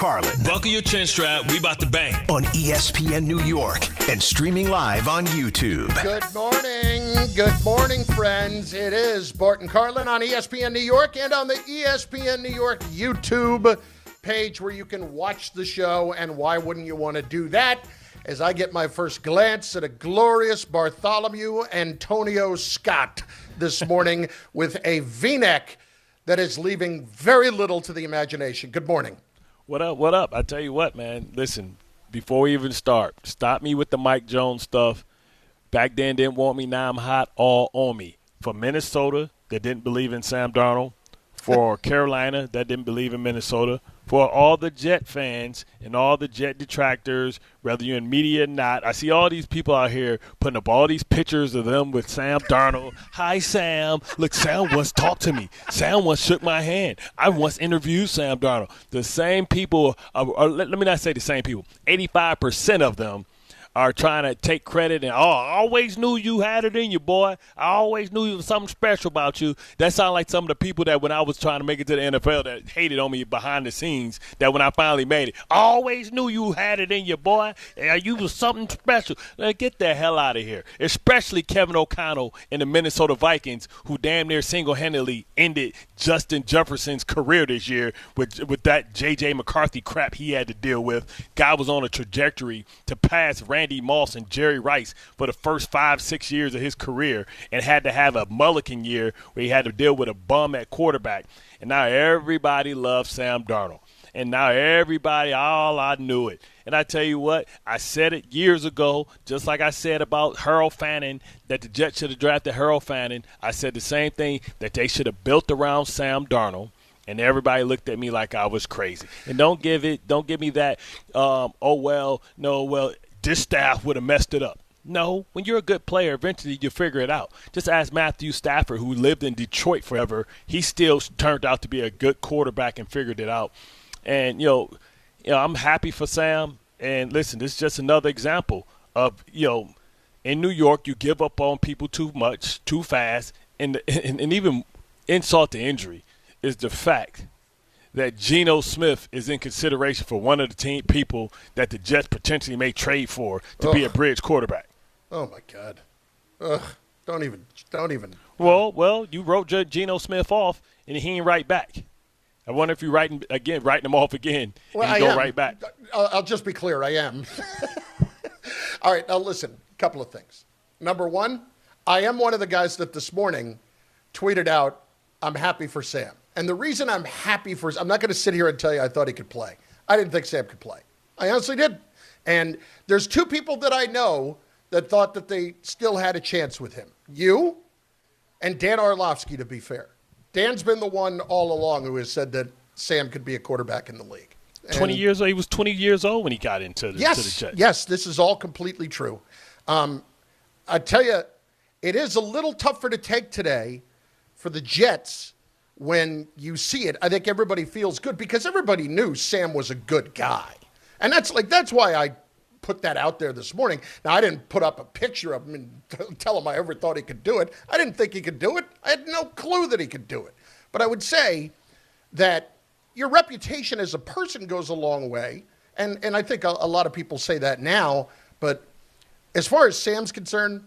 Carlin. Buckle your chin strap. We about to bang. On ESPN New York and streaming live on YouTube. Good morning. Good morning, friends. It is Bart Carlin on ESPN New York and on the ESPN New York YouTube page where you can watch the show. And why wouldn't you want to do that? As I get my first glance at a glorious Bartholomew Antonio Scott this morning with a V-neck that is leaving very little to the imagination. Good morning. What up, what up? I tell you what, man. Listen, before we even stop me with the Mike Jones stuff. Back then didn't want me, now I'm hot, all on me. For Minnesota, that didn't believe in Sam Darnold. For Carolina, that didn't believe in Minnesota. For all the Jet fans and all the Jet detractors, whether you're in media or not, I see all these people out here putting up all these pictures of them with Sam Darnold. Hi, Sam. Look, Sam once talked to me. Sam once shook my hand. I once interviewed Sam Darnold. The same people, let me not say the same people, 85% of them are trying to take credit and, I always knew you had it in you, boy. I always knew there was something special about you. That sounds like some of the people that when I was trying to make it to the NFL that hated on me behind the scenes, that when I finally made it, I always knew you had it in you, boy. You was something special. Get the hell out of here. Especially Kevin O'Connell and the Minnesota Vikings, who damn near single-handedly ended Justin Jefferson's career this year with that J.J. McCarthy crap he had to deal with. Guy was on a trajectory to pass Randy Moss and Jerry Rice for the first 5-6 years of his career and had to have a mulligan year where he had to deal with a bum at quarterback. And now everybody loves Sam Darnold. And now everybody, I knew it. And I tell you what, I said it years ago, just like I said about Harold Fannin, that the Jets should have drafted Harold Fannin. I said the same thing, that they should have built around Sam Darnold. And everybody looked at me like I was crazy. And don't give me that, this staff would have messed it up. No, when you're a good player, eventually you figure it out. Just ask Matthew Stafford, who lived in Detroit forever. He still turned out to be a good quarterback and figured it out. And, I'm happy for Sam. And listen, this is just another example of, in New York, you give up on people too much, too fast. And even insult to injury is the fact that Geno Smith is in consideration for one of the people that the Jets potentially may trade for to be a bridge quarterback. Oh, my God. Ugh. Don't even. Well, you wrote Geno Smith off, and he ain't right back. I wonder if you're writing him off again, and he's going right back. I'll just be clear. I am. All right. Now, listen, a couple of things. Number one, I am one of the guys that this morning tweeted out, I'm happy for Sam. And the reason I'm happy for – I'm not going to sit here and tell you I thought he could play. I didn't think Sam could play. I honestly did. And there's two people that I know that thought that they still had a chance with him. You and Dan Orlovsky, to be fair. Dan's been the one all along who has said that Sam could be a quarterback in the league. 20 years old. He was 20 years old when he got into the Jets. Yes, this is all completely true. I tell you, it is a little tougher to take today for the Jets when you see it. I think everybody feels good because everybody knew Sam was a good guy. And that's why I put that out there this morning. Now, I didn't put up a picture of him and tell him I ever thought he could do it. I didn't think he could do it. I had no clue that he could do it. But I would say that your reputation as a person goes a long way. And I think a lot of people say that now. But as far as Sam's concerned,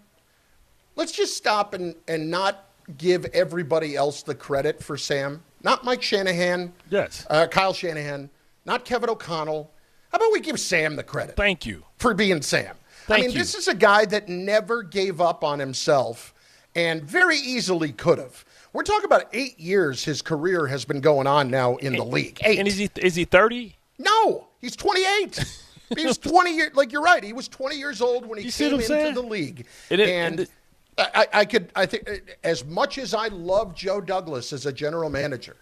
let's just stop and not give everybody else the credit for Sam. Not Mike Shanahan. Yes. Kyle Shanahan. Not Kevin O'Connell. How about we give Sam the credit? Thank you. For being Sam. Thank you. This is a guy that never gave up on himself and very easily could have. We're talking about 8 years his career has been going on now in the league. 8. And is he 30? No, he's 28. He was 20 years. Like, you're right. He was 20 years old when he came into the league. I think as much as I love Joe Douglas as a general manager,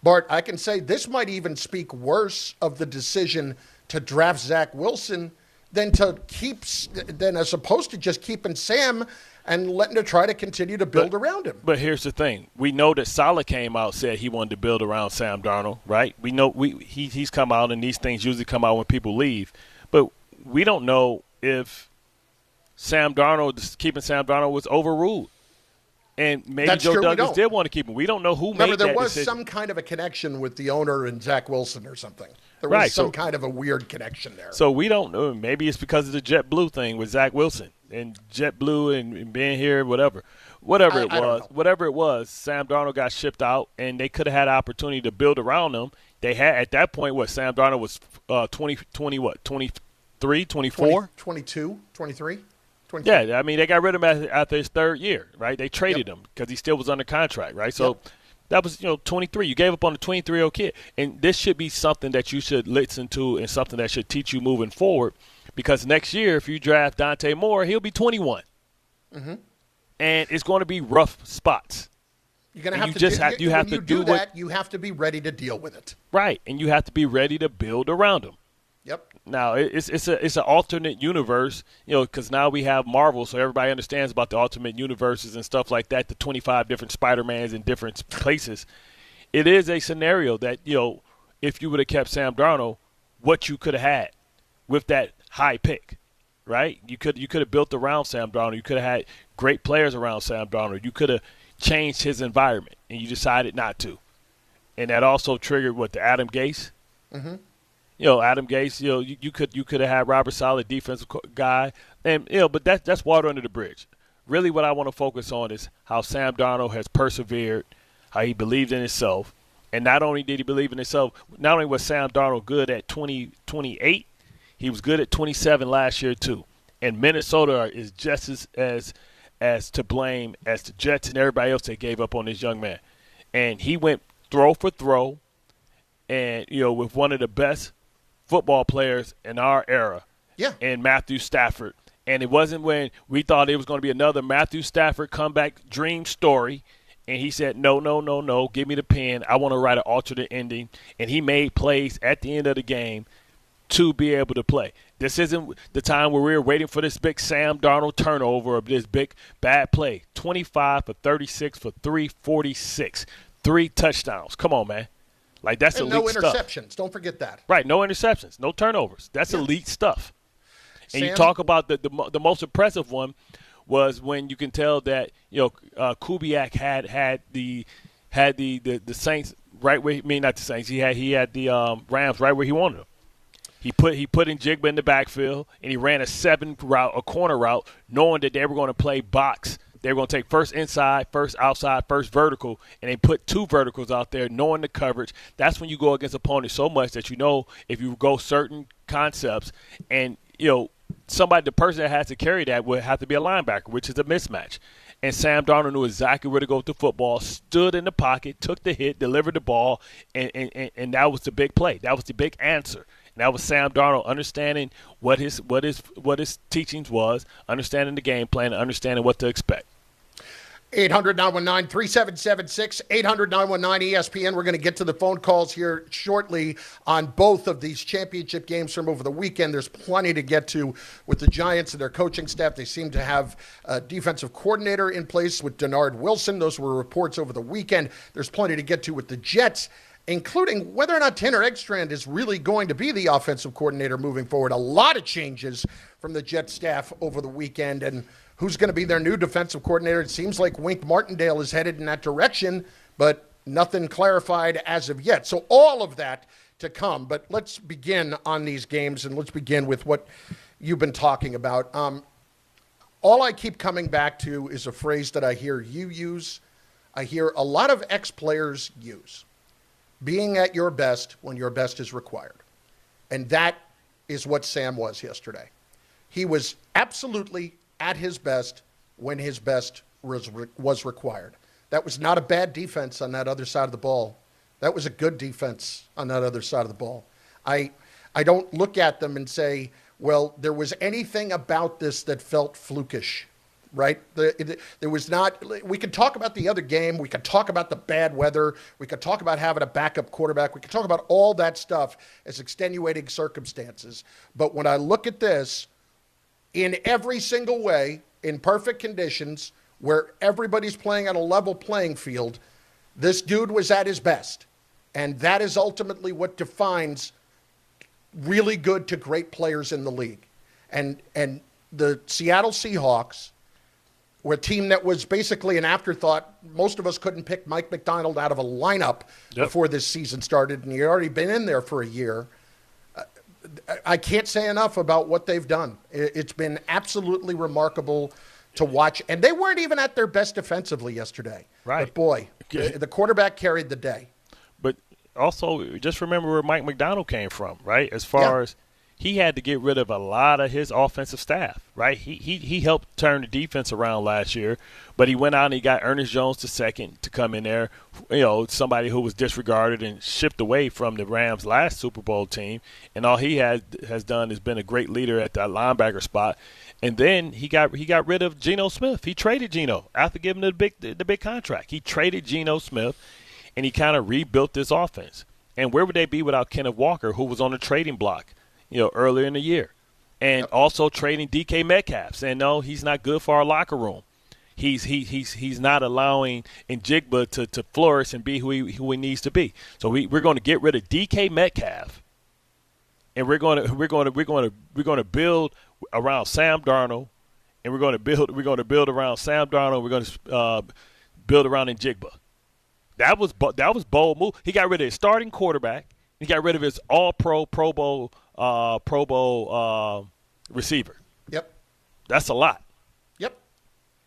Bart, I can say this might even speak worse of the decision to draft Zach Wilson than as opposed to just keeping Sam and letting it try to continue to build around him. But here's the thing. We know that Saleh came out, said he wanted to build around Sam Darnold, right? We know he's come out, and these things usually come out when people leave. But we don't know if keeping Sam Darnold was overruled. And maybe That's Joe true, we Douglas don't. did want to keep him. We don't know who Remember, made that there was decision. some kind of a connection with the owner and Zach Wilson or something. There was Right, some so- kind of a weird connection there. So we don't know. Maybe it's because of the JetBlue thing with Zach Wilson and JetBlue and being here, whatever I don't whatever it was. Sam Darnold got shipped out, and they could have had an opportunity to build around him. They had at that point what Sam Darnold was 23, 24? 22, 23? Yeah, I mean, they got rid of him after his third year, right? They traded him because he still was under contract, right? So that was, 23. You gave up on a 23-year-old kid. And this should be something that you should listen to and something that should teach you moving forward, because next year, if you draft Dante Moore, he'll be 21. Mm-hmm. And it's going to be rough spots. You're going to have to you have to do that. You have to be ready to deal with it. Right, and you have to be ready to build around him. Yep. Now, it's an alternate universe, because now we have Marvel, so everybody understands about the alternate universes and stuff like that, the 25 different Spider-Mans in different places. It is a scenario that, if you would have kept Sam Darnold, what you could have had with that high pick, right? You could have built around Sam Darnold. You could have had great players around Sam Darnold. You could have changed his environment, and you decided not to. And that also triggered, the Adam Gase? Mm-hmm. Adam Gase, you could have had Robert Saleh, defensive guy, and but that's water under the bridge. Really, what I want to focus on is how Sam Darnold has persevered, how he believed in himself, and not only did he believe in himself, not only was Sam Darnold good at 28, he was good at 27 last year too. And Minnesota is just as to blame as the Jets and everybody else that gave up on this young man. And he went throw for throw, and with one of the best football players in our era, and Matthew Stafford. And it wasn't when we thought it was going to be another Matthew Stafford comeback dream story, and he said, no, give me the pen. I want to write an alternate ending. And he made plays at the end of the game to be able to play. This isn't the time where we're waiting for this big Sam Darnold turnover or this big bad play. 25 for 36 for 346, 3 touchdowns. Come on, man. Like, that's and elite no stuff. interceptions. Don't forget that. Right, no interceptions, no turnovers. That's elite stuff. And Sam? you talk about the most impressive one was when you can tell that Kubiak had the Saints right where not the Saints. He had the Rams right where he wanted them. He put in Jigba in the backfield, and he ran a corner route, knowing that they were going to play box. They were going to take first inside, first outside, first vertical, and they put 2 verticals out there, knowing the coverage. That's when you go against opponents so much that if you go certain concepts, and the person that has to carry that would have to be a linebacker, which is a mismatch. And Sam Darnold knew exactly where to go with the football, stood in the pocket, took the hit, delivered the ball, and that was the big play. That was the big answer. And that was Sam Darnold understanding what his teachings was, understanding the game plan, understanding what to expect. 800-919-3776, 800-919-ESPN. We're going to get to the phone calls here shortly on both of these championship games from over the weekend. There's plenty to get to with the Giants and their coaching staff. They seem to have a defensive coordinator in place with Denard Wilson. Those were reports over the weekend. There's plenty to get to with the Jets, including whether or not Tanner Eckstrand is really going to be the offensive coordinator moving forward. A lot of changes from the Jets staff over the weekend, and who's going to be their new defensive coordinator. It seems like Wink Martindale is headed in that direction, but nothing clarified as of yet. So all of that to come. But let's begin on these games, and let's begin with what you've been talking about. All I keep coming back to is a phrase that I hear you use. I hear a lot of ex-players use. Being at your best when your best is required. And that is what Sam was yesterday. He was absolutely at his best when his best was required. That was not a bad defense on that other side of the ball. That was a good defense on that other side of the ball. I don't look at them and say, well, there was anything about this that felt flukish, right? There was not. We could talk about the other game. We could talk about the bad weather. We could talk about having a backup quarterback. We could talk about all that stuff as extenuating circumstances. But when I look at this, in every single way, in perfect conditions, where everybody's playing on a level playing field, this dude was at his best. And that is ultimately what defines really good to great players in the league. And the Seattle Seahawks a team that was basically an afterthought. Most of us couldn't pick Mike McDonald out of a lineup before this season started, and you've already been in there for a year. I can't say enough about what they've done. It's been absolutely remarkable to watch. And they weren't even at their best defensively yesterday. Right. But, boy, the quarterback carried the day. But also, just remember where Mike McDonald came from, right? As far as he had to get rid of a lot of his offensive staff, right? He helped turn the defense around last year, but he went out and he got Ernest Jones II to come in there, somebody who was disregarded and shipped away from the Rams' last Super Bowl team, and all he has done is been a great leader at that linebacker spot. And then he got rid of Geno Smith. He traded Geno after giving him the big contract. He traded Geno Smith, and he kind of rebuilt this offense. And where would they be without Kenneth Walker, who was on the trading block earlier in the year, and also trading DK Metcalf, saying no, he's not good for our locker room. He's not allowing Njigba to flourish and be who he needs to be. So we're going to get rid of DK Metcalf, and we're going to build around Sam Darnold, and we're going to build around Sam Darnold. We're going to build around Njigba. That was bold move. He got rid of his starting quarterback. He got rid of his All-Pro, Pro Bowl receiver. Yep. That's a lot. Yep.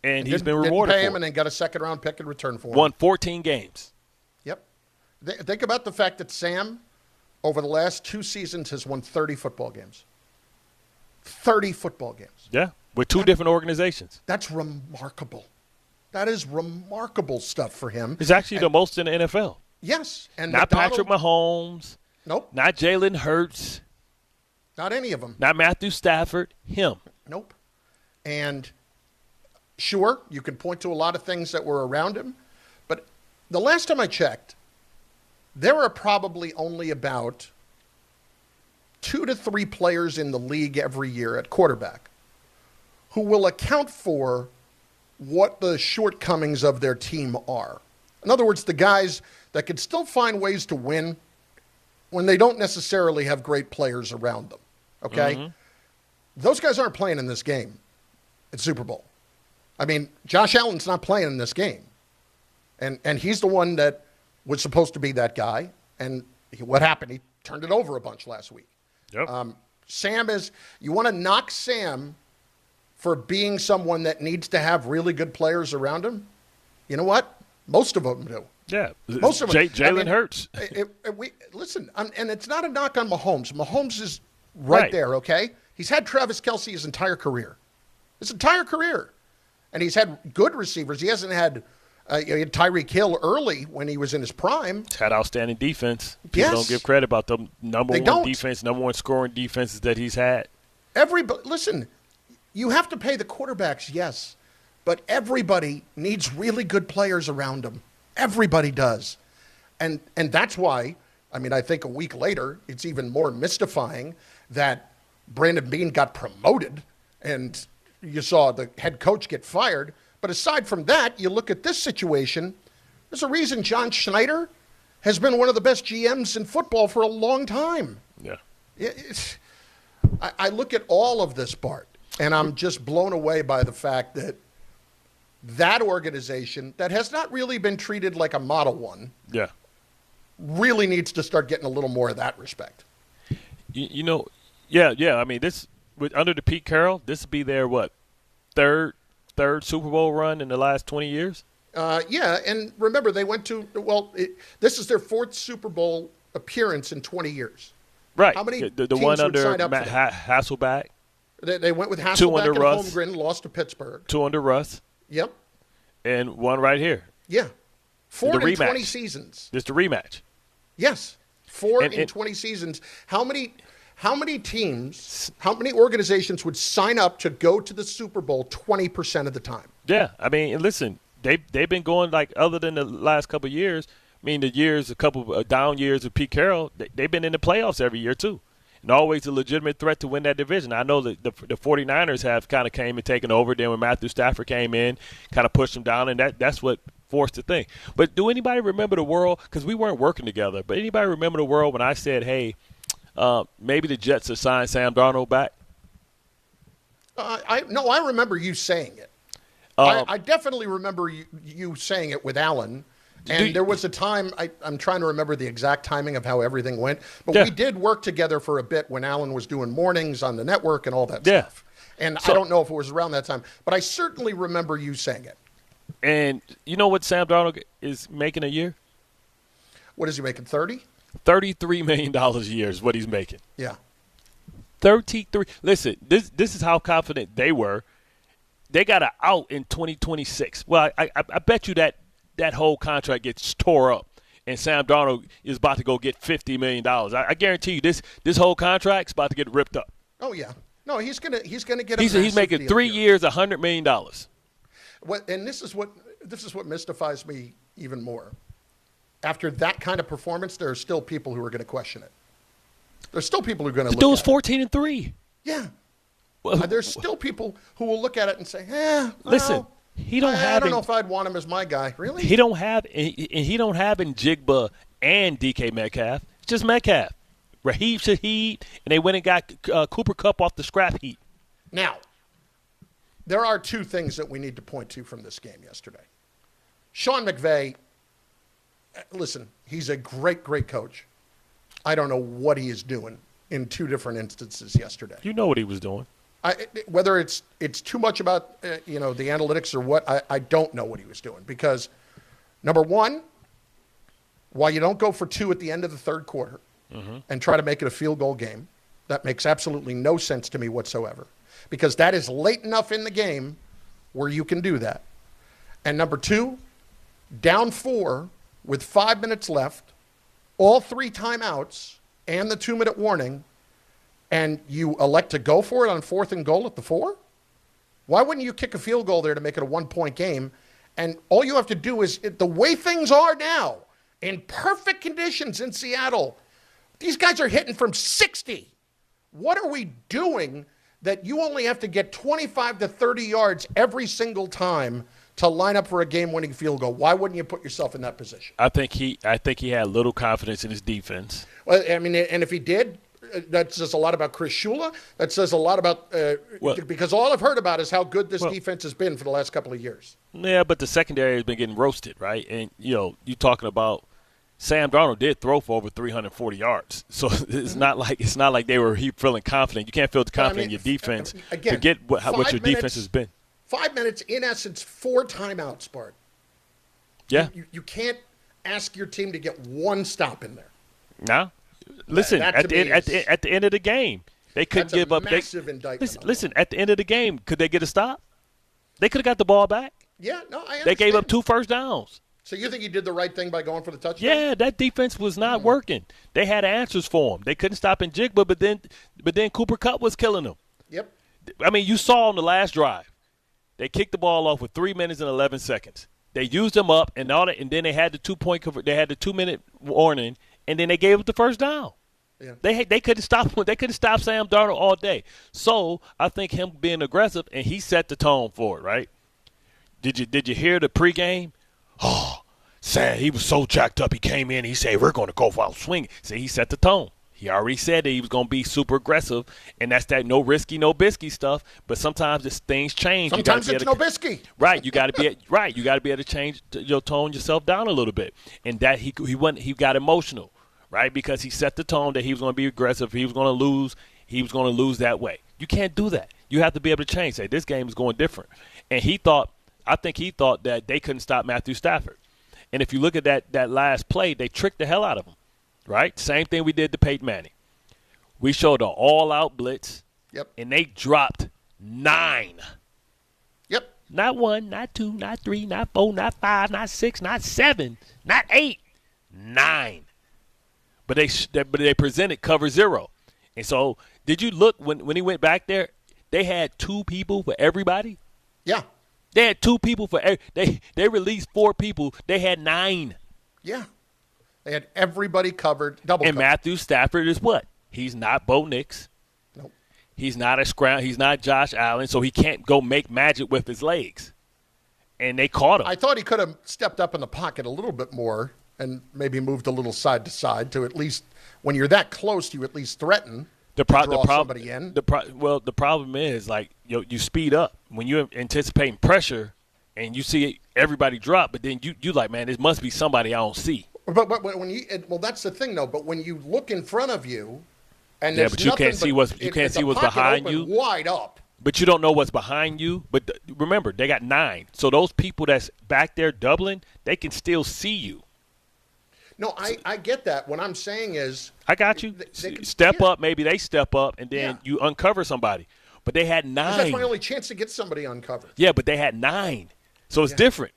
And he's been rewarded didn't pay for him it. And then got a second-round pick in return for him. Won 14 games. Yep. Think about the fact that Sam, over the last 2 seasons, has won 30 football games. 30 football games. Yeah, with two different organizations. That's remarkable. That is remarkable stuff for him. It's actually the most in the NFL. Yes. And not McDonald, Patrick Mahomes. Nope. Not Jalen Hurts. Not any of them. Not Matthew Stafford. Him. Nope. And sure, you can point to a lot of things that were around him, but the last time I checked, there are probably only about 2 to 3 players in the league every year at quarterback who will account for what the shortcomings of their team are. In other words, the guys that can still find ways to win when they don't necessarily have great players around them. Okay? Mm-hmm. Those guys aren't playing in this game at Super Bowl. I mean, Josh Allen's not playing in this game. And he's the one that was supposed to be that guy. And what happened? He turned it over a bunch last week. Yep. Sam is, you want to knock Sam for being someone that needs to have really good players around him? You know what? Most of them do. Yeah. Most of them. Jalen Hurts. Listen, and it's not a knock on Mahomes. Mahomes is right there, okay? He's had Travis Kelce his entire career. And he's had good receivers. He hasn't had he had Tyreek Hill early when he was in his prime. He's had outstanding defense. People don't give credit about the number one scoring defenses that he's had. Listen, you have to pay the quarterbacks, yes, but everybody needs really good players around them. Everybody does. And that's why, I think a week later, it's even more mystifying that Brandon Beane got promoted and you saw the head coach get fired. But aside from that, you look at this situation, there's a reason John Schneider has been one of the best GMs in football for a long time. Yeah. I look at all of this, Bart, and I'm just blown away by the fact that organization that has not really been treated like a model one really needs to start getting a little more of that respect. This under the Pete Carroll, this would be their third Super Bowl run in the last 20 years? And remember, they went to this is their 4th Super Bowl appearance in 20 years. Right. How many the teams one would under sign up Matt for that? Hasselbeck? They went with Hasselbeck 2 under and Russ. Holmgren, lost to Pittsburgh. 2 under Russ. Yep. And 1 right here. Yeah. 4 in rematch. 20 seasons. Just a rematch. Yes. 4 in 20 seasons. How many teams, how many organizations would sign up to go to the Super Bowl 20% of the time? Yeah. Listen, they've been going, other than the last couple of years, a couple of down years of Pete Carroll, they've been in the playoffs every year too. And always a legitimate threat to win that division. I know that the 49ers have kind of came and taken over. Then when Matthew Stafford came in, kind of pushed them down, and that's what forced the thing. But do anybody remember the world? Because we weren't working together. But anybody remember the world when I said, hey, maybe the Jets have signed Sam Darnold back? I remember you saying it. I definitely remember you saying it with Alan. And there was a time, I'm trying to remember the exact timing of how everything went, but we did work together for a bit when Alan was doing mornings on the network and all that stuff. And I don't know if it was around that time, but I certainly remember you saying it. And you know what Sam Darnold is making a year? What is he making, 30? $33 million a year is what he's making. Yeah. 33. Listen, this is how confident they were. They got an out in 2026. Well, I bet you that whole contract gets tore up, and Sam Darnold is about to go get $50 million. I guarantee you this whole contract's about to get ripped up. Oh yeah, no, he's gonna get. He's making 3 years, $100 million. And this is what mystifies me even more. After that kind of performance, there are still people who are going to question it. There's still people who are going to look. Dude was 14-3. Yeah, there's still people who will look at it and say, listen. He don't have. I don't know if I'd want him as my guy. Really? He don't have in Jigba and DK Metcalf. It's just Metcalf. Raheem Shaheed, and they went and got Cooper Kupp off the scrap heap. Now, there are two things that we need to point to from this game yesterday. Sean McVay, listen, he's a great, great coach. I don't know what he is doing in two different instances yesterday. You know what he was doing. Whether it's too much about the analytics or what, I don't know what he was doing. Because, number one, while you don't go for two at the end of the third quarter and try to make it a field goal game, that makes absolutely no sense to me whatsoever. Because that is late enough in the game where you can do that. And number two, down 4 with 5 minutes left, all 3 timeouts and the 2-minute warning, and you elect to go for it on 4th and goal at the 4? Why wouldn't you kick a field goal there to make it a 1-point game? And all you have to do is, the way things are now, in perfect conditions in Seattle, these guys are hitting from 60. What are we doing that you only have to get 25 to 30 yards every single time to line up for a game-winning field goal? Why wouldn't you put yourself in that position? I think he had little confidence in his defense. Well, I mean, and if he did, that says a lot about Chris Shula. That says a lot about because all I've heard about is how good this defense has been for the last couple of years. Yeah, but the secondary has been getting roasted, right? And you're talking about Sam Darnold did throw for over 340 yards, so it's not like they were feeling confident. You can't feel confident in your defense. Again, forget what your defense has been. 5 minutes, in essence, 4 timeouts, Bart. Yeah, you can't ask your team to get one stop in there. No. Listen, at the end of the game, they couldn't give up. Massive indictment. Listen, at the end of the game, could they get a stop? They could have got the ball back. Yeah, no, I understand. They gave up 2 first downs. So you think you did the right thing by going for the touchdown? Yeah, that defense was not working. They had answers for them. They couldn't stop Njigba, but then Cooper Kupp was killing them. Yep. I mean, you saw on the last drive, they kicked the ball off with 3 minutes and 11 seconds. They used them up, and then they had the 2-point cover. They had the 2-minute warning. And then they gave up the first down. Yeah. They couldn't stop Sam Darnold all day. So I think him being aggressive, and he set the tone for it, right? Did you hear the pregame? Oh, Sam, he was so jacked up. He came in. He said, "We're going to go out swinging." See, he set the tone. He already said that he was going to be super aggressive, and that's that no risky, no bisky stuff. But sometimes things change. Sometimes it's no bisky. Right, you got to be right. You got to be able to change your tone yourself down a little bit, and that he got emotional. Right, because he set the tone that he was going to be aggressive. He was going to lose. He was going to lose that way. You can't do that. You have to be able to change. Say, this game is going different. And I think he thought that they couldn't stop Matthew Stafford. And if you look at that last play, they tricked the hell out of him. Right? Same thing we did to Peyton Manning. We showed an all-out blitz. Yep. And they dropped 9. Yep. Not 1, not 2, not 3, not 4, not 5, not 6, not 7, not 8, 9. But they presented cover 0. And so did you look when he went back there, they had 2 people for everybody? Yeah. They had 2 people for they released 4 people. They had 9. Yeah. They had everybody covered, double and covered. Matthew Stafford is what? He's not Bo Nix. Nope. He's not he's not Josh Allen, so he can't go make magic with his legs. And they caught him. I thought he could have stepped up in the pocket a little bit more and maybe moved a little side to side to at least, when you're that close, you at least threaten to draw somebody in. The problem is, like, you speed up. When you're anticipating pressure, and you see everybody drop, but then you like, man, this must be somebody I don't see. But when you that's the thing though. But when you look in front of you, and Yeah, there's but you can't see what's behind you. Wide up. But you don't know what's behind you. But remember, they got 9. So those people that's back there doubling, they can still see you. No, I get that. What I'm saying is, I got you. They Step up. Maybe they step up, and then you uncover somebody. But they had 9. That's my only chance to get somebody uncovered. Yeah, but they had 9. So it's different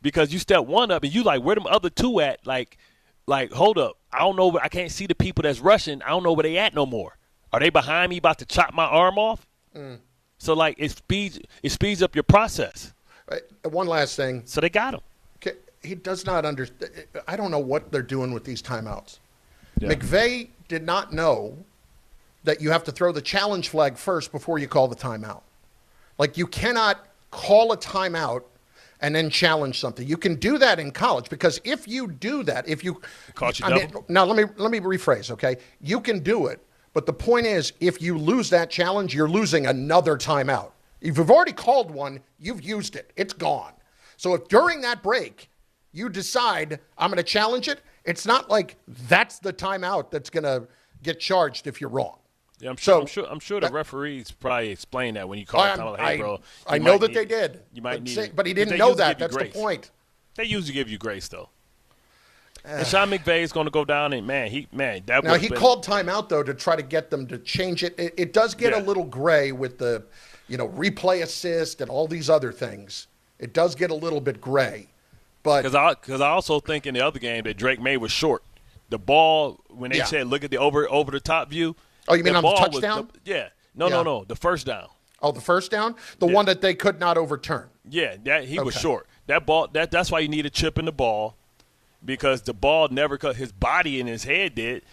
because you step one up, and you like, where them other 2 at? Like, hold up. I don't know. I can't see the people that's rushing. I don't know where they at no more. Are they behind me about to chop my arm off? So, like, it speeds up your process. Right. One last thing. So they got him. Okay. He does not understand. I don't know what they're doing with these timeouts. Yeah. McVay did not know that you have to throw the challenge flag first before you call the timeout. Like, you cannot call a timeout and then challenge something. You can do that in college because if you do that, if you caught you double. now let me rephrase, okay? You can do it, but the point is if you lose that challenge, you're losing another timeout. If you've already called one, you've used it. It's gone. So if during that break you decide I'm going to challenge it, it's not like that's the timeout that's going to get charged if you're wrong. Yeah, I'm sure the referees probably explained that when you call it. Like, hey, bro, I know that they did. You might need but he didn't know that. That's the point. They usually give you grace, though. And Sean McVay is going to go down and, he called timeout, though, to try to get them to change it. It does get a little gray with the, replay assist and all these other things. It does get a little bit gray. But because I also think in the other game that Drake May was short. The ball, when they said look at the over the top view. Oh, you mean on the touchdown? No, the first down. Oh, the first down? The one that they could not overturn. Yeah, he was short. That ball, that's why you need a chip in the ball, because the ball never cut. His body and his head did,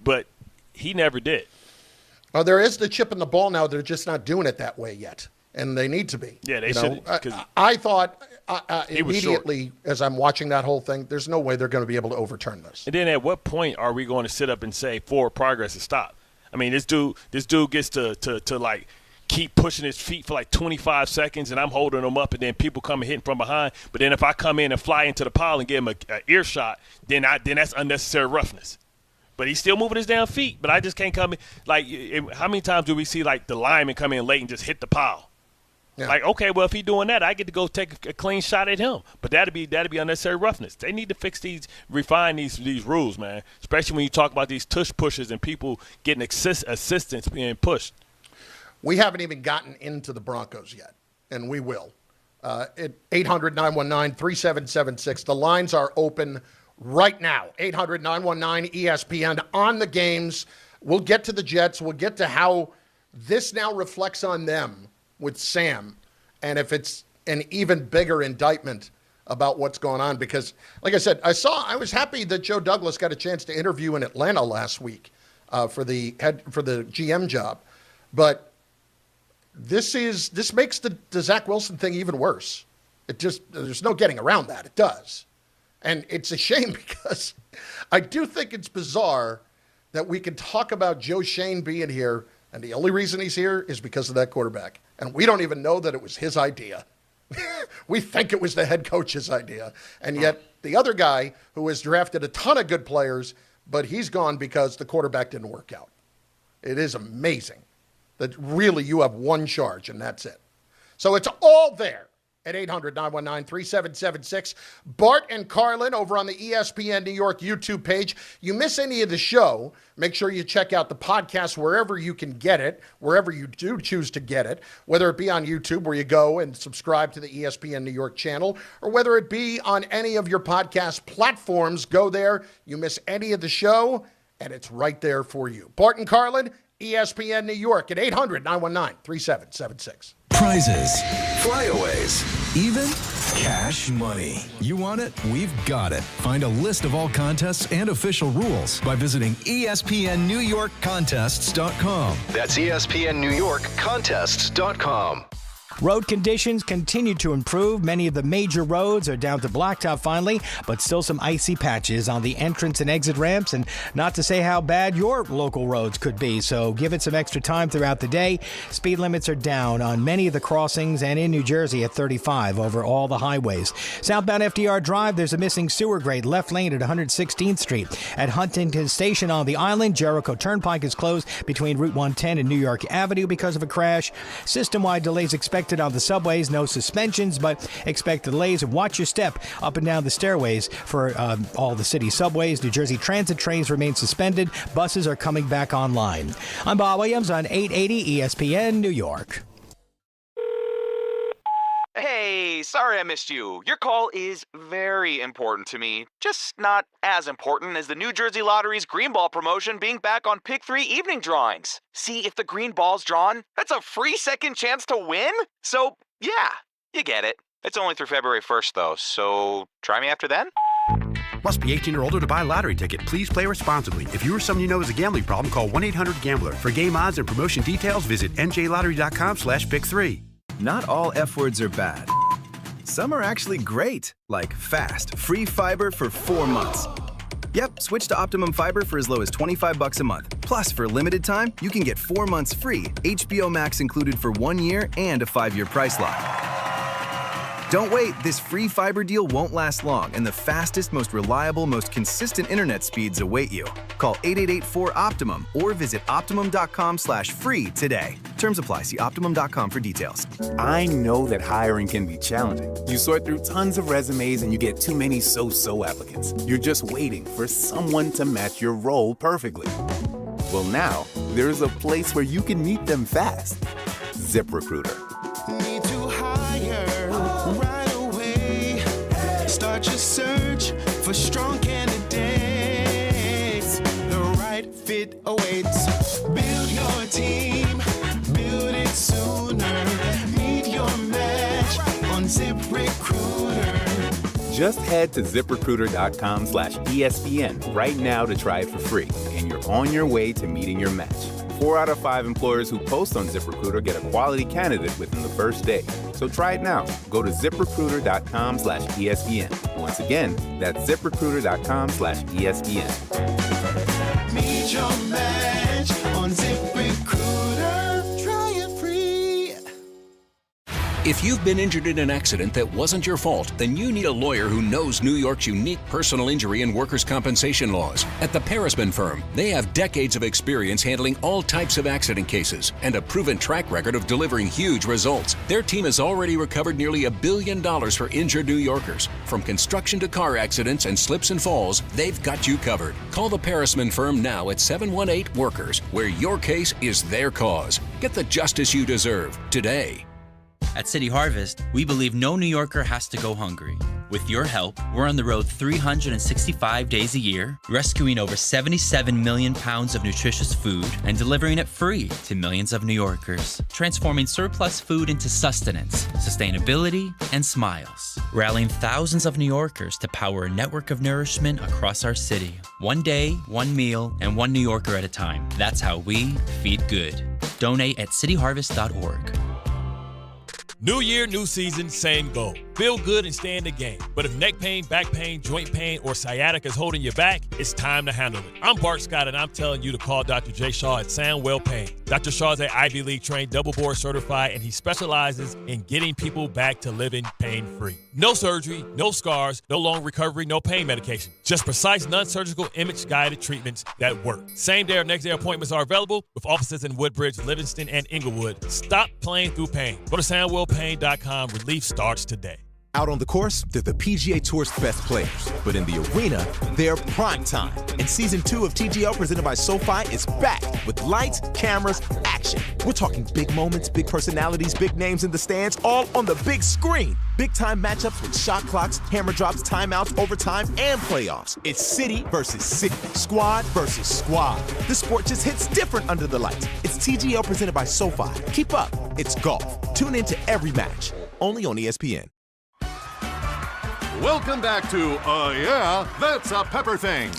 but he never did. Oh, there is the chip in the ball now. They're just not doing it that way yet, and they need to be. Yeah, they should. I thought immediately as I'm watching that whole thing, there's no way they're going to be able to overturn this. And then at what point are we going to sit up and say forward progress is stopped? I mean, this dude gets to like keep pushing his feet for like 25 seconds, and I'm holding him up, and then people come and hitting from behind. But then if I come in and fly into the pile and give him an earshot, then that's unnecessary roughness. But he's still moving his damn feet. But I just can't come in. Like, how many times do we see like the lineman come in late and just hit the pile? Yeah. Like, okay, well, if he's doing that, I get to go take a clean shot at him. But that'd be unnecessary roughness. They need to refine these rules, man. Especially when you talk about these tush pushes and people getting assistance being pushed. We haven't even gotten into the Broncos yet, and we will. At 800-919-3776. The lines are open right now. 800-919-ESPN on the games. We'll get to the Jets. We'll get to how this now reflects on them with Sam, and if it's an even bigger indictment about what's going on. Because, like I said, I was happy that Joe Douglas got a chance to interview in Atlanta last week for the GM job. But this makes the Zach Wilson thing even worse. There's no getting around that. It does. And it's a shame because I do think it's bizarre that we can talk about Joe Shane being here, and the only reason he's here is because of that quarterback. And we don't even know that it was his idea. We think it was the head coach's idea. And yet the other guy who has drafted a ton of good players, but he's gone because the quarterback didn't work out. It is amazing that really you have one charge and that's it. So it's all there at 800-919-3776. Bart and Carlin over on the ESPN New York YouTube page. You miss any of the show, make sure you check out the podcast wherever you can get it, wherever you do choose to get it, whether it be on YouTube where you go and subscribe to the ESPN New York channel, or whether it be on any of your podcast platforms. Go there. You miss any of the show, and it's right there for you. Bart and Carlin, ESPN New York at 800-919-3776. Prizes, flyaways, even cash money. You want it? We've got it. Find a list of all contests and official rules by visiting ESPNNewYorkContests.com. That's ESPNNewYorkContests.com. Road conditions continue to improve. Many of the major roads are down to blacktop finally, but still some icy patches on the entrance and exit ramps, and not to say how bad your local roads could be, so give it some extra time throughout the day. Speed limits are down on many of the crossings and in New Jersey at 35 over all the highways. Southbound FDR Drive, there's a missing sewer grate left lane at 116th Street. At Huntington Station on the island, Jericho Turnpike is closed between Route 110 and New York Avenue because of a crash. System-wide delays expected on the subways. No suspensions, but expect delays. Watch your step up and down the stairways for all the city subways. New Jersey Transit trains remain suspended. Buses are coming back online. I'm Bob Williams on 880 ESPN New York. Hey, sorry I missed you. Your call is very important to me. Just not as important as the New Jersey Lottery's Green Ball promotion being back on Pick 3 evening drawings. See, if the green ball's drawn, that's a free second chance to win? So, yeah, you get it. It's only through February 1st, though, so try me after then? Must be 18 or older to buy a lottery ticket. Please play responsibly. If you or someone you know has a gambling problem, call 1-800-GAMBLER. For game odds and promotion details, visit njlottery.com/pick3. Not all F words are bad. Some are actually great, like fast, free fiber for 4 months. Yep, switch to Optimum Fiber for as low as $25 a month. Plus, for a limited time, you can get 4 months free, HBO Max included for 1 year, and a 5-year price lock. Don't wait, this free fiber deal won't last long, and the fastest, most reliable, most consistent internet speeds await you. Call 888-4-OPTIMUM or visit Optimum.com/free today. Terms apply. See Optimum.com for details. I know that hiring can be challenging. You sort through tons of resumes and you get too many so-so applicants. You're just waiting for someone to match your role perfectly. Well, now, there's a place where you can meet them fast. ZipRecruiter. Need to hire right away. Start your search for strong candidates. The right fit awaits. Build your team. Build it sooner. Meet your match on ZipRecruiter. Just head to ZipRecruiter.com/ESPN right now to try it for free, and you're on your way to meeting your match. 4 out of 5 employers who post on ZipRecruiter get a quality candidate within the first day. So try it now. Go to ZipRecruiter.com/ESPN. Once again, that's ZipRecruiter.com/ESPN. Meet your match on ZipRecruiter. Try it free. If you've been injured in an accident that wasn't your fault, then you need a lawyer who knows New York's unique personal injury and workers' compensation laws. At the Parisman Firm, they have decades of experience handling all types of accident cases and a proven track record of delivering huge results. Their team has already recovered nearly $1 billion for injured New Yorkers. From construction to car accidents and slips and falls, they've got you covered. Call the Parisman Firm now at 718-WORKERS, where your case is their cause. Get the justice you deserve today. At City Harvest, we believe no New Yorker has to go hungry. With your help, we're on the road 365 days a year, rescuing over 77 million pounds of nutritious food and delivering it free to millions of New Yorkers, transforming surplus food into sustenance, sustainability, and smiles, rallying thousands of New Yorkers to power a network of nourishment across our city. One day, one meal, and one New Yorker at a time. That's how we feed good. Donate at cityharvest.org. New year, new season, same goal. Feel good and stay in the game. But if neck pain, back pain, joint pain, or sciatica is holding you back, it's time to handle it. I'm Bart Scott, and I'm telling you to call Dr. J. Shaw at Sandwell Pain. Dr. Shaw is an Ivy League trained, double board certified, and he specializes in getting people back to living pain-free. No surgery, no scars, no long recovery, no pain medication. Just precise, non-surgical, image-guided treatments that work. Same-day or next-day appointments are available with offices in Woodbridge, Livingston, and Inglewood. Stop playing through pain. Go to SandwellPain.com. Relief starts today. Out on the course, they're the PGA Tour's best players. But in the arena, they're prime time. And Season 2 of TGL presented by SoFi is back with lights, cameras, action. We're talking big moments, big personalities, big names in the stands, all on the big screen. Big-time matchups with shot clocks, hammer drops, timeouts, overtime, and playoffs. It's city versus city, squad versus squad. The sport just hits different under the lights. It's TGL presented by SoFi. Keep up. It's golf. Tune into every match. Only on ESPN. Welcome back to Yeah, That's a Pepper Thing.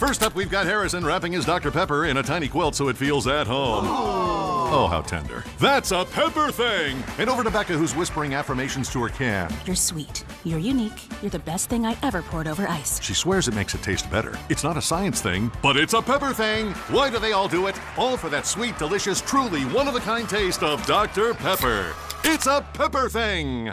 First up, we've got Harrison wrapping his Dr. Pepper in a tiny quilt so it feels at home. Oh, how tender. That's a pepper thing! And over to Becca, who's whispering affirmations to her can. You're sweet. You're unique. You're the best thing I ever poured over ice. She swears it makes it taste better. It's not a science thing, but it's a pepper thing. Why do they all do it? All for that sweet, delicious, truly one-of-a-kind taste of Dr. Pepper. It's a pepper thing!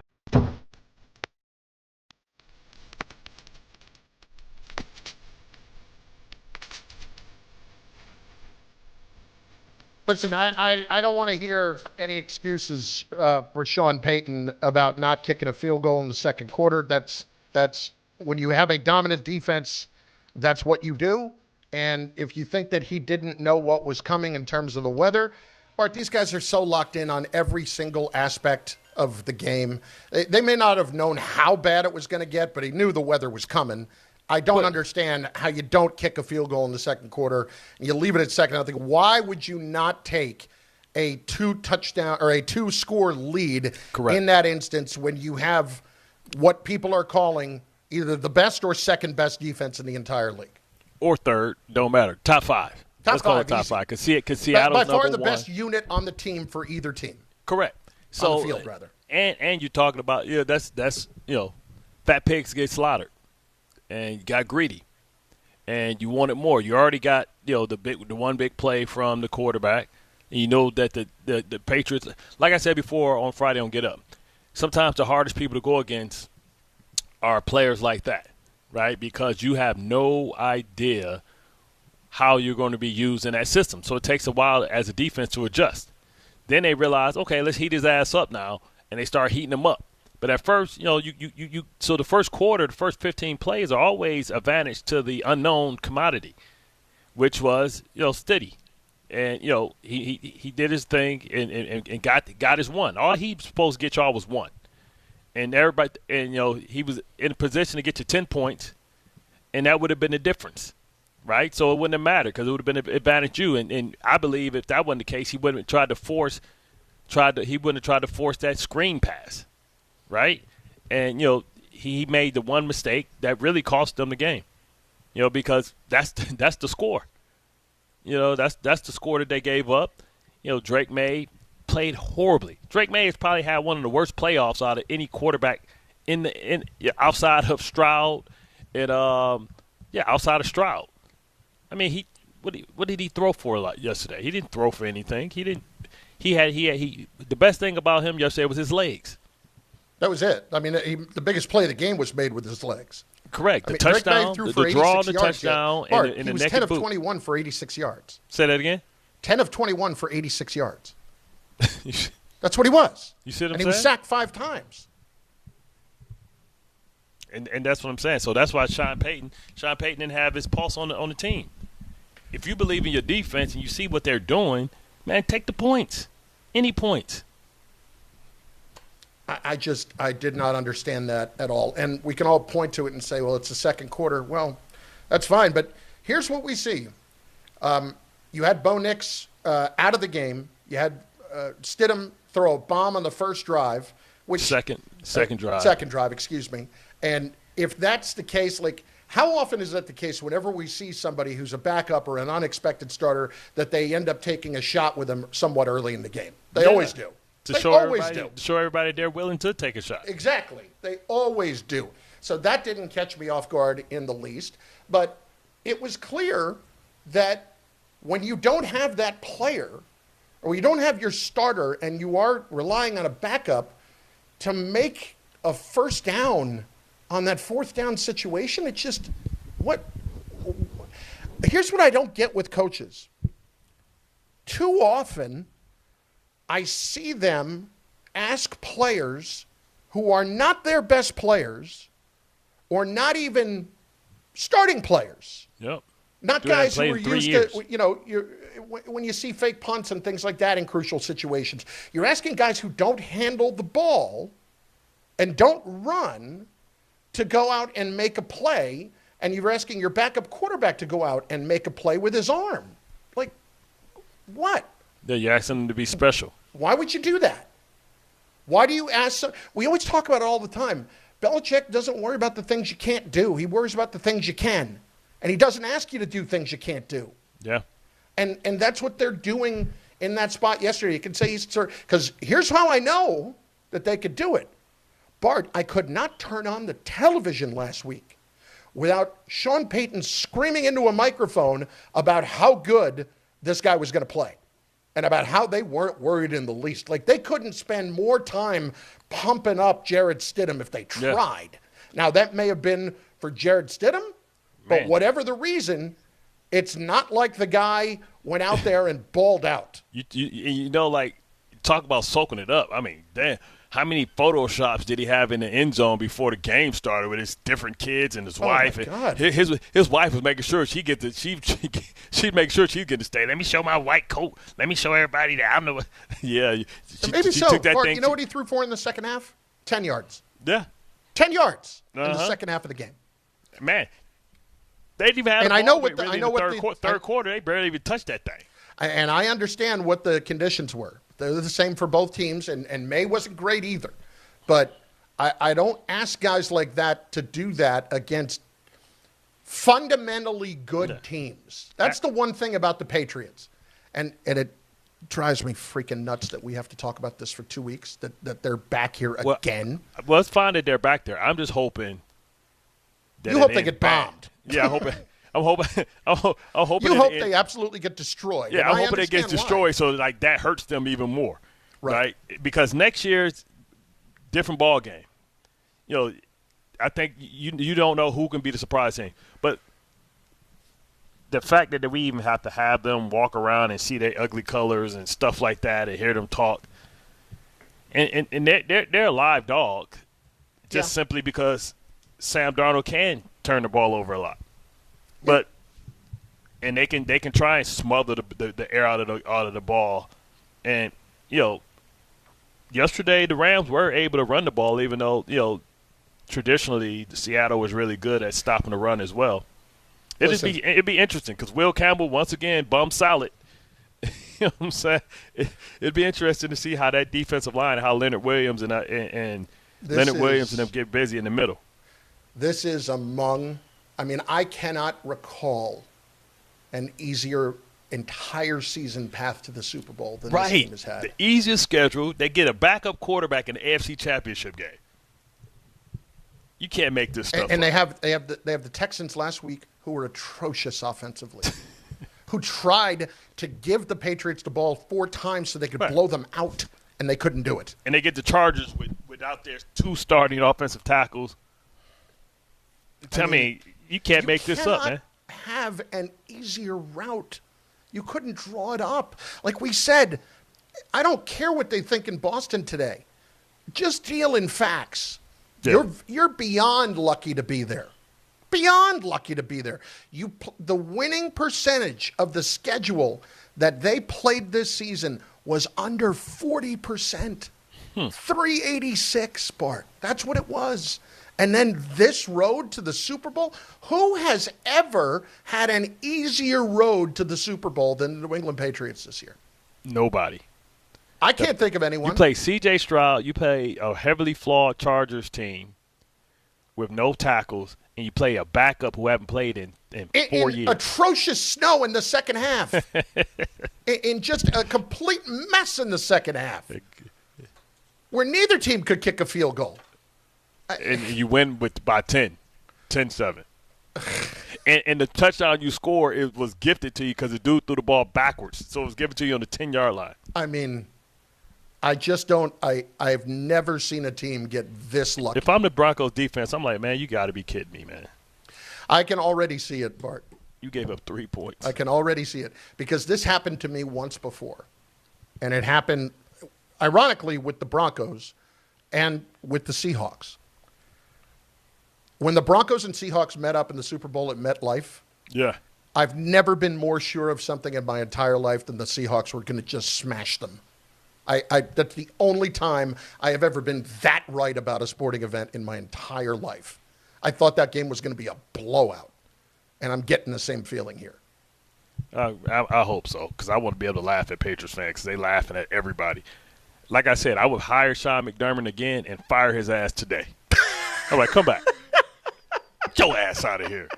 Listen, I don't want to hear any excuses for Sean Payton about not kicking a field goal in the second quarter. That's when you have a dominant defense, that's what you do. And if you think that he didn't know what was coming in terms of the weather, Bart, these guys are so locked in on every single aspect of the game. They may not have known how bad it was going to get, but he knew the weather was coming. I don't understand how you don't kick a field goal in the second quarter and you leave it at second. I think, why would you not take a 2-touchdown or a 2-score lead in that instance when you have what people are calling either the best or second best defense in the entire league? Or third, don't matter. Top five. Let's call it top five. Because Seattle's by far number the one. best unit on the team for either team. Correct. So, on the field, rather. And you're talking about, that's fat pigs get slaughtered. And you got greedy, and you wanted more. You already got the one big play from the quarterback, and you know that the Patriots, like I said before on Friday on Get Up, sometimes the hardest people to go against are players like that, right? Because you have no idea how you're going to be used in that system. So it takes a while as a defense to adjust. Then they realize, okay, let's heat his ass up now, and they start heating him up. But at first, so the first quarter, the first 15 plays are always advantage to the unknown commodity, which was, Steady. And, he did his thing and got his one. All he was supposed to get y'all was one. And everybody, and, he was in a position to get you 10 points, and that would have been the difference, right? So it wouldn't have mattered because it would have been an advantage you. And I believe if that wasn't the case, he wouldn't have tried to force that screen pass. Right? And, he made the one mistake that really cost them the game, because that's the score. That's the score that they gave up. Drake May played horribly. Drake May has probably had one of the worst playoffs out of any quarterback outside of Stroud and outside of Stroud. I mean, what did he throw for yesterday? He didn't throw for anything. The best thing about him yesterday was his legs. That was it. I mean, the biggest play of the game was made with his legs. Correct. The touchdown, the draw, the touchdown, Bart, and he was 10 of 21 for 86 yards. Say that again? 10 of 21 for 86 yards. That's what he was. You see what I'm saying? And he was sacked 5 times. And that's what I'm saying. So that's why Sean Payton didn't have his pulse on the team. If you believe in your defense and you see what they're doing, man, take the points. Any points. I did not understand that at all. And we can all point to it and say, well, it's the second quarter. Well, that's fine. But here's what we see. You had Bo Nix out of the game. You had Stidham throw a bomb on the first drive. Second drive. Second drive, excuse me. And if that's the case, how often is that the case whenever we see somebody who's a backup or an unexpected starter that they end up taking a shot with them somewhat early in the game? They always do. To show everybody they're willing to take a shot. Exactly. They always do. So that didn't catch me off guard in the least. But it was clear that when you don't have that player, or you don't have your starter and you are relying on a backup to make a first down on that fourth down situation, it's just here's what I don't get with coaches. Too often I see them ask players who are not their best players or not even starting players. Yep. Not guys who are used to, when you see fake punts and things like that in crucial situations, you're asking guys who don't handle the ball and don't run to go out and make a play, and you're asking your backup quarterback to go out and make a play with his arm. Like, what? Yeah, you're asking them to be special. Why would you do that? Why do you ask? We always talk about it all the time. Belichick doesn't worry about the things you can't do. He worries about the things you can. And he doesn't ask you to do things you can't do. Yeah. And that's what they're doing in that spot yesterday. You can say because here's how I know that they could do it. Bart, I could not turn on the television last week without Sean Payton screaming into a microphone about how good this guy was going to play and about how they weren't worried in the least. Like, they couldn't spend more time pumping up Jarrett Stidham if they tried. Yeah. Now, that may have been for Jarrett Stidham, but whatever the reason, it's not like the guy went out there and balled out. You know, like, talk about soaking it up. I mean, damn. How many Photoshops did he have in the end zone before the game started with his different kids and his wife? My God. His wife was making sure she'd make sure she'd get to stay. Let me show my white coat. Let me show everybody that I'm the – yeah. Maybe so. Took that Bart, you know what he threw for in the second half? 10 yards. Yeah. 10 yards in the second half of the game. Man, they didn't even have the third quarter. They barely even touched that thing. And I understand what the conditions were. They're the same for both teams, and May wasn't great either. But I don't ask guys like that to do that against fundamentally good teams. That's the one thing about the Patriots. And it drives me freaking nuts that we have to talk about this for 2 weeks, that they're back here again. Well, it's fine that they're back there. I'm just hoping that you hope they get bombed. Yeah, I'm hoping. I'm hoping. You hope they absolutely get destroyed. Yeah, I'm hoping it gets destroyed so like that hurts them even more, right? Because next year's different ball game. You know, I think you don't know who can be the surprise team, but the fact that we even have to have them walk around and see their ugly colors and stuff like that and hear them talk, and they're a live dog, just simply because Sam Darnold can turn the ball over a lot. But and they can try and smother the air out of the ball, and yesterday the Rams were able to run the ball, even though traditionally Seattle was really good at stopping the run as well. It'd be interesting because Will Campbell once again bum solid. You know what I'm saying? It'd be interesting to see how that defensive line, how Leonard Williams and them get busy in the middle. This is among. I mean, I cannot recall an easier entire season path to the Super Bowl than this team has had. The easiest schedule. They get a backup quarterback in the AFC Championship game. You can't make this stuff and up. they have the Texans last week who were atrocious offensively, who tried to give the Patriots the ball 4 times so they could blow them out, and they couldn't do it. And they get the Chargers without their 2 starting offensive tackles. Tell me. You can't make this up, man. Have an easier route. You couldn't draw it up. Like we said, I don't care what they think in Boston today. Just deal in facts. Yeah. You're beyond lucky to be there. Beyond lucky to be there. The winning percentage of the schedule that they played this season was under 40%. 386, Bart. That's what it was. And then this road to the Super Bowl, who has ever had an easier road to the Super Bowl than the New England Patriots this year? Nobody. I can't think of anyone. You play C.J. Stroud, you play a heavily flawed Chargers team with no tackles, and you play a backup who haven't played in 4 years. Atrocious snow in the second half. in just a complete mess in the second half. Where neither team could kick a field goal. And you win by 10-7. and the touchdown you score was gifted to you because the dude threw the ball backwards. So it was given to you on the 10-yard line. I mean, I just don't – I've never seen a team get this lucky. If I'm the Broncos defense, I'm like, man, you got to be kidding me, man. I can already see it, Bart. You gave up 3 points. I can already see it because this happened to me once before. And it happened, ironically, with the Broncos and with the Seahawks. When the Broncos and Seahawks met up in the Super Bowl at MetLife, I've never been more sure of something in my entire life than the Seahawks were going to just smash them. That's the only time I have ever been that right about a sporting event in my entire life. I thought that game was going to be a blowout, and I'm getting the same feeling here. I hope so, because I want to be able to laugh at Patriots fans because they laughing at everybody. Like I said, I would hire Sean McDermott again and fire his ass today. I'm like, come back. Get your ass out of here.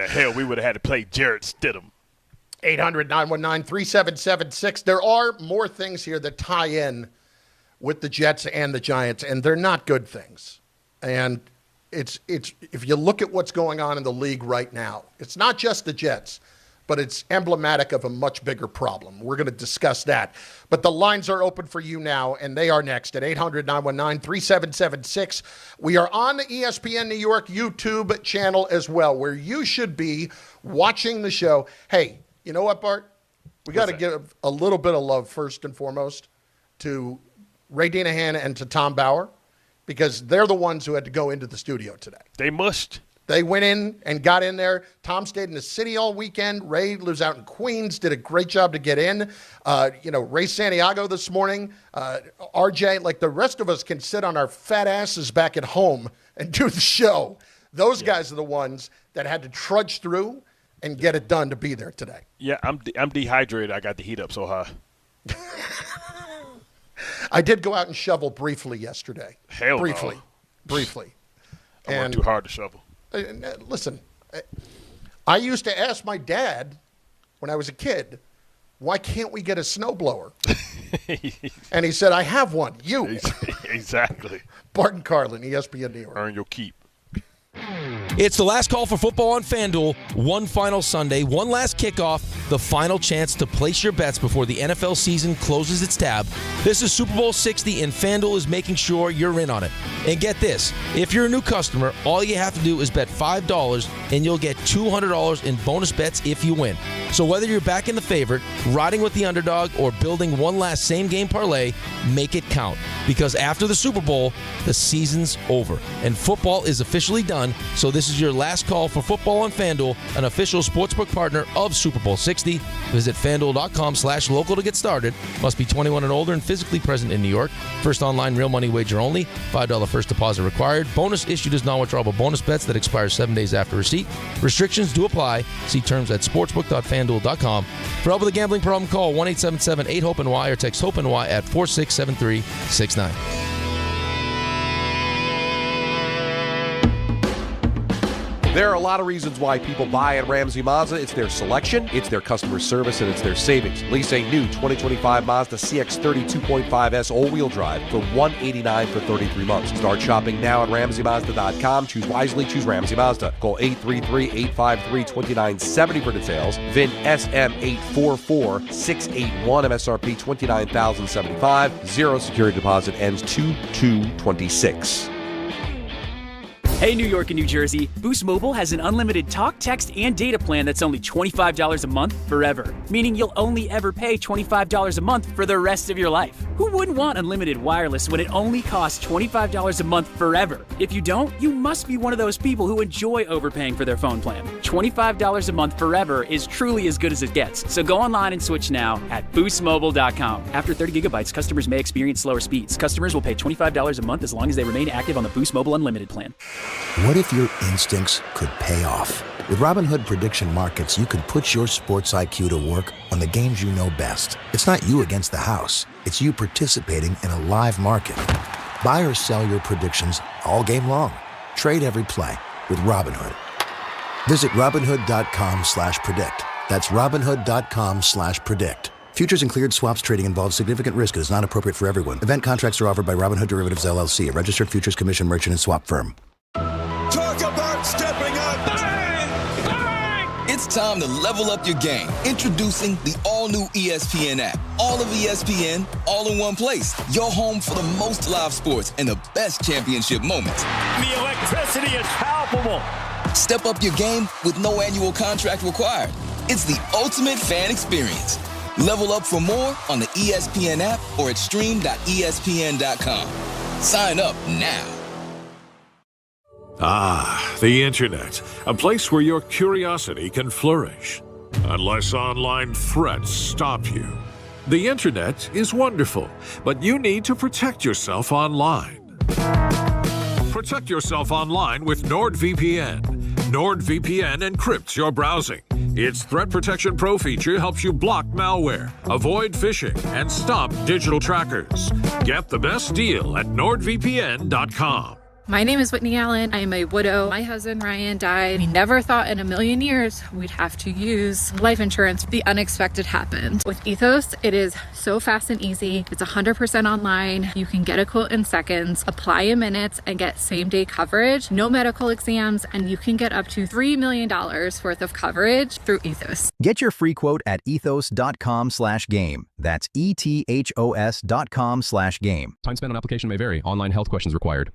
the hell? We would have had to play Jarrett Stidham. 800-919-3776. There are more things here that tie in with the Jets and the Giants, and they're not good things. And it's if you look at what's going on in the league right now, it's not just the Jets, but it's emblematic of a much bigger problem. We're going to discuss that. But the lines are open for you now, and they are next at 800-919-3776. We are on the ESPN New York YouTube channel as well, where you should be watching the show. Hey, you know what, Bart? We got to give a little bit of love first and foremost to Ray Dinahan and to Tom Bauer, because they're the ones who had to go into the studio today. They must. They went in and got in there. Tom stayed in the city all weekend. Ray lives out in Queens, did a great job to get in. Ray Santiago this morning, RJ, like the rest of us can sit on our fat asses back at home and do the show. Those guys are the ones that had to trudge through and get it done to be there today. Yeah, I'm dehydrated. I got the heat up so high. I did go out and shovel briefly yesterday. Hell Briefly. I worked too hard to shovel. Listen, I used to ask my dad when I was a kid, why can't we get a snowblower? And he said, I have one. You. Exactly. Bart Carlin, ESPN New York. Earn your keep. It's the last call for football on FanDuel. One final Sunday, one last kickoff, the final chance to place your bets before the NFL season closes its tab. This is Super Bowl 60, and FanDuel is making sure you're in on it. And get this, if you're a new customer, all you have to do is bet $5, and you'll get $200 in bonus bets if you win. So whether you're backing the favorite, riding with the underdog, or building one last same-game parlay, make it count. Because after the Super Bowl, the season's over, and football is officially done. So this is your last call for football on FanDuel, an official sportsbook partner of Super Bowl 60. Visit FanDuel.com/local to get started. Must be 21 and older and physically present in New York. First online real money wager only. $5 first deposit required. Bonus issued as non-withdrawable bonus bets that expire 7 days after receipt. Restrictions do apply. See terms at sportsbook.fanduel.com. For help with a gambling problem, call 1-877-8-HOPE-NY or text HOPE-NY at 467-369. There are a lot of reasons why people buy at Ramsey Mazda. It's their selection, it's their customer service, and it's their savings. Lease a new 2025 Mazda CX-30 2.5S all-wheel drive for $189 for 33 months. Start shopping now at RamseyMazda.com. Choose wisely, choose Ramsey Mazda. Call 833-853-2970 for details. VIN SM844681, MSRP $29,075. Zero security deposit, ends 2/2/26. Hey, New York and New Jersey, Boost Mobile has an unlimited talk, text, and data plan that's only $25 a month forever, meaning you'll only ever pay $25 a month for the rest of your life. Who wouldn't want unlimited wireless when it only costs $25 a month forever? If you don't, you must be one of those people who enjoy overpaying for their phone plan. $25 a month forever is truly as good as it gets, so go online and switch now at boostmobile.com. After 30 gigabytes, customers may experience slower speeds. Customers will pay $25 a month as long as they remain active on the Boost Mobile Unlimited plan. What if your instincts could pay off? With Robinhood Prediction Markets, you can put your sports IQ to work on the games you know best. It's not you against the house. It's you participating in a live market. Buy or sell your predictions all game long. Trade every play with Robinhood. Visit Robinhood.com/predict. That's Robinhood.com/predict. Futures and cleared swaps trading involves significant risk and is not appropriate for everyone. Event contracts are offered by Robinhood Derivatives LLC, a registered futures commission merchant and swap firm. Talk about stepping up. Bang! Bang! It's time to level up your game. Introducing the all-new ESPN app. All of ESPN, all in one place. Your home for the most live sports and the best championship moments. The electricity is palpable. Step up your game with no annual contract required. It's the ultimate fan experience. Level up for more on the ESPN app or at stream.espn.com. Sign up now. Ah, the Internet, a place where your curiosity can flourish, unless online threats stop you. The Internet is wonderful, but you need to protect yourself online. Protect yourself online with NordVPN. NordVPN encrypts your browsing. Its Threat Protection Pro feature helps you block malware, avoid phishing, and stop digital trackers. Get the best deal at NordVPN.com. My name is Whitney Allen. I am a widow. My husband, Ryan, died. We never thought in a million years we'd have to use life insurance. The unexpected happened. With Ethos, it is so fast and easy. It's 100% online. You can get a quote in seconds, apply in minutes, and get same-day coverage. No medical exams, and you can get up to $3 million worth of coverage through Ethos. Get your free quote at ethos.com/game. That's ETHOS.com/game. Time spent on application may vary. Online health questions required.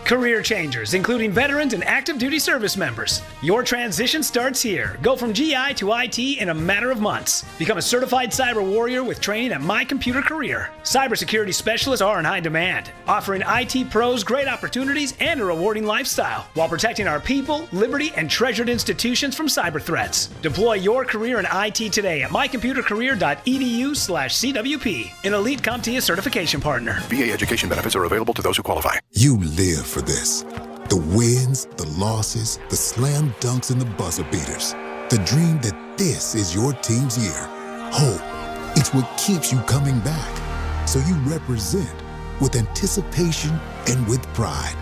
Career changers, including veterans and active duty service members. Your transition starts here. Go from GI to IT in a matter of months. Become a certified cyber warrior with training at My Computer Career. Cybersecurity specialists are in high demand, offering IT pros great opportunities and a rewarding lifestyle while protecting our people, liberty, and treasured institutions from cyber threats. Deploy your career in IT today at mycomputercareer.edu/CWP, an elite CompTIA certification partner. VA education benefits are available to those who qualify. You live for this. The wins, the losses, the slam dunks, and the buzzer beaters. The dream that this is your team's year. Hope, it's what keeps you coming back. So you represent with anticipation and with pride.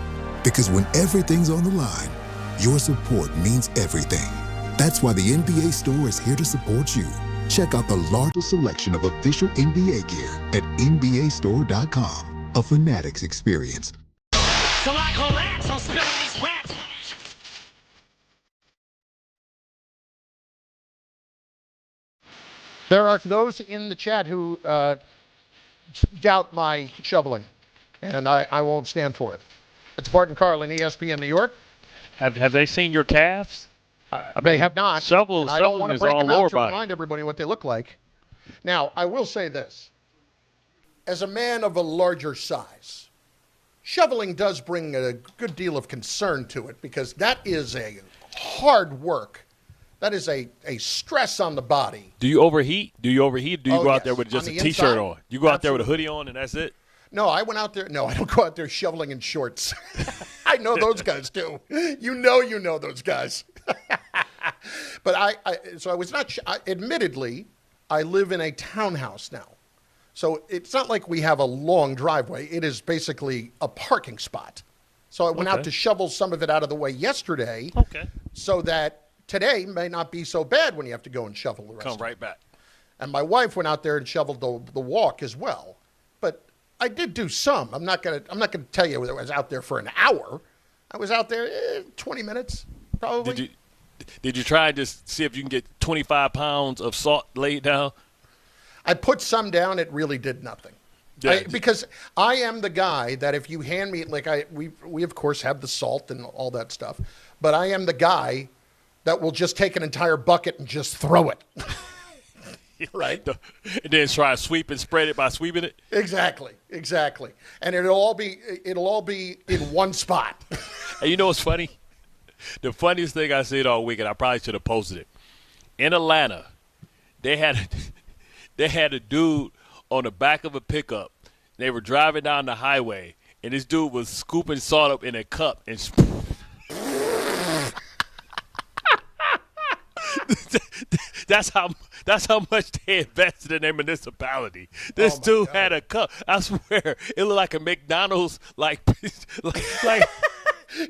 Because when everything's on the line, your support means everything. That's why the NBA Store is here to support you. Check out the largest selection of official NBA gear at NBAstore.com. A Fanatics experience. So I collapse on spilling these rats. There are those in the chat who doubt my shoveling, and I won't stand for it. It's Bart Carlin, ESPN New York. Have they seen your calves? They have not. Shoveling I don't want to is break all them out lower to body. remind everybody what they look like. Now, I will say this. As a man of a larger size, shoveling does bring a good deal of concern to it because that is a hard work. That is a stress on the body. Do you overheat? Do you go out there with just On a the T-shirt inside? on? You go out there with a hoodie on and that's it? No, I went out there. No, I don't go out there shoveling in shorts. I know those guys too. You know those guys. But so I was not, admittedly, I live in a townhouse now. So it's not like we have a long driveway. It is basically a parking spot. So I went out to shovel some of it out of the way yesterday. Okay. So that today may not be so bad when you have to go and shovel the rest. Come right back. And my wife went out there and shoveled the walk as well. But I did do some. I'm not gonna tell you whether I was out there for an hour. I was out there 20 minutes probably. Did you try and just see if you can get 25 pounds of salt laid down? I put some down. It really did nothing. Yeah. Because I am the guy that if you hand me, we of course have the salt and all that stuff, but I am the guy that will just take an entire bucket and just throw it. Right? And then try to sweep and spread it by sweeping it? Exactly. And it'll all be in one spot. And you know what's funny? The funniest thing I said all week, and I probably should have posted it. In Atlanta, they had a dude on the back of a pickup. They were driving down the highway, and this dude was scooping salt up in a cup and that's how much they invested in their municipality. This dude had a cup. I swear, it looked like a McDonald's like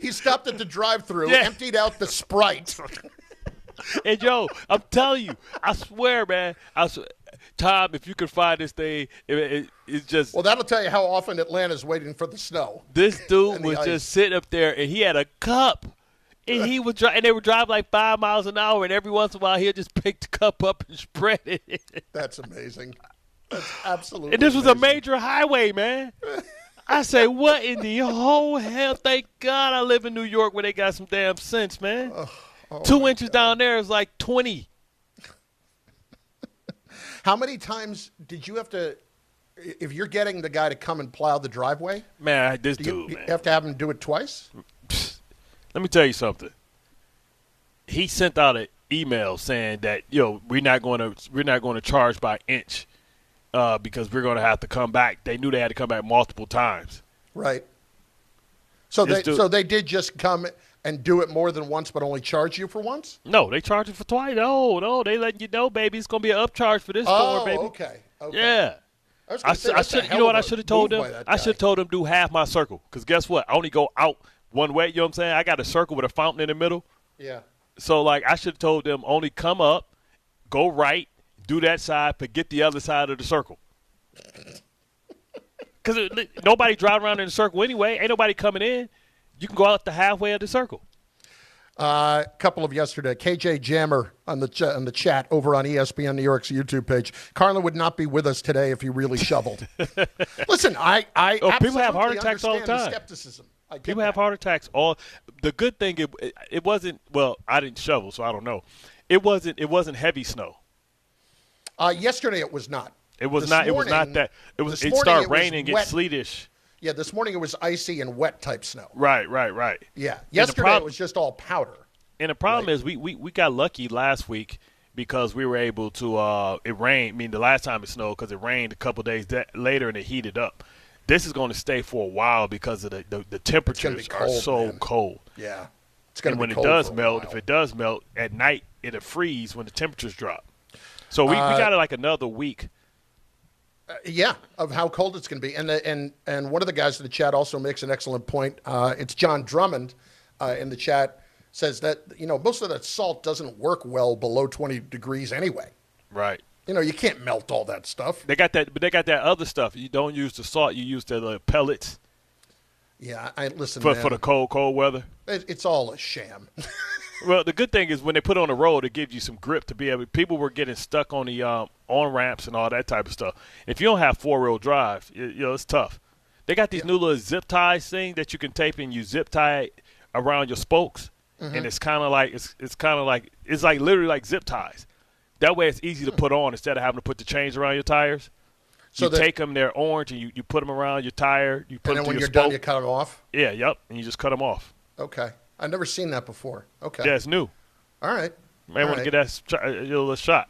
He stopped at the drive-thru, emptied out the Sprite. And yo, I'm telling you, I swear, man. Tom, if you could find this thing, it's just. Well, that'll tell you how often Atlanta's waiting for the snow. This dude was just sitting up there, and he had a cup. And he would drive, and they would drive like 5 miles an hour, and every once in a while he'll just pick the cup up and spread it. That's amazing. That's absolutely. And this was amazing. a major highway, man. I say, what in the whole hell? Thank God I live in New York where they got some damn sense, man. 2 inches down there is like 20. How many times did you have to, if you're getting the guy to come and plow the driveway? Man, you have to have him do it twice? Let me tell you something. He sent out an email saying that, we're not going to charge by inch because we're going to have to come back. They knew they had to come back multiple times. Right. So they did just come and do it more than once, but only charge you for once? No, they charge you for twice. No, they letting you know, baby, it's going to be an upcharge for this store, baby. Okay. Yeah. I should. You know what I should have told them? I should have told them do half my circle. Because guess what? I only go out one way. You know what I'm saying? I got a circle with a fountain in the middle. Yeah. So, like, I should have told them only come up, go right, do that side, forget the other side of the circle. Because nobody driving around in the circle anyway. Ain't nobody coming in. You can go out the halfway of the circle. A couple of yesterday, KJ Jammer on the chat over on ESPN New York's YouTube page. Carlin would not be with us today if he really shoveled. Listen, I people have heart attacks all the time. Skepticism. People have heart attacks. The good thing it wasn't. Well, I didn't shovel, so I don't know. It wasn't heavy snow. Yesterday it was not. It was not. It was not that. It started raining, get sleetish. Yeah, this morning it was icy and wet type snow. Right. Yeah, yesterday it was just all powder. And the problem is we got lucky last week because we were able to it rained. I mean, the last time it snowed because it rained a couple days later and it heated up. This is going to stay for a while because of the temperatures are so cold. Yeah, it's going to be cold. And when it does melt, if it does melt at night, it'll freeze when the temperatures drop. So we got like another week. Of how cold it's going to be. And one of the guys in the chat also makes an excellent point. It's John Drummond in the chat, says that, most of that salt doesn't work well below 20 degrees anyway. Right. You can't melt all that stuff. They got that, but they got that other stuff. You don't use the salt. You use the pellets. Yeah, listen, for man, the cold weather. It's all a sham. Well, the good thing is when they put it on the road, it gives you some grip to be able. People were getting stuck on the on ramps and all that type of stuff. If you don't have 4-wheel drive, it's tough. They got these new little zip ties thing that you can tape and you zip tie it around your spokes, and it's kind of like it's like literally like zip ties. That way, it's easy to put on instead of having to put the chains around your tires. So you take them, they're orange, and you put them around your tire. You put them when to you're your spoke. Done, you cut them off. Yeah, and you just cut them off. Okay. I've never seen that before. Okay. Yeah, it's new. All right. May want to get that a shot.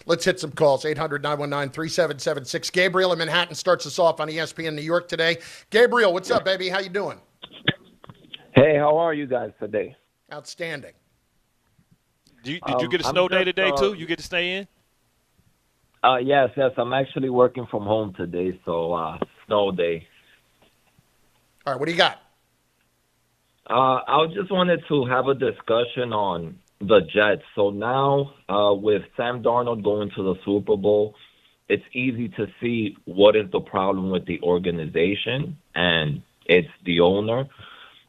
Let's hit some calls. 800-919-3776. Gabriel in Manhattan starts us off on ESPN New York today. Gabriel, what's up, baby? How you doing? Hey, how are you guys today? Outstanding. Did you get a snow day today, too? You get to stay in? Yes. I'm actually working from home today, so snow day. All right, what do you got? I just wanted to have a discussion on the Jets. So now with Sam Darnold going to the Super Bowl, it's easy to see what is the problem with the organization, and it's the owner.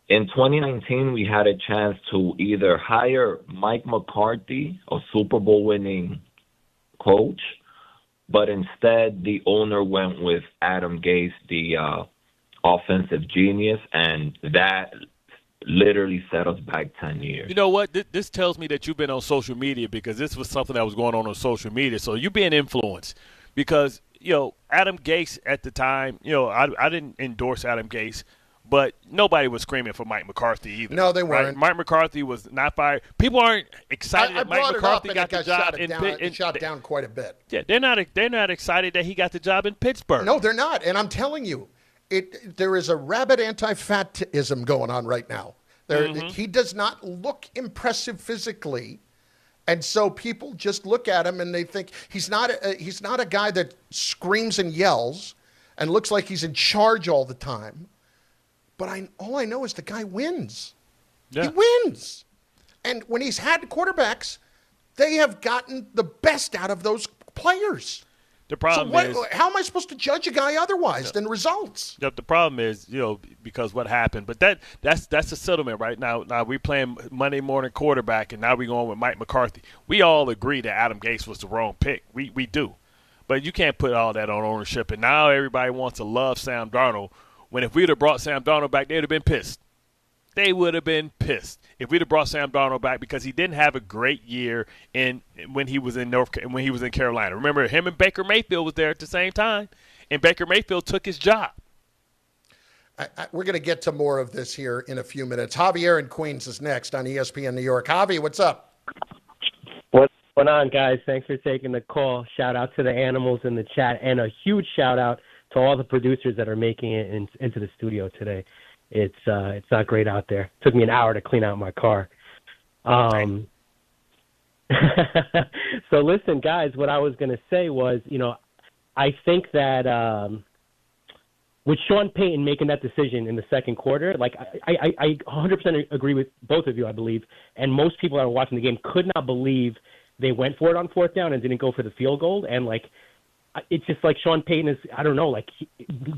In 2019, we had a chance to either hire Mike McCarthy, a Super Bowl winning coach, but instead the owner went with Adam Gase, the offensive genius, and that literally set us back 10 years. You know what? This tells me that you've been on social media because this was something that was going on social media. So you're being influenced because, Adam Gase at the time, I didn't endorse Adam Gase, but nobody was screaming for Mike McCarthy either. No, they weren't. Right? Mike McCarthy was not fired. People aren't excited that Mike McCarthy got the job shot down quite a bit. Yeah, they're not excited that he got the job in Pittsburgh. No, they're not. And I'm telling you, there is a rabid anti-fatism going on right now. He does not look impressive physically, and so people just look at him and they think he's not a guy that screams and yells and looks like he's in charge all the time. But all I know is the guy wins. Yeah. He wins, and when he's had quarterbacks, they have gotten the best out of those players. The problem is, how am I supposed to judge a guy otherwise than results? The problem is, because what happened. But that's a settlement right now. Now we playing Monday morning quarterback, and now we're going with Mike McCarthy. We all agree that Adam Gase was the wrong pick. We do. But you can't put all that on ownership. And now everybody wants to love Sam Darnold, when if we'd have brought Sam Darnold back, they'd have been pissed. They would have been pissed if we'd have brought Sam Darnold back because he didn't have a great year when he was in Carolina. Remember, him and Baker Mayfield was there at the same time, and Baker Mayfield took his job. We're going to get to more of this here in a few minutes. Javier in Queens is next on ESPN New York. Javi, what's up? What's going on, guys? Thanks for taking the call. Shout out to the animals in the chat, and a huge shout out to all the producers that are making it into the studio today. It's not great out there. It took me an hour to clean out my car. So listen, guys, what I was going to say was, I think that with Sean Payton making that decision in the second quarter, like I 100% agree with both of you, I believe, and most people that are watching the game could not believe they went for it on fourth down and didn't go for the field goal. And like, it's just like Sean Payton is, I don't know, like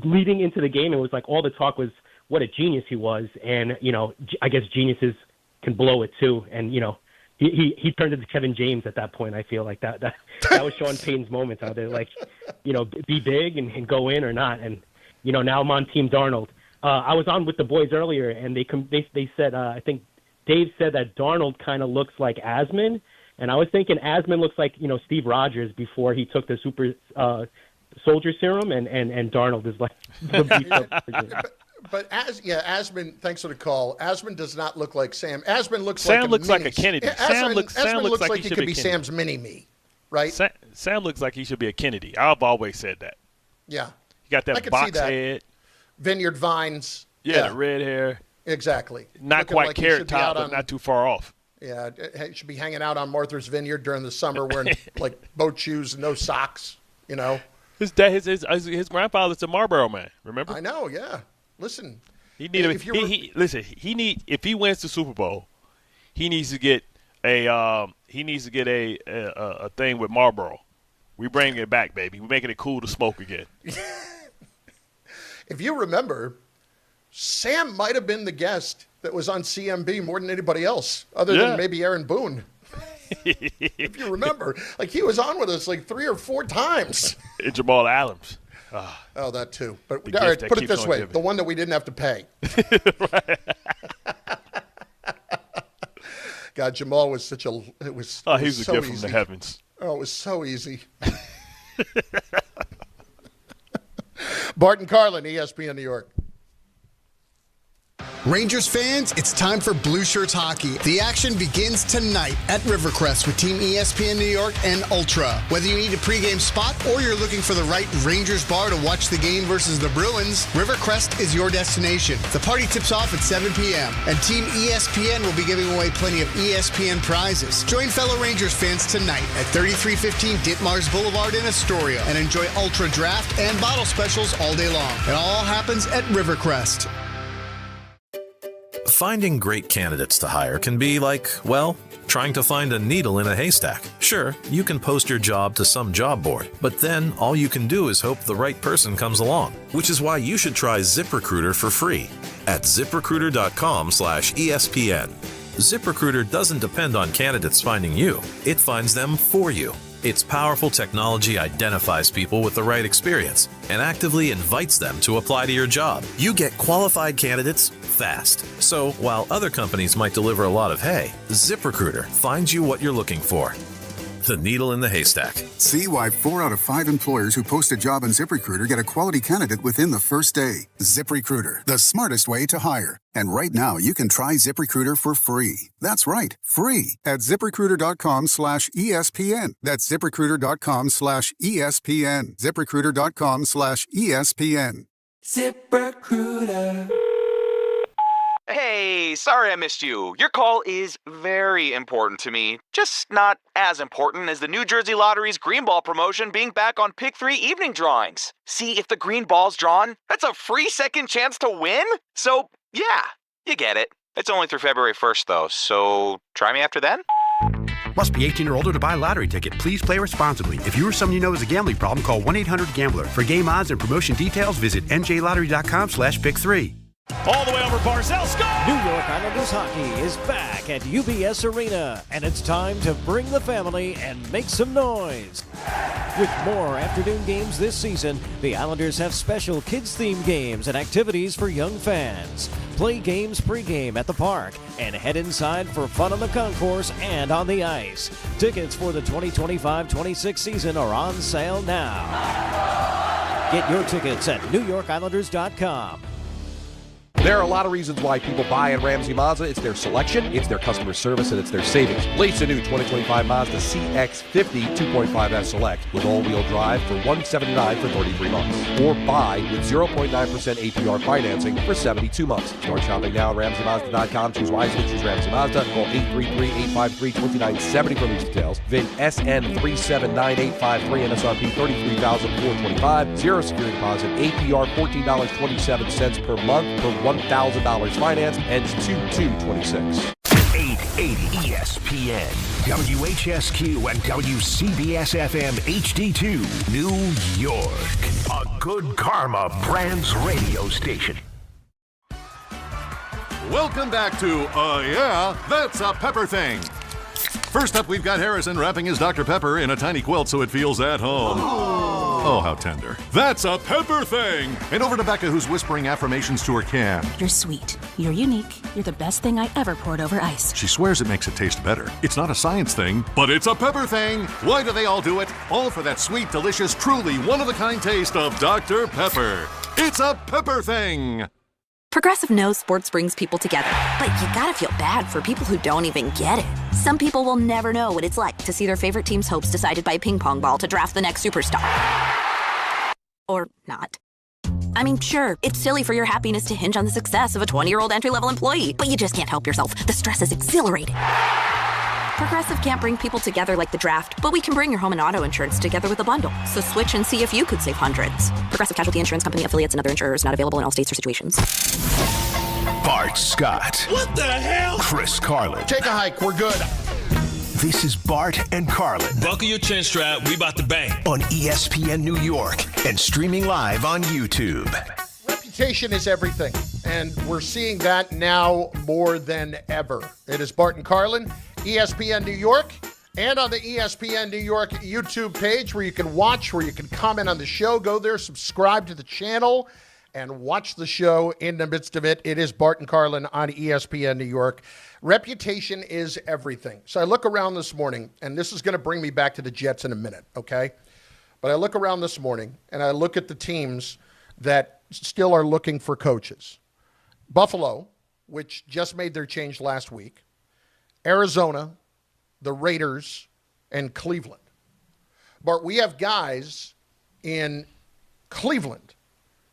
leading into the game, it was like all the talk was what a genius he was. And, you know, I guess geniuses can blow it too. And, you know, he turned into Kevin James at that point. I feel like that was Sean Payton's moment out there. Like, you know, be big and go in or not. And, you know, now I'm on Team Darnold. I was on with the boys earlier, and they said, I think Dave said that Darnold kind of looks like Asman. And I was thinking Asman looks like, you know, Steve Rogers before he took the super soldier serum, and Darnold is like the beefed up version. But Asman, thanks for the call. Asman does not look like Sam. Asman looks Sam like like a Kennedy. Asman looks like he could be Kennedy. Sam's mini-me, right? Sam looks like he should be a Kennedy. I've always said that. Yeah. He got that box head. Vineyard vines. Yeah, the red hair. Exactly. Not looking quite like carrot top, but not too far off. Yeah, he should be hanging out on Martha's Vineyard during the summer wearing like boat shoes and no socks, you know. His grandfather's a Marlboro man, remember? I know, yeah. Listen. If he wins the Super Bowl, he needs to get a thing with Marlboro. We bring it back, baby. We're making it cool to smoke again. If you remember, Sam might have been the guest that was on CMB more than anybody else, other than maybe Aaron Boone. If you remember, like he was on with us like 3 or 4 times. And Jamal Adams. Oh, that too. But all right, put it this way: the one that we didn't have to pay. God, Jamal was such a. It was. Oh, he was so a gift from the heavens. Oh, it was so easy. Bart Carlin, ESPN New York. Rangers fans, it's time for Blue Shirts hockey. The action begins tonight at Rivercrest with Team ESPN New York and Ultra. Whether you need a pregame spot or you're looking for the right Rangers bar to watch the game versus the Bruins, Rivercrest is your destination. The party tips off at 7 p.m. and Team ESPN will be giving away plenty of ESPN prizes. Join fellow Rangers fans tonight at 3315 Ditmars Boulevard in Astoria and enjoy Ultra Draft and bottle specials all day long. It all happens at Rivercrest. Finding great candidates to hire can be like, well, trying to find a needle in a haystack. Sure, you can post your job to some job board, but then all you can do is hope the right person comes along, which is why you should try ZipRecruiter for free at ZipRecruiter.com/ESPN. ZipRecruiter doesn't depend on candidates finding you. It finds them for you. Its powerful technology identifies people with the right experience and actively invites them to apply to your job. You get qualified candidates fast. So while other companies might deliver a lot of hay, ZipRecruiter finds you what you're looking for. The needle in the haystack. See why 4 out of 5 employers who post a job on ZipRecruiter get a quality candidate within the first day. ZipRecruiter, the smartest way to hire. And right now, you can try ZipRecruiter for free. That's right, free at ZipRecruiter.com/ESPN. That's ZipRecruiter.com/ESPN. ZipRecruiter.com/ESPN. ZipRecruiter. Hey, sorry I missed you. Your call is very important to me. Just not as important as the New Jersey Lottery's Green Ball promotion being back on Pick 3 evening drawings. See, if the green ball's drawn, that's a free second chance to win? So, yeah, you get it. It's only through February 1st, though, so try me after then? Must be 18 or older to buy a lottery ticket. Please play responsibly. If you or someone you know has a gambling problem, call 1-800-GAMBLER. For game odds and promotion details, visit njlottery.com/pick3. All the way over Barzell, score! New York Islanders hockey is back at UBS Arena, and it's time to bring the family and make some noise. With more afternoon games this season, the Islanders have special kids-themed games and activities for young fans. Play games pregame at the park and head inside for fun on the concourse and on the ice. Tickets for the 2025-26 season are on sale now. Get your tickets at NewYorkIslanders.com. There are a lot of reasons why people buy at Ramsey Mazda. It's their selection, it's their customer service, and it's their savings. Lease a new 2025 Mazda CX-50 2.5S Select with all-wheel drive for $179 for 33 months. Or buy with 0.9% APR financing for 72 months. Start shopping now at RamseyMazda.com. Choose wisely. Choose Ramsey Mazda. Call 833-853-2970 for these details. VIN SN379853, MSRP $33,425. Zero security deposit. APR $14.27 per month per $1,000 finance. Ends 2/2/26. 880 ESPN, WHSQ, and WCBS-FM HD2, New York. A Good Karma Brands radio station. Welcome back to Yeah, That's a Pepper Thing. First up, we've got Harrison wrapping his Dr. Pepper in a tiny quilt so it feels at home. Oh, how tender. That's a Pepper Thing! And over to Becca, who's whispering affirmations to her can. You're sweet. You're unique. You're the best thing I ever poured over ice. She swears it makes it taste better. It's not a science thing, but it's a pepper thing. Why do they all do it? All for that sweet, delicious, truly one-of-a-kind taste of Dr. Pepper. It's a Pepper Thing! Progressive knows sports brings people together, but you gotta feel bad for people who don't even get it. Some people will never know what it's like to see their favorite team's hopes decided by a ping pong ball to draft the next superstar. Or not. I mean, sure, it's silly for your happiness to hinge on the success of a 20-year-old entry-level employee, but you just can't help yourself. The stress is exhilarating. Progressive can't bring people together like the draft, but we can bring your home and auto insurance together with a bundle. So switch and see if you could save hundreds. Progressive Casualty Insurance Company, affiliates, and other insurers not available in all states or situations. Bart Scott. What the hell? Chris Carlin. Take a hike. We're good. This is Bart and Carlin. Buckle your chin strap. We about to bang. On ESPN New York and streaming live on YouTube. Reputation is everything, and we're seeing that now more than ever. It is Bart and Carlin, ESPN New York, and on the ESPN New York YouTube page where you can watch, where you can comment on the show. Go there, subscribe to the channel, and watch the show in the midst of it. It is Bart and Carlin on ESPN New York. Reputation is everything. So I look around this morning, and this is going to bring me back to the Jets in a minute, okay? But I look around this morning, and I look at the teams that still are looking for coaches. Buffalo, which just made their change last week, Arizona, the Raiders, and Cleveland. But we have guys in Cleveland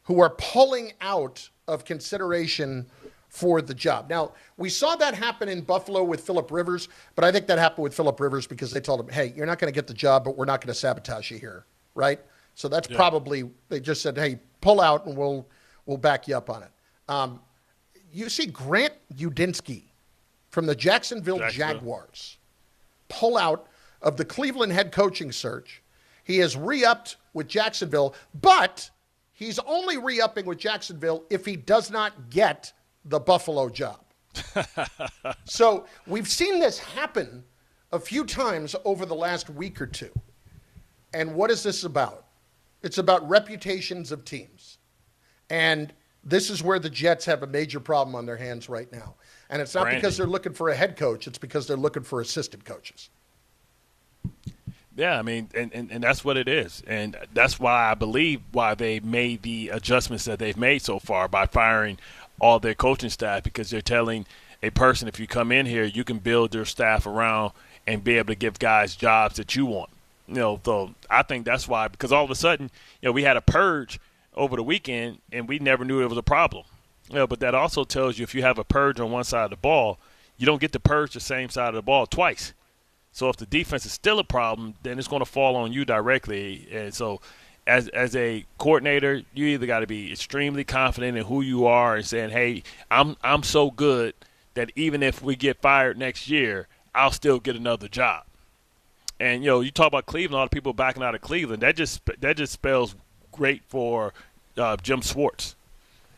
who are pulling out of consideration for the job. Now, we saw that happen in Buffalo with Phillip Rivers, but I think that happened with Phillip Rivers because they told him, hey, you're not going to get the job, but we're not going to sabotage you here, right? So that's probably, they just said, hey, pull out and we'll back you up on it. You see Grant Udinsky from the Jacksonville Jaguars pull out of the Cleveland head coaching search. He is re-upped with Jacksonville, but he's only re-upping with Jacksonville if he does not get the Buffalo job. So we've seen this happen a few times over the last week or two. And what is this about? It's about reputations of teams. And this is where the Jets have a major problem on their hands right now. And it's not because they're looking for a head coach. It's because they're looking for assistant coaches. Yeah, I mean, and that's what it is. And that's why I believe why they made the adjustments that they've made so far by firing all their coaching staff, because they're telling a person, if you come in here, you can build your staff around and be able to give guys jobs that you want. You know, so I think that's why, because all of a sudden, you know, we had a purge over the weekend and we never knew it was a problem. You know, but that also tells you if you have a purge on one side of the ball, you don't get to purge the same side of the ball twice. So if the defense is still a problem, then it's going to fall on you directly. And so as a coordinator, you either got to be extremely confident in who you are and saying, hey, I'm so good that even if we get fired next year, I'll still get another job. And, you know, you talk about Cleveland, a lot of people backing out of Cleveland. That just spells great for Jim Schwartz,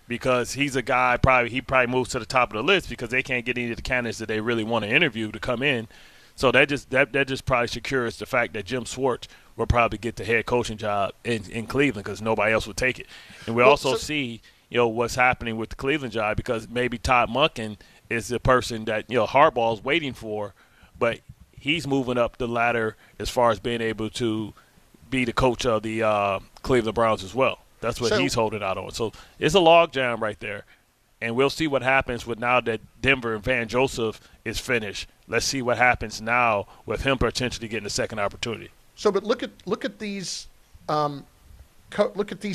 because he's a guy he probably moves to the top of the list because they can't get any of the candidates that they really want to interview to come in. So that just probably secures the fact that Jim Schwartz will probably get the head coaching job in Cleveland because nobody else would take it. And we also see, you know, what's happening with the Cleveland job, because maybe Todd Monken is the person that, you know, Harbaugh's waiting for, but he's moving up the ladder as far as being able to be the coach of the Cleveland Browns as well. That's what he's holding out on. So it's a logjam right there. And we'll see what happens with now that Denver and Van Joseph is finished. Let's see what happens now with him potentially getting a second opportunity. So, but look at these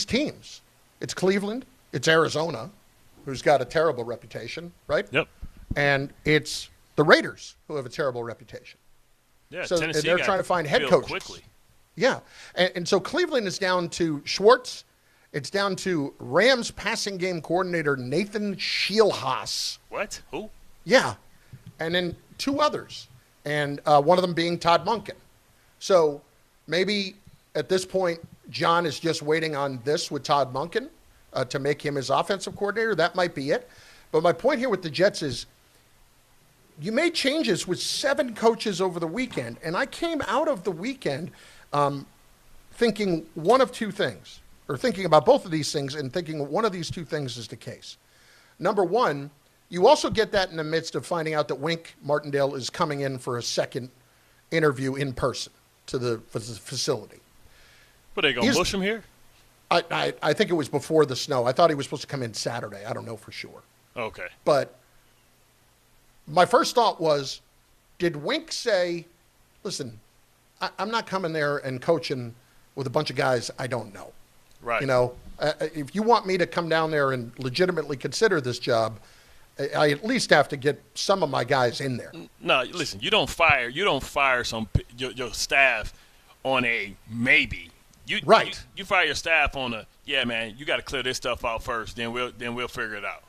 teams. It's Cleveland. It's Arizona, who's got a terrible reputation, right? Yep. And it's the Raiders, who have a terrible reputation. Yeah, so Tennessee they're trying to find head coaches quickly. Yeah, and so Cleveland is down to Schwartz. It's down to Rams passing game coordinator Nathan Scheelhaas. What? Who? Yeah, and then 2 others, and one of them being Todd Monken. So maybe at this point, John is just waiting on this with Todd Monken to make him his offensive coordinator. That might be it. But my point here with the Jets is you made changes with 7 coaches over the weekend, and I came out of the weekend thinking one of 2 things. Or thinking about both of these things and thinking one of these 2 things is the case. Number one, you also get that in the midst of finding out that Wink Martindale is coming in for a second interview in person to the facility. But they going to push him here? I think it was before the snow. I thought he was supposed to come in Saturday. I don't know for sure. Okay. But my first thought was, did Wink say, listen, I'm not coming there and coaching with a bunch of guys I don't know. Right. You know, if you want me to come down there and legitimately consider this job, I at least have to get some of my guys in there. No, listen, you don't fire your staff on a maybe. You fire your staff on a man. You got to clear this stuff out first. Then we'll figure it out.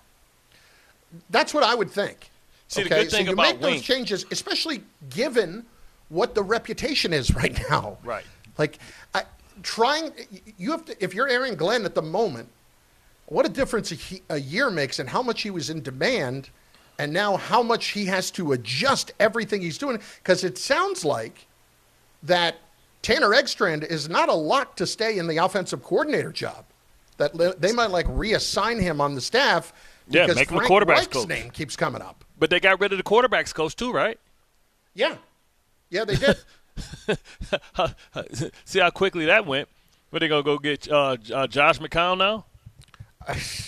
That's what I would think. See, the good thing so you about make those Wink, changes, especially given what the reputation is right now. Right. Like you have to, if you're Aaron Glenn at the moment, what a difference a year makes and how much he was in demand and now how much he has to adjust everything he's doing. Because it sounds like that Tanner Eggstrand is not a lock to stay in the offensive coordinator job. That they might reassign him on the staff because make him Frank a quarterbacks Reich's coach. name keeps coming up. But they got rid of the quarterbacks coach too, right? Yeah. Yeah, they did. See how quickly that went. Were they going to go get Josh McCown now?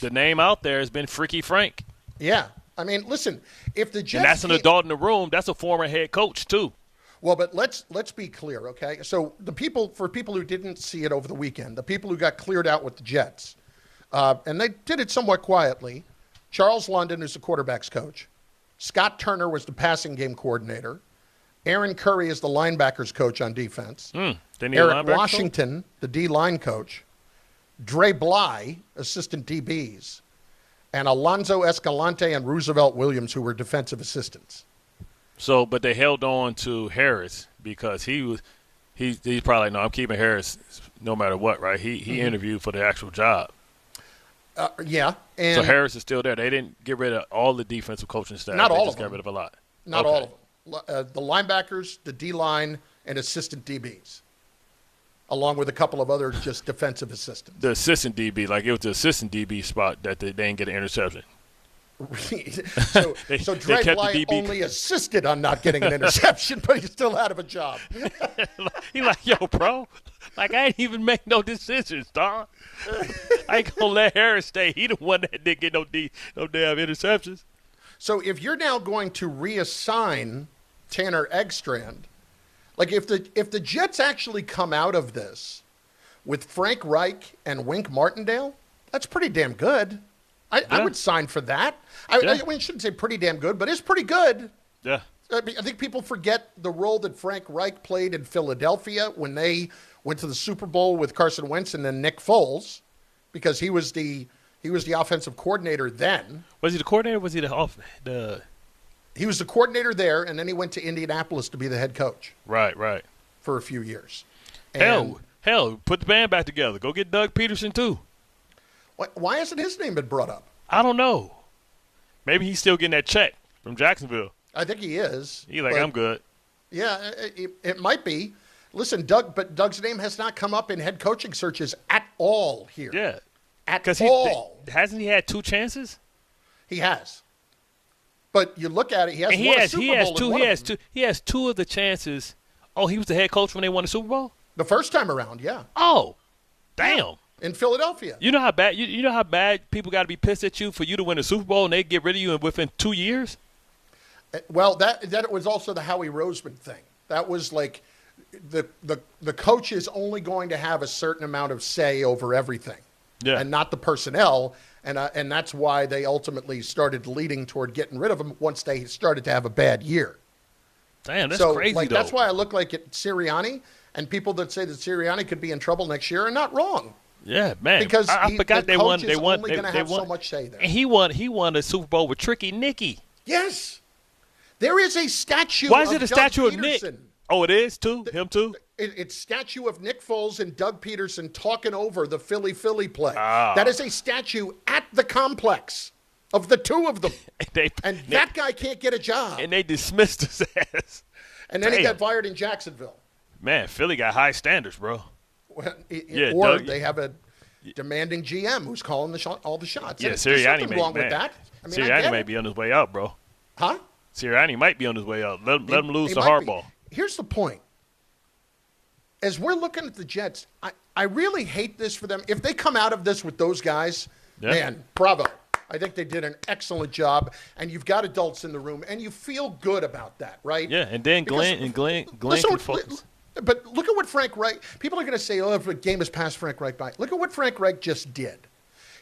The name out there has been Freaky Frank. Yeah. I mean, listen, if the Jets – and that's an adult in the room. That's a former head coach too. Well, but let's be clear, okay? So for people who didn't see it over the weekend, the people who got cleared out with the Jets, and they did it somewhat quietly, Charles London, who's the quarterback's coach. Scott Turner was the passing game coordinator. Aaron Curry is the linebackers coach on defense. Eric Washington, the D-line coach. Dre Bly, assistant DBs. And Alonzo Escalante and Roosevelt Williams, who were defensive assistants. So, but they held on to Harris because he's probably like, no, I'm keeping Harris no matter what, right? He interviewed for the actual job. Yeah. And so Harris is still there. They didn't get rid of all the defensive coaching staff. Not they all just of them. got rid of a lot. Not all of them. The linebackers, the D-line, and assistant DBs, along with a couple of other just defensive assistants. The assistant DB, like it was the assistant DB spot that they didn't get an interception. So Dre Bly only assisted on not getting an interception, but he still had a job. He like, yo, bro, like I ain't even make no decisions, dog. I ain't gonna let Harris stay. He the one that didn't get no damn interceptions. So if you're now going to reassign Tanner Eggstrand, like if the Jets actually come out of this with Frank Reich and Wink Martindale, that's pretty damn good. I would sign for that. I shouldn't say pretty damn good, but it's pretty good. Yeah. I think people forget the role that Frank Reich played in Philadelphia when they went to the Super Bowl with Carson Wentz and then Nick Foles, because he was the offensive coordinator then. Was he the coordinator? Was he the He was the coordinator there, and then he went to Indianapolis to be the head coach. Right. For a few years. Hell, put the band back together. Go get Doug Peterson too. Why hasn't his name been brought up? I don't know. Maybe he's still getting that check from Jacksonville. I think he is. He's like, I'm good. Yeah, it might be. Listen, Doug's name has not come up in head coaching searches at all here. Yeah. At all. Hasn't he had 2 chances? He has. But you look at it, he has He has 2 of the chances. Oh, he was the head coach when they won the Super Bowl? The first time around, yeah. Oh, damn. in Philadelphia. You know how bad you know how bad people got to be pissed at you for you to win a Super Bowl and they get rid of you within 2 years? Well, that was also the Howie Roseman thing. That was like the coach is only going to have a certain amount of say over everything, and not the personnel. And that's why they ultimately started leading toward getting rid of him once they started to have a bad year. Damn, that's so, crazy, like, though. That's why I look like Sirianni, and people that say that Sirianni could be in trouble next year are not wrong. Yeah, man. Because I forgot they won. They won. Only going to have so much say there. And he won a Super Bowl with Tricky Nicky. Yes. There is a statue. Why is it a Doug statue Peterson. of Nick? Oh, it is too? Him too? It's statue of Nick Foles and Doug Peterson talking over the Philly play. That is a statue at the complex of the two of them. That guy can't get a job. And they dismissed his ass. And then he got fired in Jacksonville. Man, Philly got high standards, bro. Well, Doug, they have a demanding GM who's calling all the shots. Yeah, There's Sirianni nothing wrong with that. I mean, Sirianni might be on his way out, bro. Huh? Sirianni might be on his way out. Let him lose to hardball. Here's the point. As we're looking at the Jets, I really hate this for them. If they come out of this with those guys, man, bravo. I think they did an excellent job, and you've got adults in the room, and you feel good about that, right? Yeah, and then Glenn can focus. But look at what Frank Reich – people are going to say, oh, if the game has passed Frank Reich by. Look at what Frank Reich just did.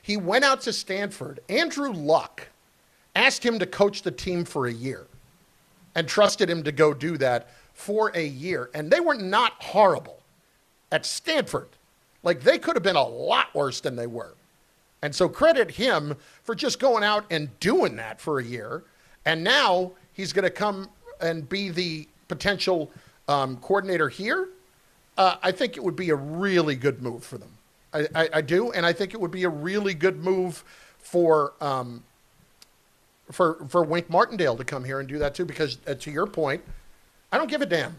He went out to Stanford. Andrew Luck asked him to coach the team for a year and trusted him to go do that for a year. And they were not horrible at Stanford. Like, they could have been a lot worse than they were. And so credit him for just going out and doing that for a year. And now he's going to come and be the potential coordinator here. I think it would be a really good move for them. I do, and I think it would be a really good move for Wink Martindale to come here and do that too. Because to your point, I don't give a damn.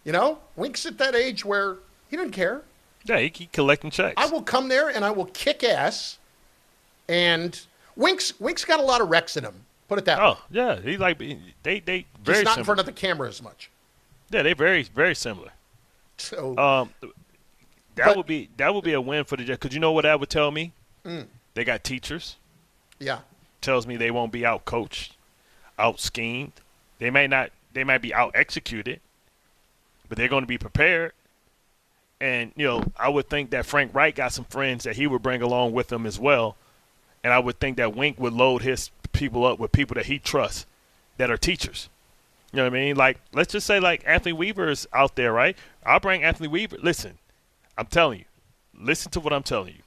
You know, Wink's at that age where he doesn't care. Yeah, he keep collecting checks. I will come there and I will kick ass. And Wink's got a lot of Rex in him. Put it that way. Oh yeah, he's like they very just not similar. in front of the camera as much. Yeah, they very similar. So that would be a win for the Jets. Because you know what that would tell me? They got teachers. Yeah. Tells me they won't be out coached, out schemed. They might be out executed, but they're going to be prepared. And I would think that Frank Reich got some friends that he would bring along with him as well. And I would think that Wink would load his people up with people that he trusts that are teachers. You know what I mean? Like, let's just say like Anthony Weaver is out there, right? I'll bring Anthony Weaver. Listen, I'm telling you. Listen to what I'm telling you.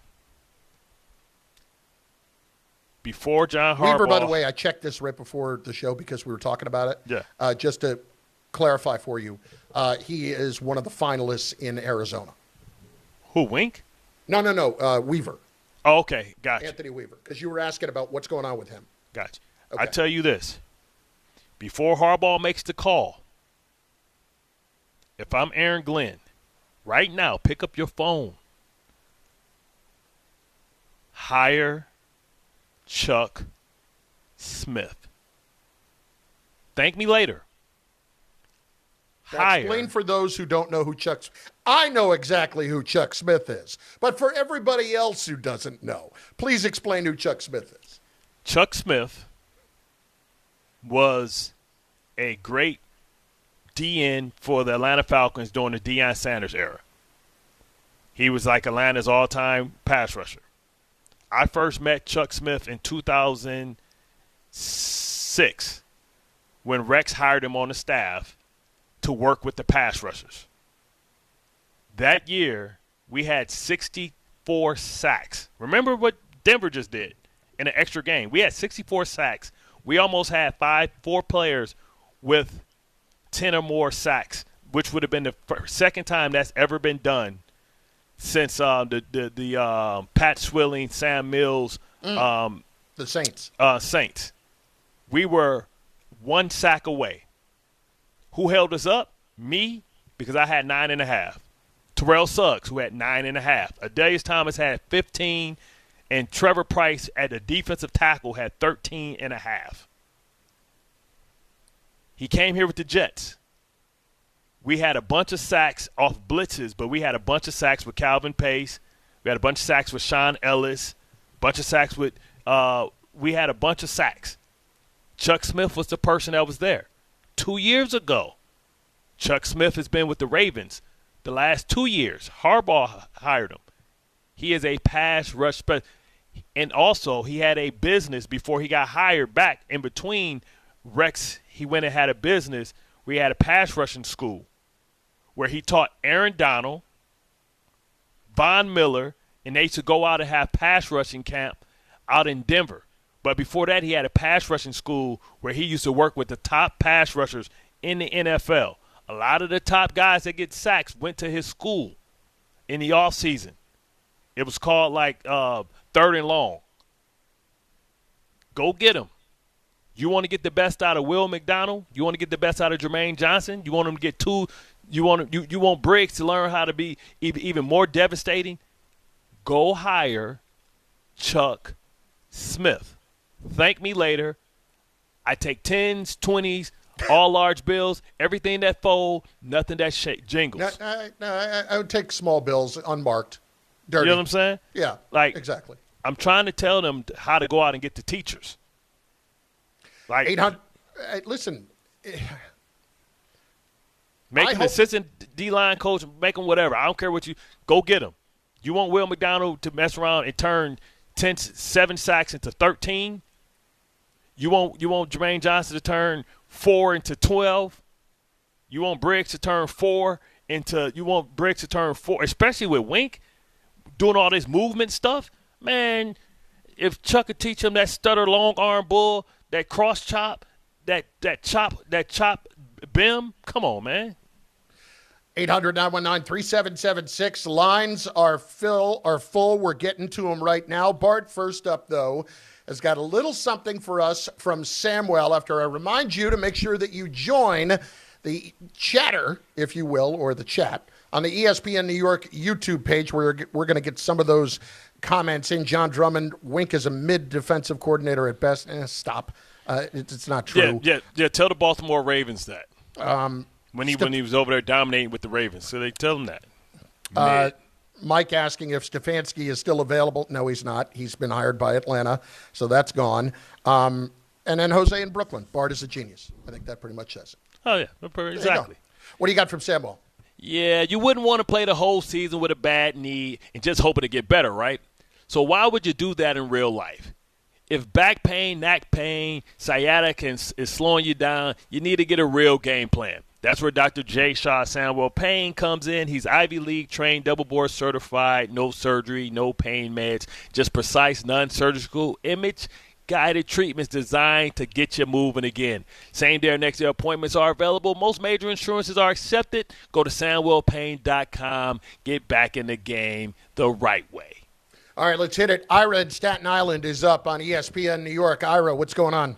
Before John Harbaugh. Weaver, by the way, I checked this right before the show because we were talking about it. Yeah. Just to clarify for you, he is one of the finalists in Arizona. Who, Wink? No, Weaver. Oh, okay. Gotcha. Anthony Weaver, because you were asking about what's going on with him. Gotcha. Okay. I tell you this. Before Harbaugh makes the call, if I'm Aaron Glenn, right now, pick up your phone. Hire Chuck Smith. Thank me later. Explain for those who don't know who I know exactly who Chuck Smith is, but for everybody else who doesn't know, please explain who Chuck Smith is. Chuck Smith was a great DN for the Atlanta Falcons during the Deion Sanders era. He was like Atlanta's all-time pass rusher. I first met Chuck Smith in 2006 when Rex hired him on the staff to work with the pass rushers. That year, we had 64 sacks. Remember what Denver just did in an extra game? We had 64 sacks. We almost had four players with 10 or more sacks, which would have been the second time that's ever been done since the Pat Swilling, Sam Mills, the Saints. Saints. We were one sack away. Who held us up? Me, because I had 9.5. Terrell Suggs, who had 9.5. Adelius Thomas had 15, and Trevor Price at the defensive tackle had 13.5. He came here with the Jets. We had a bunch of sacks off blitzes, but we had a bunch of sacks with Calvin Pace, We had a bunch of sacks with Sean Ellis, bunch of sacks with we had a bunch of sacks. Chuck Smith was the person that was there. 2 years ago, Chuck Smith has been with the Ravens the last 2 years. Harbaugh hired him. He is a pass rush specialist. And also, he had a business before he got hired back. In between Rex, he went and had a business where he had a pass rushing school where he taught Aaron Donald, Von Miller, and they used to go out and have pass rushing camp out in Denver. But before that, he had a pass rushing school where he used to work with the top pass rushers in the NFL. A lot of the top guys that get sacks went to his school in the offseason. It was called like third and long. Go get him. You want to get the best out of Will McDonald? You want to get the best out of Jermaine Johnson? You want him to get two? You want Briggs to learn how to be even more devastating? Go hire Chuck Smith. Thank me later. I take 10s, 20s, all large bills, everything that fold, nothing that jingles. I would take small bills, unmarked, dirty. You know what I'm saying? Yeah, like exactly. I'm trying to tell them how to go out and get the teachers. Like 800. Listen, make an assistant D-line coach, make them whatever. I don't care what you go get them. You want Will McDonald to mess around and turn 7 sacks into 13? You want Jermaine Johnson to turn 4 into 12? You want Briggs to turn 4 into? You want Briggs to turn 4, especially with Wink doing all this movement stuff, man. If Chuck could teach him that stutter long arm bull, that cross chop, that chop bim, come on, man. 800-919-3776. Lines are full. We're getting to them right now. Bart, first up, though, has got a little something for us from Samwell after I remind you to make sure that you join the chatter, if you will, or the chat, on the ESPN New York YouTube page where we're going to get some of those comments in. John Drummond, Wink is a mid-defensive coordinator at best. Stop. It's not true. Yeah. Tell the Baltimore Ravens that. When he was over there dominating with the Ravens. So they tell him that. Mike asking if Stefanski is still available. No, he's not. He's been hired by Atlanta, so that's gone. And then Jose in Brooklyn. Bart is a genius. I think that pretty much says it. Oh, yeah. Exactly. What do you got from Samuel? Yeah, you wouldn't want to play the whole season with a bad knee and just hoping to get better, right? So why would you do that in real life? If back pain, neck pain, sciatica is slowing you down, you need to get a real game plan. That's where Dr. J. Shaw Samwell Payne comes in. He's Ivy League trained, double board certified, no surgery, no pain meds, just precise, non-surgical image-guided treatments designed to get you moving again. Same day or next day appointments are available. Most major insurances are accepted. Go to SamwellPayne.com. Get back in the game the right way. All right, let's hit it. Ira in Staten Island is up on ESPN New York. Ira, what's going on?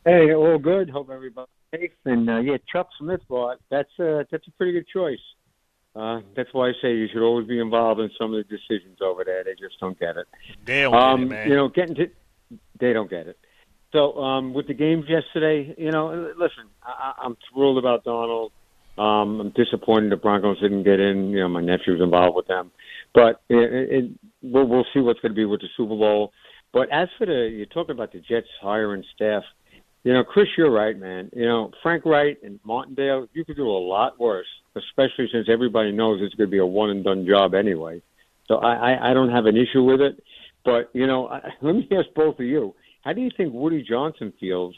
Hey, all good. Hope everybody's safe. And, Chuck Smith, that's a pretty good choice. That's why I say you should always be involved in some of the decisions over there. They just don't get it. They don't get it, man. They don't get it. So with the games yesterday, listen, I'm thrilled about Donald. I'm disappointed the Broncos didn't get in. My nephew's involved with them. But we'll see what's going to be with the Super Bowl. But as for you're talking about the Jets hiring staff, Chris, you're right, man. Frank Wright and Martindale, you could do a lot worse, especially since everybody knows it's going to be a one-and-done job anyway. So I don't have an issue with it. But, let me ask both of you. How do you think Woody Johnson feels?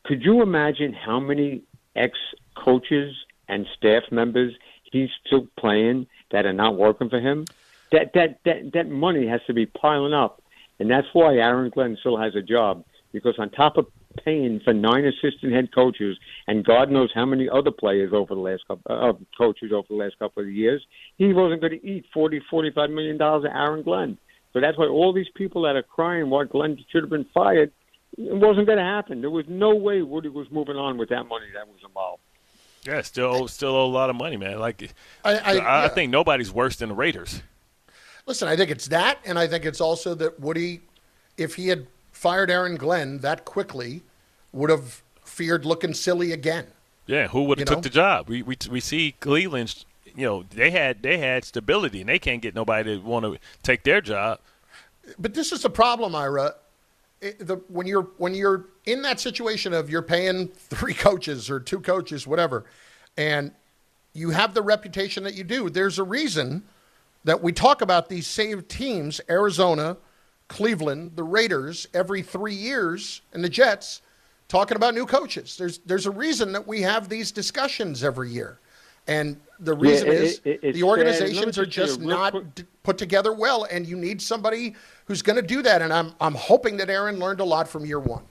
Could you imagine how many ex-coaches and staff members he's still playing that are not working for him? That money has to be piling up. And that's why Aaron Glenn still has a job, because on top of paying for 9 assistant head coaches and God knows how many other players over the last coaches over the last couple of years, he wasn't going to eat $40-45 million of Aaron Glenn. So that's why all these people that are crying why Glenn should have been fired, it wasn't going to happen. There was no way Woody was moving on with that money that was involved. Yeah, still owe a lot of money, man. I think nobody's worse than the Raiders. Listen, I think it's that, and I think it's also that Woody, if he had fired Aaron Glenn that quickly, would have feared looking silly again. Yeah, who would have took the job? We see Cleveland they had stability, and they can't get nobody to want to take their job. But this is the problem, Ira. When you're in that situation of you're paying 3 coaches or 2 coaches, whatever, and you have the reputation that you do, there's a reason that we talk about these saved teams, Arizona, Cleveland, the Raiders, every 3 years, and the Jets, talking about new coaches. There's a reason that we have these discussions every year. And the reason is the organizations are just not put together well, and you need somebody who's going to do that. And I'm hoping that Aaron learned a lot from year 1.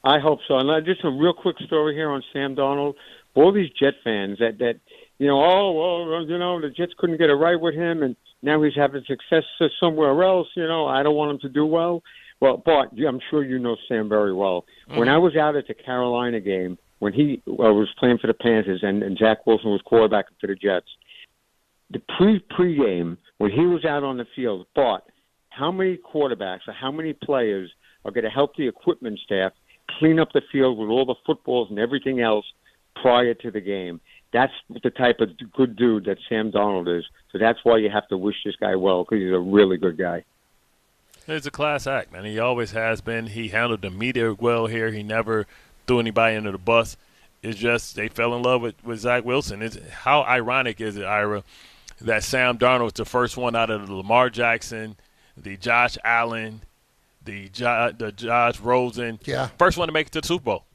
I hope so. And just a real quick story here on Sam Darnold. All these Jet fans that the Jets couldn't get it right with him, and now he's having success somewhere else. I don't want him to do well. Well, Bart, I'm sure you know Sam very well. Mm-hmm. When I was out at the Carolina game, when he was playing for the Panthers and Zach Wilson was quarterbacking for the Jets, the pre-game, when he was out on the field, Bart, how many quarterbacks or how many players are going to help the equipment staff clean up the field with all the footballs and everything else prior to the game? That's the type of good dude that Sam Darnold is. So that's why you have to wish this guy well, because he's a really good guy. He's a class act, man. He always has been. He handled the media well here. He never threw anybody under the bus. It's just they fell in love with Zach Wilson. How ironic is it, Ira, that Sam Darnold was the first one out of the Lamar Jackson, the Josh Allen, the Josh Rosen, first one to make it to the Super Bowl.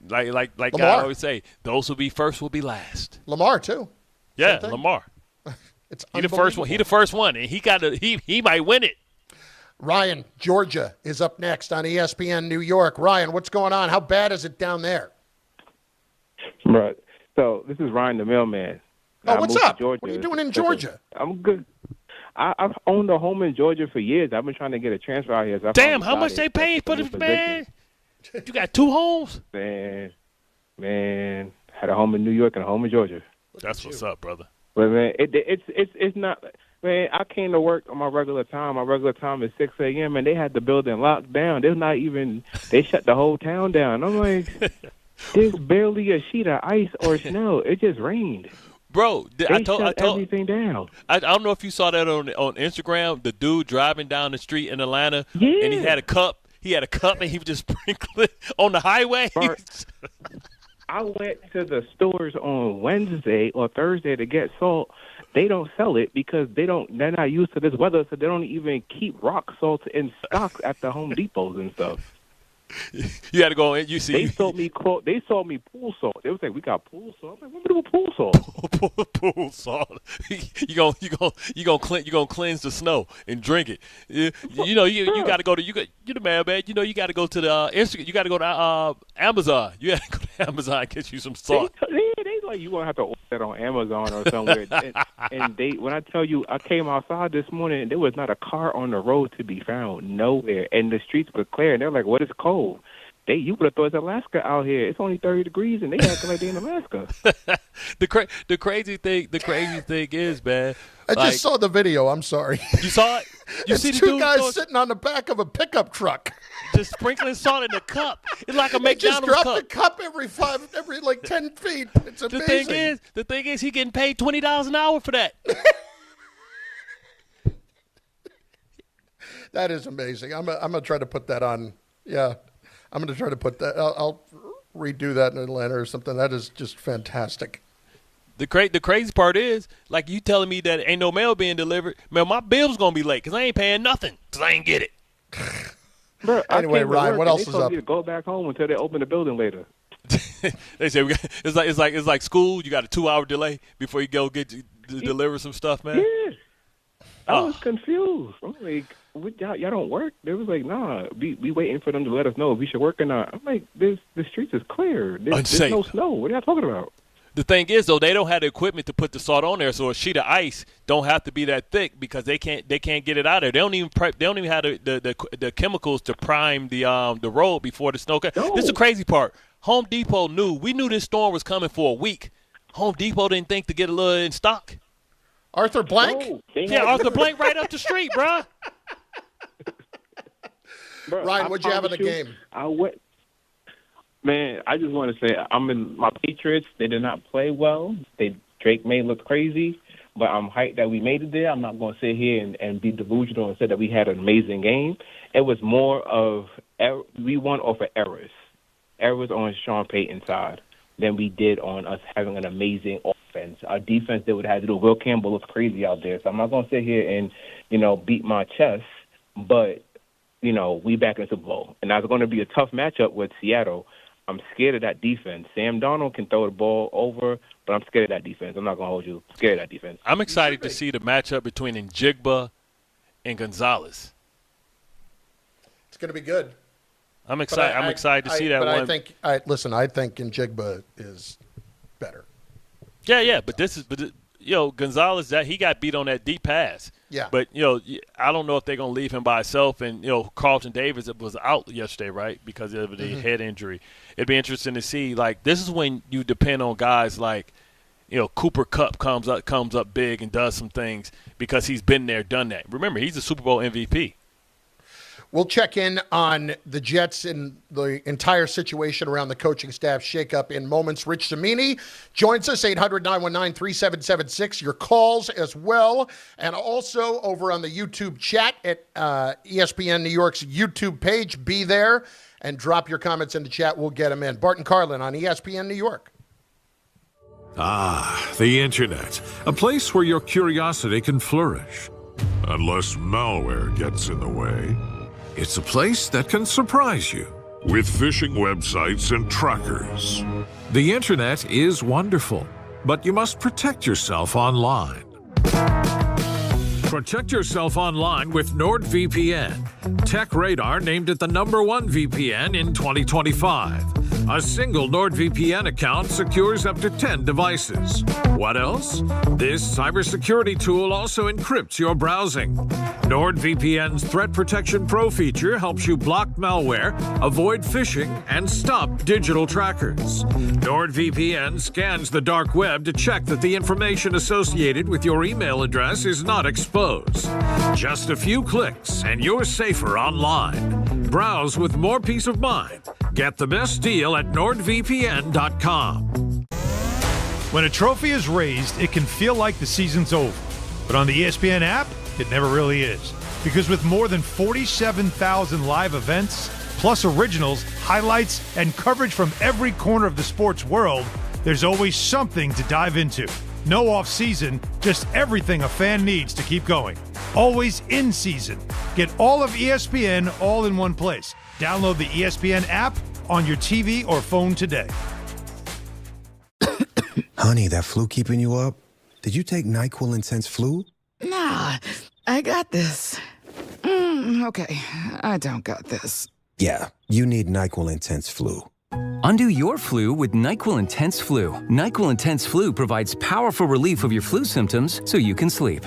Like I always say, those who be first will be last. Lamar too. Yeah, Lamar. It's he the first one. He the first one, and he might win it. Ryan, Georgia is up next on ESPN New York. Ryan, what's going on? How bad is it down there? Right. So this is Ryan, the mailman. Oh, what's up? What are you doing in Georgia? I'm good. I've owned a home in Georgia for years. I've been trying to get a transfer out here. So damn, how much they paying for this, man? You got 2 homes? Man, had a home in New York and a home in Georgia. That's what's up, brother. But man, it's not. Man, I came to work on my regular time. My regular time is 6 a.m. and they had the building locked down. They're not even. They shut the whole town down. I'm like, there's barely a sheet of ice or snow. It just rained. Bro, I told everything down. I don't know if you saw that on Instagram. The dude driving down the street in Atlanta, and he had a cup. And he was just sprinkling on the highway. Bart, I went to the stores on Wednesday or Thursday to get salt. They don't sell it because they're not used to this weather, so they don't even keep rock salt in stock at the Home Depots and stuff. You had to go in. You see, they sold me pool salt. They was like, "We got pool salt." I'm like, "What do we do with pool salt?" Pool salt. You gonna cleanse the snow and drink it. You got to go to you're the man, man. You got to go to the Instagram. You got to go to Amazon. You got to go to Amazon and get you some salt. They like you gonna have to order that on Amazon or somewhere. and when I tell you, I came outside this morning and there was not a car on the road to be found nowhere, and the streets were clear. And they're like, "What is cold?" You would have thought it's Alaska out here. It's only 30 degrees, and they acting like they're in Alaska. The crazy thing is, man. I just saw the video. I'm sorry. You saw it? You see the 2 guys sitting on the back of a pickup truck, just sprinkling salt in the cup. It's like a McDonald's just drop cup. the cup every like 10 feet. It's amazing. The thing is, he getting paid $20 an hour for that. That is amazing. I'm gonna try to put that on. Yeah, I'm going to try to put that. I'll redo that in Atlanta or something. That is just fantastic. The crazy part is, like you telling me that ain't no mail being delivered. Man, my bill's going to be late because I ain't paying nothing because I ain't get it. Bro, anyway, Ryan, what else is up? They told me to go back home until they open the building later. They say it's like school. You got a 2-hour delay before you go get to deliver some stuff, man. Yeah. I was confused. I'm like, y'all don't work? They was like, nah, we waiting for them to let us know if we should work or not. I'm like, the streets is clear. There's no snow. What are y'all talking about? The thing is, though, they don't have the equipment to put the salt on there, so a sheet of ice don't have to be that thick because they can't get it out of there. They don't even have the chemicals to prime the road before the snow comes. No. This is the crazy part. Home Depot we knew this storm was coming for a week. Home Depot didn't think to get a little in stock. Arthur Blank? No, Arthur Blank right up the street, bro. Ryan, what'd you have in the game? Man, I just want to say I'm in my Patriots. They did not play well. Drake May looked crazy, but I'm hyped that we made it there. I'm not going to sit here and be delusional and say that we had an amazing game. It was more of we won off of errors on Sean Payton's side than we did on us having an amazing offense. Our defense did what it had to do. Will Campbell looks crazy out there, so I'm not going to sit here and beat my chest, but we back in the Super Bowl, and that's going to be a tough matchup with Seattle. I'm scared of that defense. Sam Darnold can throw the ball over, but I'm scared of that defense. I'm not going to hold you. I'm scared of that defense. I'm excited to see the matchup between Njigba and Gonzalez. It's going to be good. I'm excited. I'm excited to see that one. I think Njigba is better. Yeah. But Gonzalez, that he got beat on that deep pass. Yeah. But I don't know if they're going to leave him by himself. And Carlton Davis was out yesterday, right, because of the head injury. It'd be interesting to see. Like, this is when you depend on guys like, Cooper Kupp comes up big and does some things because he's been there, done that. Remember, he's a Super Bowl MVP. We'll check in on the Jets and the entire situation around the coaching staff shakeup in moments. Rich Cimini joins us, 800-919-3776. Your calls as well. And also over on the YouTube chat at ESPN New York's YouTube page. Be there and drop your comments in the chat. We'll get them in. Bart Carlin on ESPN New York. Ah, the Internet. A place where your curiosity can flourish. Unless malware gets in the way. It's a place that can surprise you with phishing websites and trackers. The Internet is wonderful, but you must protect yourself online. Protect yourself online with NordVPN. Tech Radar named it the #1 VPN in 2025. A single NordVPN account secures up to 10 devices. What else? This cybersecurity tool also encrypts your browsing. NordVPN's Threat Protection Pro feature helps you block malware, avoid phishing, and stop digital trackers. NordVPN scans the dark web to check that the information associated with your email address is not exposed. Just a few clicks and you're safer online. Browse with more peace of mind. Get the best deal at NordVPN.com. When a trophy is raised, it can feel like the season's over. But on the ESPN app, it never really is. Because with more than 47,000 live events, plus originals, highlights, and coverage from every corner of the sports world, there's always something to dive into. No off-season, just everything a fan needs to keep going. Always in season. Get all of ESPN all in one place. Download the ESPN app on your TV or phone today. Honey, that flu keeping you up? Did you take NyQuil Intense Flu? Nah, I got this. Okay, I don't got this. Yeah, you need NyQuil Intense Flu. Undo your flu with NyQuil Intense Flu. NyQuil Intense Flu provides powerful relief of your flu symptoms so you can sleep.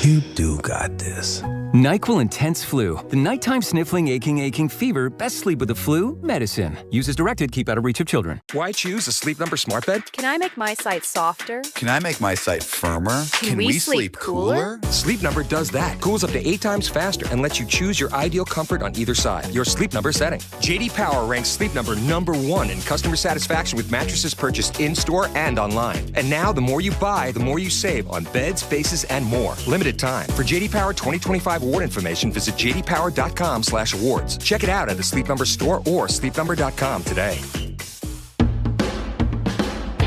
You do got this. NyQuil Intense Flu. The nighttime sniffling, aching fever. Best sleep with the flu medicine. Use as directed. Keep out of reach of children. Why choose a Sleep Number smart bed? Can I make my site softer? Can I make my site firmer? Can we sleep cooler? Sleep Number does that. Cools up to 8 times faster and lets you choose your ideal comfort on either side. Your Sleep Number setting. J.D. Power ranks Sleep Number #1 in customer satisfaction with mattresses purchased in-store and online. And now, the more you buy, the more you save on beds, bases, and more. Limited time. For J.D. Power 2025 award information, visit jdpower.com/awards. Check it out at the Sleep Number store or sleepnumber.com today.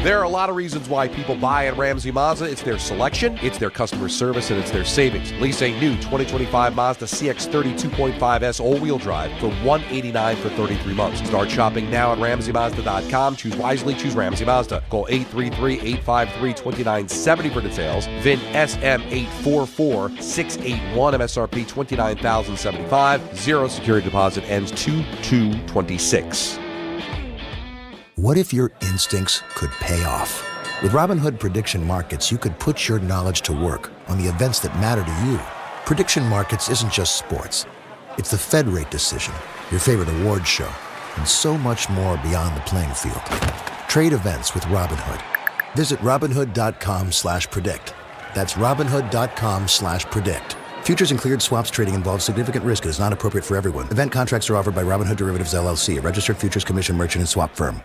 There are a lot of reasons why people buy at Ramsey Mazda. It's their selection, it's their customer service, and it's their savings. Lease a new 2025 Mazda CX-30 2.5S all-wheel drive for $189 for 33 months. Start shopping now at RamseyMazda.com. Choose wisely, choose Ramsey Mazda. Call 833-853-2970 for details. VIN SM844-681, MSRP $29,075. Zero security deposit, ends 2/2/26. What if your instincts could pay off? With Robinhood Prediction Markets, you could put your knowledge to work on the events that matter to you. Prediction Markets isn't just sports. It's the Fed rate decision, your favorite award show, and so much more beyond the playing field. Trade events with Robinhood. Visit Robinhood.com/predict. That's Robinhood.com/predict. Futures and cleared swaps trading involves significant risk and is not appropriate for everyone. Event contracts are offered by Robinhood Derivatives LLC, a registered futures commission merchant and swap firm.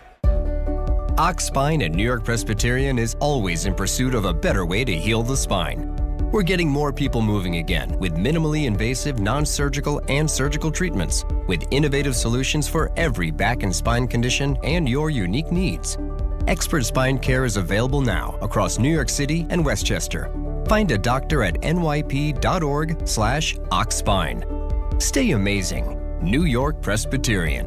Ox Spine at New York Presbyterian is always in pursuit of a better way to heal the spine. We're getting more people moving again with minimally invasive, non-surgical, and surgical treatments with innovative solutions for every back and spine condition and your unique needs. Expert spine care is available now across New York City and Westchester. Find a doctor at nyp.org/oxspine. Stay amazing. New York Presbyterian.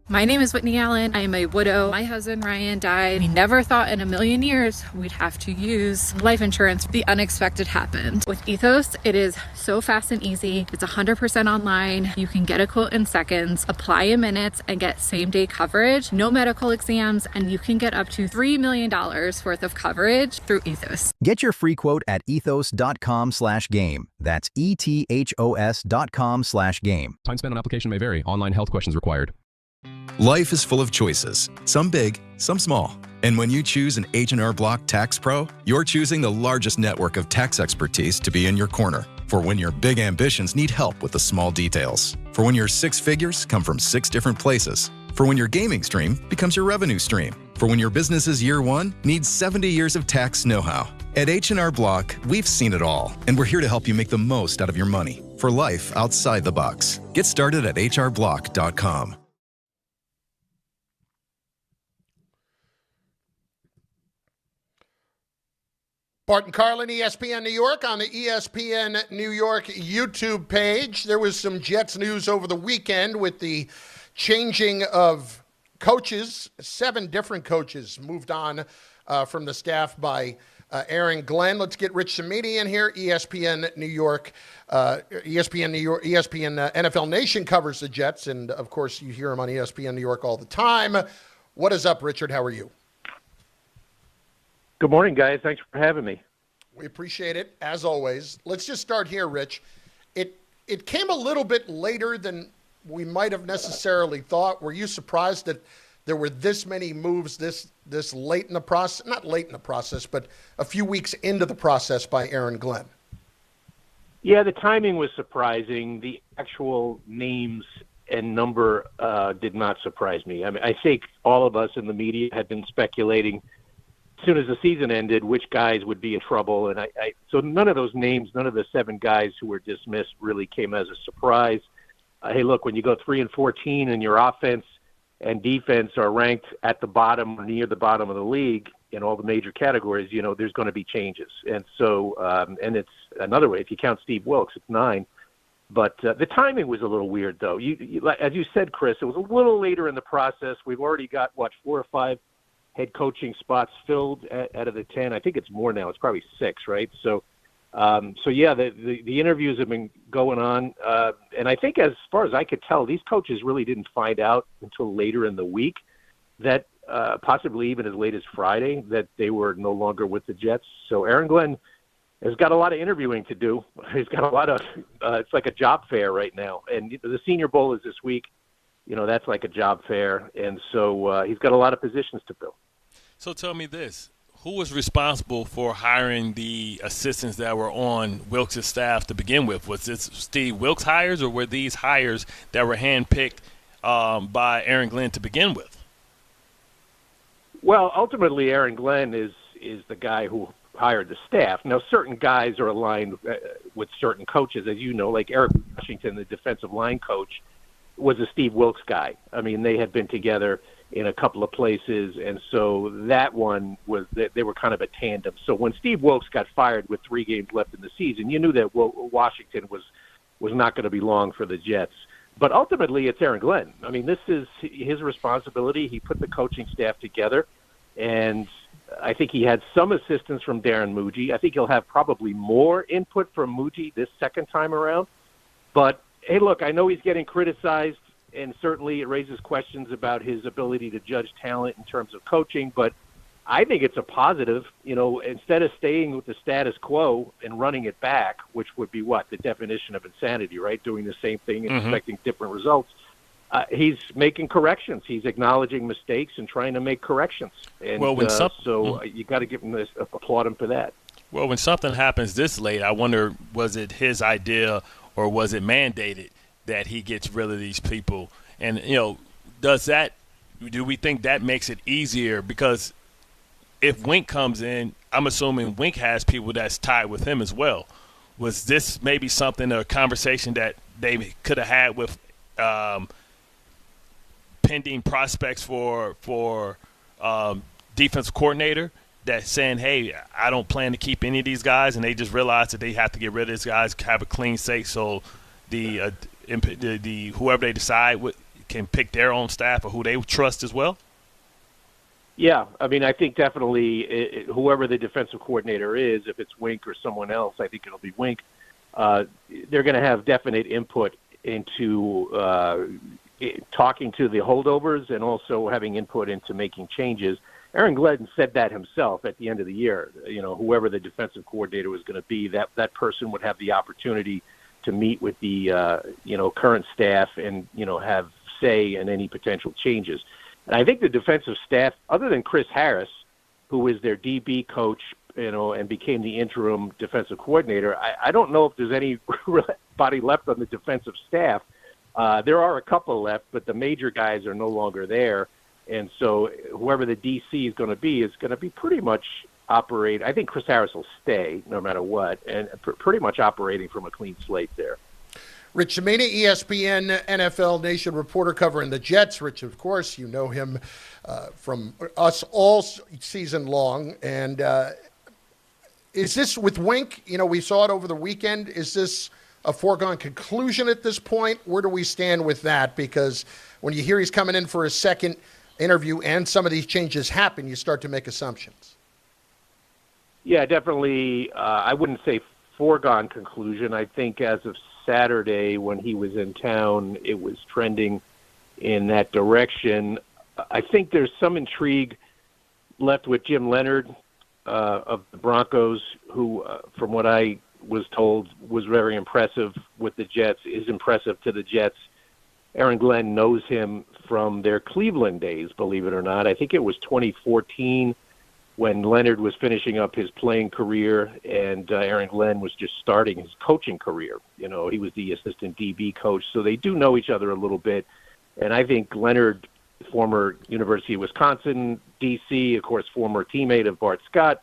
My name is Whitney Allen. I am a widow. My husband, Ryan, died. We never thought in a million years we'd have to use life insurance. The unexpected happened. With Ethos, it is so fast and easy. It's 100% online. You can get a quote in seconds, apply in minutes, and get same-day coverage. No medical exams, and you can get up to $3 million worth of coverage through Ethos. Get your free quote at ethos.com/game. That's ethos.com/game. Time spent on application may vary. Online health questions required. Life is full of choices, some big, some small. And when you choose an H&R Block Tax Pro, you're choosing the largest network of tax expertise to be in your corner. For when your big ambitions need help with the small details. For when your six figures come from 6 different places. For when your gaming stream becomes your revenue stream. For when your business's year one needs 70 years of tax know-how. At H&R Block, we've seen it all, and we're here to help you make the most out of your money for life outside the box. Get started at hrblock.com. Bart Carlin, ESPN New York, on the ESPN New York YouTube page. There was some Jets news over the weekend with the changing of coaches. 7 different coaches moved on from the staff by Aaron Glenn. Let's get Rich Cimini in here. ESPN New York, ESPN NFL Nation covers the Jets, and of course you hear him on ESPN New York all the time. What is up, Richard? How are you? Good morning, guys. Thanks for having me. We appreciate it, as always. Let's just start here, Rich. It came a little bit later than we might have necessarily thought. Were you surprised that there were this many moves this late in the process? Not late in the process, but a few weeks into the process by Aaron Glenn. Yeah, the timing was surprising. The actual names and number did not surprise me. I mean, I think all of us in the media had been speculating as soon as the season ended which guys would be in trouble, and so none of those names, none of the 7 guys who were dismissed really came as a surprise. Hey, look, when you go 3-14 and your offense and defense are ranked at the bottom or near the bottom of the league in all the major categories, you know, there's going to be changes. And so, and it's another way, if you count Steve Wilkes, it's 9. But the timing was a little weird, though. You, as you said, Chris, it was a little later in the process. We've already got, 4 or 5 head coaching spots filled out of the 10. I think it's more now. It's probably 6, right? So yeah, the interviews have been going on. And I think as far as I could tell, these coaches really didn't find out until later in the week that possibly even as late as Friday that they were no longer with the Jets. So Aaron Glenn has got a lot of interviewing to do. He's got a lot of it's like a job fair right now. And the Senior Bowl is this week. You know, that's like a job fair. And so he's got a lot of positions to fill. So tell me this. Who was responsible for hiring the assistants that were on Wilkes' staff to begin with? Was this Steve Wilkes hires, or were these hires that were handpicked by Aaron Glenn to begin with? Well, ultimately, Aaron Glenn is the guy who hired the staff. Now, certain guys are aligned with certain coaches, as you know, like Eric Washington, the defensive line coach, was a Steve Wilkes guy. I mean, they had been together in a couple of places, and so that one was they were kind of a tandem. So when Steve Wilkes got fired with 3 games left in the season, you knew that Washington was not going to be long for the Jets. But ultimately, it's Aaron Glenn. I mean, this is his responsibility. He put the coaching staff together, and I think he had some assistance from Darren Muji. I think he'll have probably more input from Muji this second time around. But, hey, look, I know he's getting criticized, and certainly it raises questions about his ability to judge talent in terms of coaching, but I think it's a positive. You know, instead of staying with the status quo and running it back, which would be the definition of insanity, right? Doing the same thing and expecting different results. He's making corrections. He's acknowledging mistakes and trying to make corrections. And well, when so you got to give him applaud him for that. Well, when something happens this late, I wonder, was it his idea or was it mandated that he gets rid of these people? And, do we think that makes it easier? Because if Wink comes in, I'm assuming Wink has people that's tied with him as well. Was this maybe a conversation that they could have had with pending prospects for defensive coordinator, that's saying, hey, I don't plan to keep any of these guys, and they just realize that they have to get rid of these guys, have a clean slate, so the whoever they decide can pick their own staff or who they trust as well? Yeah, I mean, I think definitely whoever the defensive coordinator is, if it's Wink or someone else, I think it'll be Wink. They're going to have definite input into talking to the holdovers and also having input into making changes. Aaron Glenn said that himself at the end of the year. Whoever the defensive coordinator was going to be, that person would have the opportunity to meet with the current staff and have say in any potential changes. And I think the defensive staff, other than Chris Harris, who is their DB coach, and became the interim defensive coordinator, I don't know if there's anybody left on the defensive staff. There are a couple left, but the major guys are no longer there. And so whoever the DC is going to be pretty much operate. I think Chris Harris will stay no matter what, and pretty much operating from a clean slate there. Rich Cimini, ESPN NFL Nation reporter covering the Jets. Rich, of course, you know him from us all season long. And is this with Wink? We saw it over the weekend. Is this a foregone conclusion at this point? Where do we stand with that? Because when you hear he's coming in for a second interview and some of these changes happen, you start to make assumptions. Yeah, definitely. I wouldn't say foregone conclusion. I think as of Saturday when he was in town, it was trending in that direction. I think there's some intrigue left with Jim Leonard of the Broncos, who, from what I was told, was very impressive with the Jets, is impressive to the Jets. Aaron Glenn knows him from their Cleveland days, believe it or not. I think it was 2014 when Leonard was finishing up his playing career and Aaron Glenn was just starting his coaching career. He was the assistant DB coach, so they do know each other a little bit. And I think Leonard, former University of Wisconsin, D.C., of course, former teammate of Bart Scott,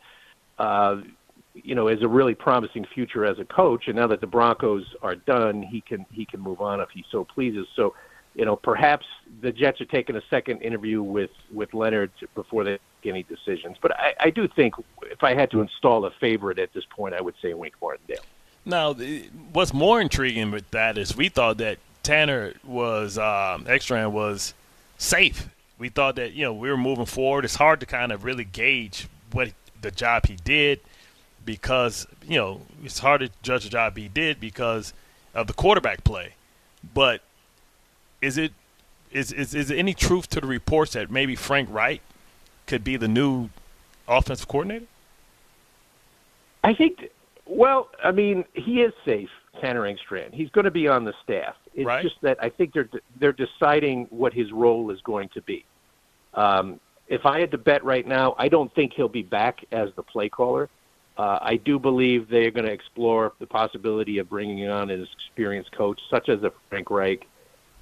is a really promising future as a coach. And now that the Broncos are done, he can move on if he so pleases. So, perhaps the Jets are taking a second interview with Leonard before they make any decisions. But I do think if I had to install a favorite at this point, I would say Wink Martindale. Now, what's more intriguing with that is we thought that Tanner Ekstrand was safe. We thought that, we were moving forward. It's hard to kind of really gauge what the job he did because, it's hard to judge the job he did because of the quarterback play. But is there any truth to the reports that maybe Frank Reich could be the new offensive coordinator? I think, he is safe, Tanner Engstrand. He's going to be on the staff. It's right. Just that I think they're deciding what his role is going to be. If I had to bet right now, I don't think he'll be back as the play caller. I do believe they're going to explore the possibility of bringing on an experienced coach, such as a Frank Reich,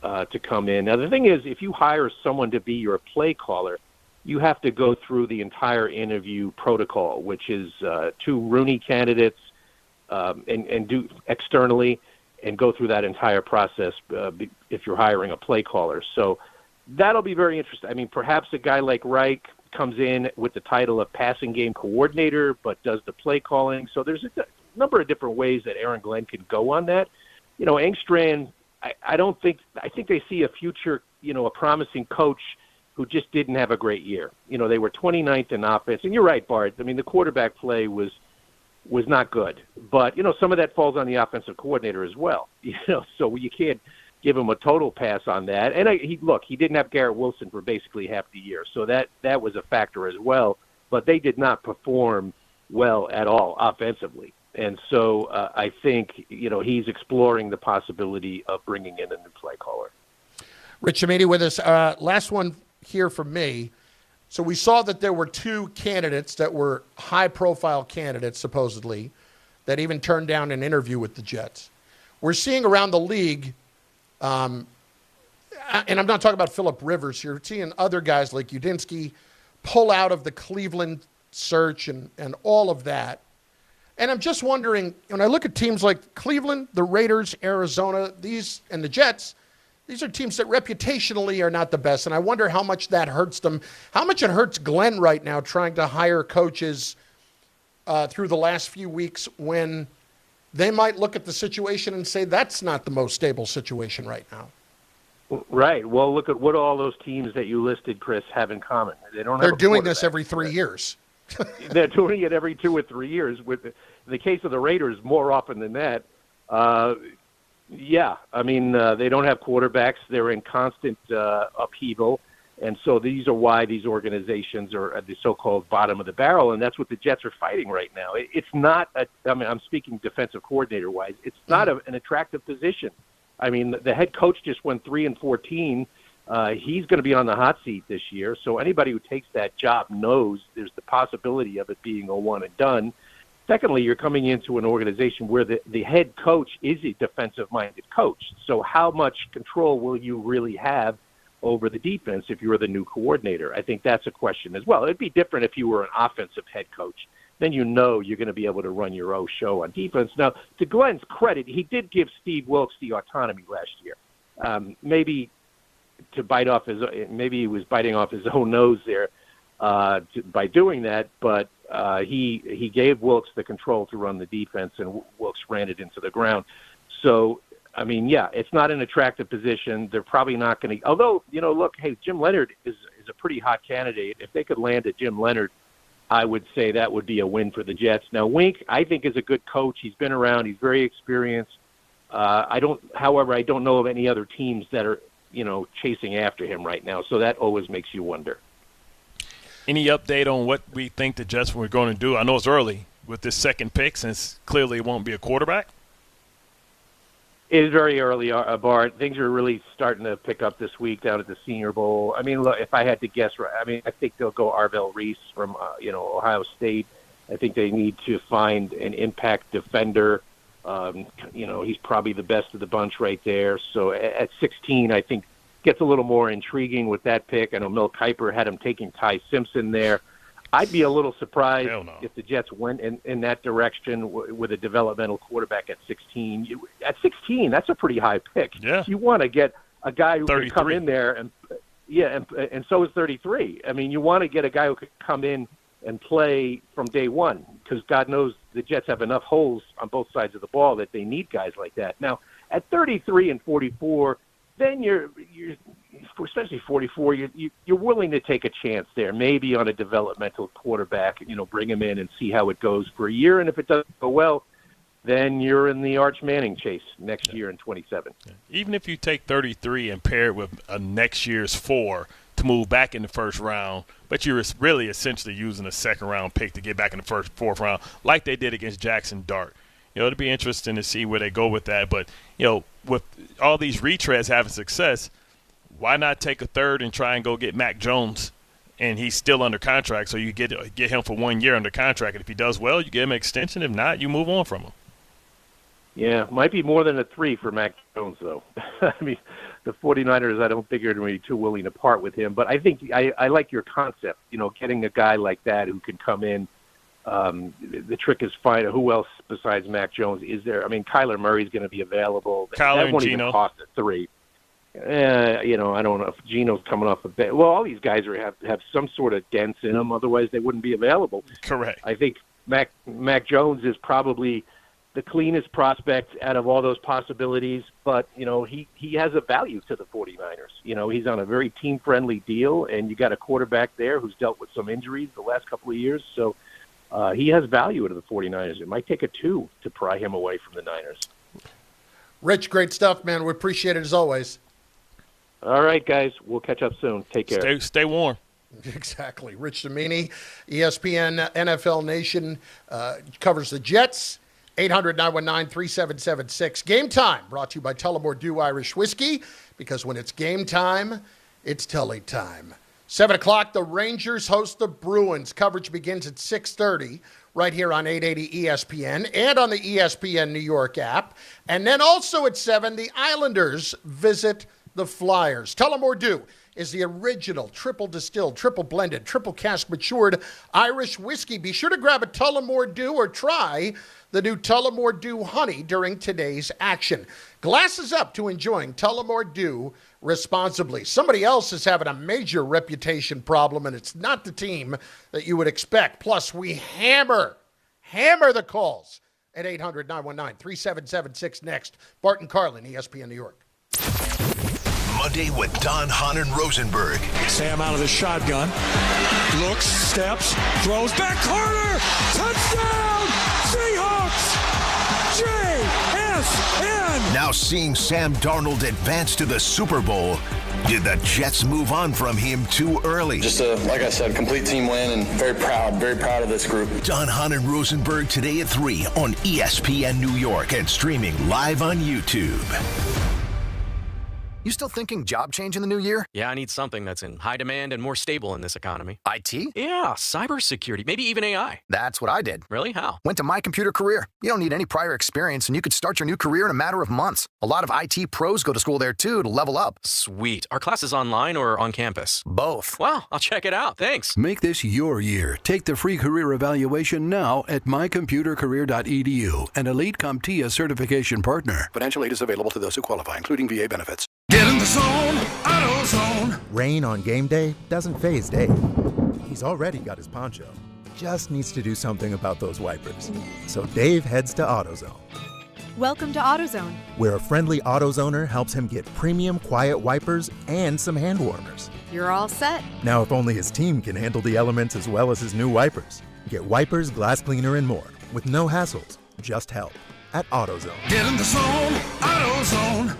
to come in. Now, the thing is, if you hire someone to be your play caller, you have to go through the entire interview protocol, which is 2 Rooney candidates and do externally and go through that entire process if you're hiring a play caller. So that'll be very interesting. Perhaps a guy like Reich comes in with the title of passing game coordinator but does the play calling. So there's a number of different ways that Aaron Glenn can go on that. Engstrand, I think they see a future, a promising coach who just didn't have a great year. They were 29th in offense. And you're right, Bart. The quarterback play was not good. But, some of that falls on the offensive coordinator as well. So you can't give him a total pass on that. And he didn't have Garrett Wilson for basically half the year. So that was a factor as well. But they did not perform well at all offensively. And so I think, he's exploring the possibility of bringing in a new play caller. Rich Cimini with us. Last one here from me. So we saw that there were two candidates that were high-profile candidates, supposedly, that even turned down an interview with the Jets. We're seeing around the league, and I'm not talking about Phillip Rivers, you're seeing other guys like Udinsky pull out of the Cleveland search and all of that. And I'm just wondering, when I look at teams like Cleveland, the Raiders, Arizona, and the Jets, these are teams that reputationally are not the best, and I wonder how much that hurts them, how much it hurts Glenn right now trying to hire coaches through the last few weeks when they might look at the situation and say that's not the most stable situation right now. Right. Well, look at what all those teams that you listed, Chris, have in common. They're doing this every 3 years. They're doing it every 2 or 3 years. With the case of the Raiders, more often than that. Yeah, I mean, they don't have quarterbacks. They're in constant upheaval. And so these are why these organizations are at the so-called bottom of the barrel, and that's what the Jets are fighting right now. It's not I'm speaking defensive coordinator-wise. It's not an attractive position. I mean, the head coach just went 3-14. He's going to be on the hot seat this year, so anybody who takes that job knows there's the possibility of it being a one and done. Secondly, you're coming into an organization where the head coach is a defensive-minded coach. So how much control will you really have over the defense if you're the new coordinator? I think that's a question as well. It'd be different if you were an offensive head coach. Then you know you're going to be able to run your own show on defense. Now, to Glenn's credit, he did give Steve Wilkes the autonomy last year. Maybe he was biting off his own nose there by doing that, but he gave Wilkes the control to run the defense, and Wilkes ran it into the ground. So, I mean, yeah, it's not an attractive position. They're probably not going to – although, look, hey, Jim Leonard is a pretty hot candidate. If they could land a Jim Leonard, I would say that would be a win for the Jets. Now, Wink, I think, is a good coach. He's been around. He's very experienced. However, I don't know of any other teams that are, chasing after him right now. So that always makes you wonder. Any update on what we think the Jets were going to do? I know it's early with this second pick since clearly it won't be a quarterback. It is very early, Bart. Things are really starting to pick up this week down at the Senior Bowl. I mean, look, if I had to guess, I think they'll go Arvell Reese from, Ohio State. I think they need to find an impact defender. He's probably the best of the bunch right there. So at 16, I think gets a little more intriguing with that pick. I know Mel Kiper had him taking Ty Simpson there. I'd be a little surprised if the Jets went in that direction with a developmental quarterback at 16. At 16, that's a pretty high pick. Yeah. You want to get a guy who 33. can come in there and so is 33. I mean, you want to get a guy who can come in and play from day one because God knows the Jets have enough holes on both sides of the ball that they need guys like that. Now, at 33 and 44, then you're especially 44, you're willing to take a chance there, maybe on a developmental quarterback, bring him in and see how it goes for a year. And if it doesn't go well, then you're in the Arch Manning chase next year in 27. Even if you take 33 and pair it with a next year's 4 to move back in the first round, but you're really essentially using a second-round pick to get back in the fourth round like they did against Jackson Dart. It'll be interesting to see where they go with that. But, with all these retreads having success, why not take a third and try and go get Mac Jones? And he's still under contract, so you get him for 1 year under contract. And if he does well, you give him an extension. If not, you move on from him. Yeah, might be more than a 3 for Mac Jones, though. I mean, the 49ers, I don't think are going to be too willing to part with him. But I think I like your concept, getting a guy like that who can come in. The trick is finding who else besides Mac Jones is there. I mean, Kyler Murray's going to be available. Kyler won't and Geno. even cost a 3. I don't know if Geno's coming off a bit. Well, all these guys have some sort of dents in them. Otherwise, they wouldn't be available. Correct. I think Mac Jones is probably the cleanest prospect out of all those possibilities. But, he has a value to the 49ers. He's on a very team-friendly deal, and you got a quarterback there who's dealt with some injuries the last couple of years. So he has value to the 49ers. It might take a 2 to pry him away from the Niners. Rich, great stuff, man. We appreciate it as always. All right, guys. We'll catch up soon. Take care. Stay warm. Exactly. Rich Cimini, ESPN, NFL Nation, covers the Jets. 800-919-3776. Game Time, brought to you by Tullamore Dew Irish Whiskey, because when it's game time, it's Tully time. 7 o'clock, the Rangers host the Bruins. Coverage begins at 6:30 right here on 880 ESPN and on the ESPN New York app. And then also at 7, the Islanders visit the Flyers. Tullamore Dew is the original triple distilled, triple blended, triple cask matured Irish whiskey. Be sure to grab a Tullamore Dew or try the new Tullamore Dew Honey during today's action. Glasses up to enjoying Tullamore Dew responsibly. Somebody else is having a major reputation problem, and it's not the team that you would expect. Plus, we hammer the calls at 800-919-3776 next. Bart Carlin, ESPN New York. Monday with Don, Hahn, and Rosenberg. Sam out of the shotgun. Looks, steps, throws back corner. Touchdown! Seahawks! JSN! Now seeing Sam Darnold advance to the Super Bowl, did the Jets move on from him too early? Just like I said, complete team win, and very proud of this group. Don, Hahn, and Rosenberg today at 3 on ESPN New York and streaming live on YouTube. You still thinking job change in the new year? Yeah, I need something that's in high demand and more stable in this economy. IT? Yeah, cybersecurity, maybe even AI. That's what I did. Really? How? Went to My Computer Career. You don't need any prior experience, and you could start your new career in a matter of months. A lot of IT pros go to school there, too, to level up. Sweet. Are classes online or on campus? Both. Wow, I'll check it out. Thanks. Make this your year. Take the free career evaluation now at mycomputercareer.edu, an elite CompTIA certification partner. Financial aid is available to those who qualify, including VA benefits. Get in the zone, AutoZone. Rain on game day doesn't faze Dave. He's already got his poncho. Just needs to do something about those wipers. So Dave heads to AutoZone. Welcome to AutoZone, where a friendly AutoZoner helps him get premium quiet wipers and some hand warmers. You're all set. Now, if only his team can handle the elements as well as his new wipers. Get wipers, glass cleaner, and more with no hassles, just help at AutoZone. Get in the zone, AutoZone.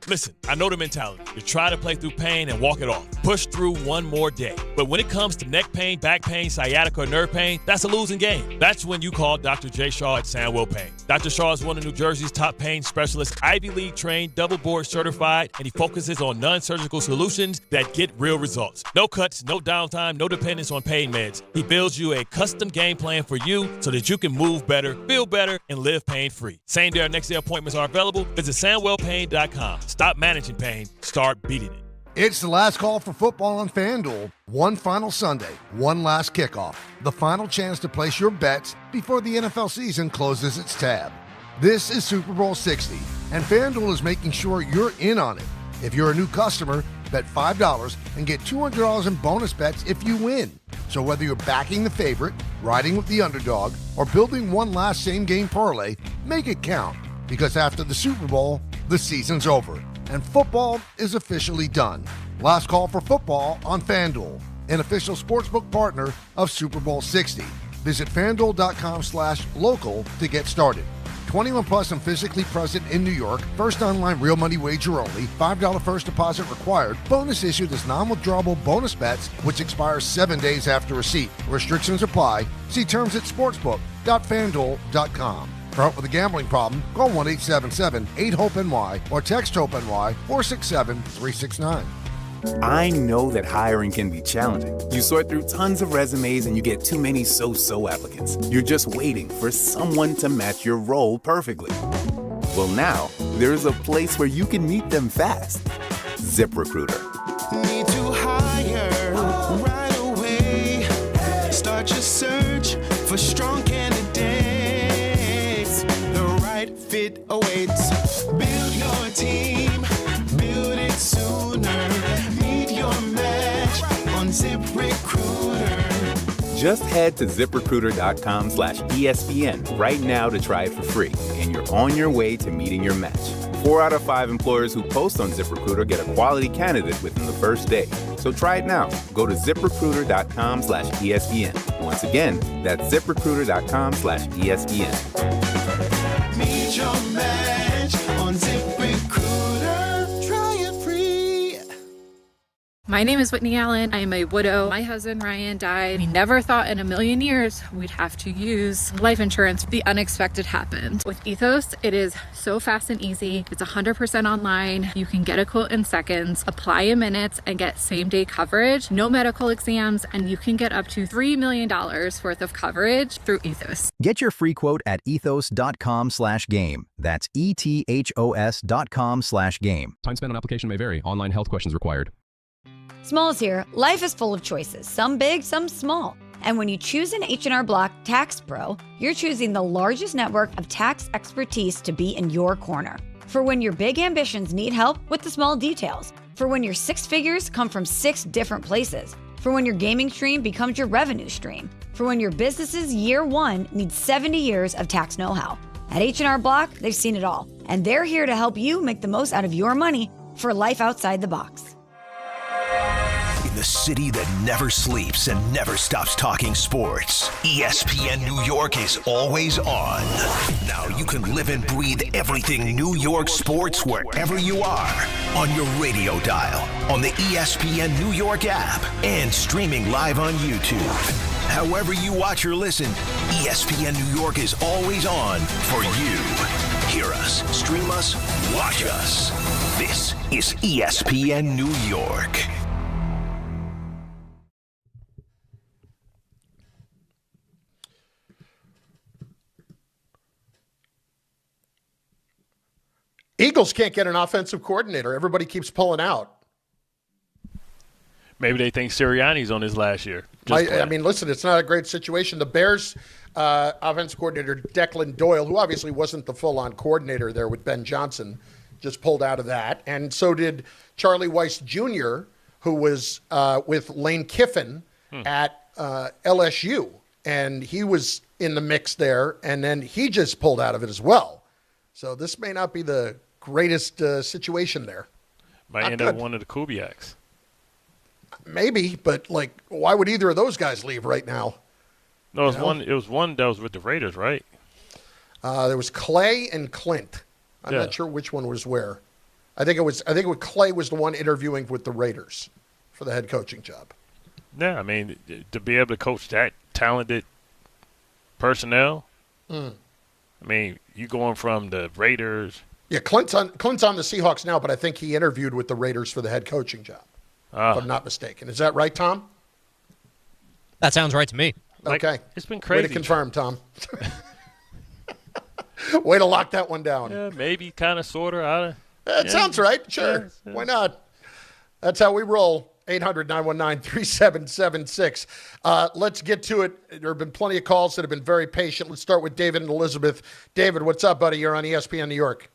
Listen, I know the mentality. You try to play through pain and walk it off. Push through one more day. But when it comes to neck pain, back pain, sciatica, or nerve pain, that's a losing game. That's when you call Dr. J. Shaw at Sandwell Pain. Dr. Shaw is one of New Jersey's top pain specialists, Ivy League trained, double board certified, and he focuses on non-surgical solutions that get real results. No cuts, no downtime, no dependence on pain meds. He builds you a custom game plan for you so that you can move better, feel better, and live pain-free. Same day or next day appointments are available. Visit SandwellPain.com. Stop managing pain. Start beating it. It's the last call for football on FanDuel. One final Sunday, one last kickoff. The final chance to place your bets before the NFL season closes its tab. This is Super Bowl 60, and FanDuel is making sure you're in on it. If you're a new customer, bet $5 and get $200 in bonus bets if you win. So whether you're backing the favorite, riding with the underdog, or building one last same-game parlay, make it count. Because after the Super Bowl, the season's over, and football is officially done. Last call for football on FanDuel, an official sportsbook partner of Super Bowl 60. Visit FanDuel.com/local to get started. 21 plus and physically present in New York. First online real money wager only. $5 first deposit required. Bonus issued as non-withdrawable bonus bets, which expires 7 days after receipt. Restrictions apply. See terms at sportsbook.fanduel.com. For help with a gambling problem, call 1-877-8-HOPE-NY or text HOPE-NY 467-369. I know that hiring can be challenging. You sort through tons of resumes and you get too many so-so applicants. You're just waiting for someone to match your role perfectly. Well, now, there's a place where you can meet them fast. ZipRecruiter. Need to hire right away. Start your search for strong candidates. The right fit awaits. Build your team. Build it sooner. Meet your match on ZipRecruiter. Just head to ZipRecruiter.com/ESPN right now to try it for free, and you're on your way to meeting your match. 4 out of 5 employers who post on ZipRecruiter get a quality candidate within the first day. So try it now. Go to ZipRecruiter.com/ESPN. Once again, that's ZipRecruiter.com/ESPN. Meet your match on ZipRecruiter. Try it free. My name is Whitney Allen. I am a widow. My husband, Ryan, died. We never thought in a million years we'd have to use life insurance. The unexpected happened. With Ethos, it is so fast and easy. It's 100% online. You can get a quote in seconds, apply in minutes, and get same-day coverage, no medical exams, and you can get up to $3 million worth of coverage through Ethos. Get your free quote at ethos.com/game. That's ETHOS.com/game. Time spent on application may vary. Online health questions required. Smalls here. Life is full of choices, some big, some small. And when you choose an H&R Block Tax Pro, you're choosing the largest network of tax expertise to be in your corner. For when your big ambitions need help with the small details. For when your six figures come from 6 different places. For when your gaming stream becomes your revenue stream. For when your business's year one needs 70 years of tax know-how. At H&R Block, they've seen it all. And they're here to help you make the most out of your money for life outside the box. In the city that never sleeps and never stops talking sports, ESPN New York is always on. Now you can live and breathe everything New York sports wherever you are. On your radio dial, on the ESPN New York app, and streaming live on YouTube. However you watch or listen, ESPN New York is always on for you. Hear us, stream us, watch us. This is ESPN New York. Eagles can't get an offensive coordinator. Everybody keeps pulling out. Maybe they think Sirianni's on his last year. I mean, listen, it's not a great situation. The Bears offensive coordinator, Declan Doyle, who obviously wasn't the full-on coordinator there with Ben Johnson, just pulled out of that. And so did Charlie Weiss Jr., who was with Lane Kiffin at LSU. And he was in the mix there, and then he just pulled out of it as well. So this may not be the greatest situation there. Might end up one of the Kubiaks. Maybe, but like, why would either of those guys leave right now? No, it was one that was with the Raiders, right? There was Clay and Clint. I'm not sure which one was where. I think Clay was the one interviewing with the Raiders for the head coaching job. Yeah, I mean, to be able to coach that talented personnel. I mean, you going from the Raiders. Yeah, Clint's on the Seahawks now, but I think he interviewed with the Raiders for the head coaching job. If I'm not mistaken. Is that right, Tom? That sounds right to me. Okay. It's been crazy. Way to confirm, Tom. Way to lock that one down. Yeah, maybe, kind of, sort of. It sounds right. Sure. Yeah. Why not? That's how we roll. 800-919-3776. Let's get to it. There have been plenty of calls that have been very patient. Let's start with David and Elizabeth. David, what's up, buddy? You're on ESPN New York.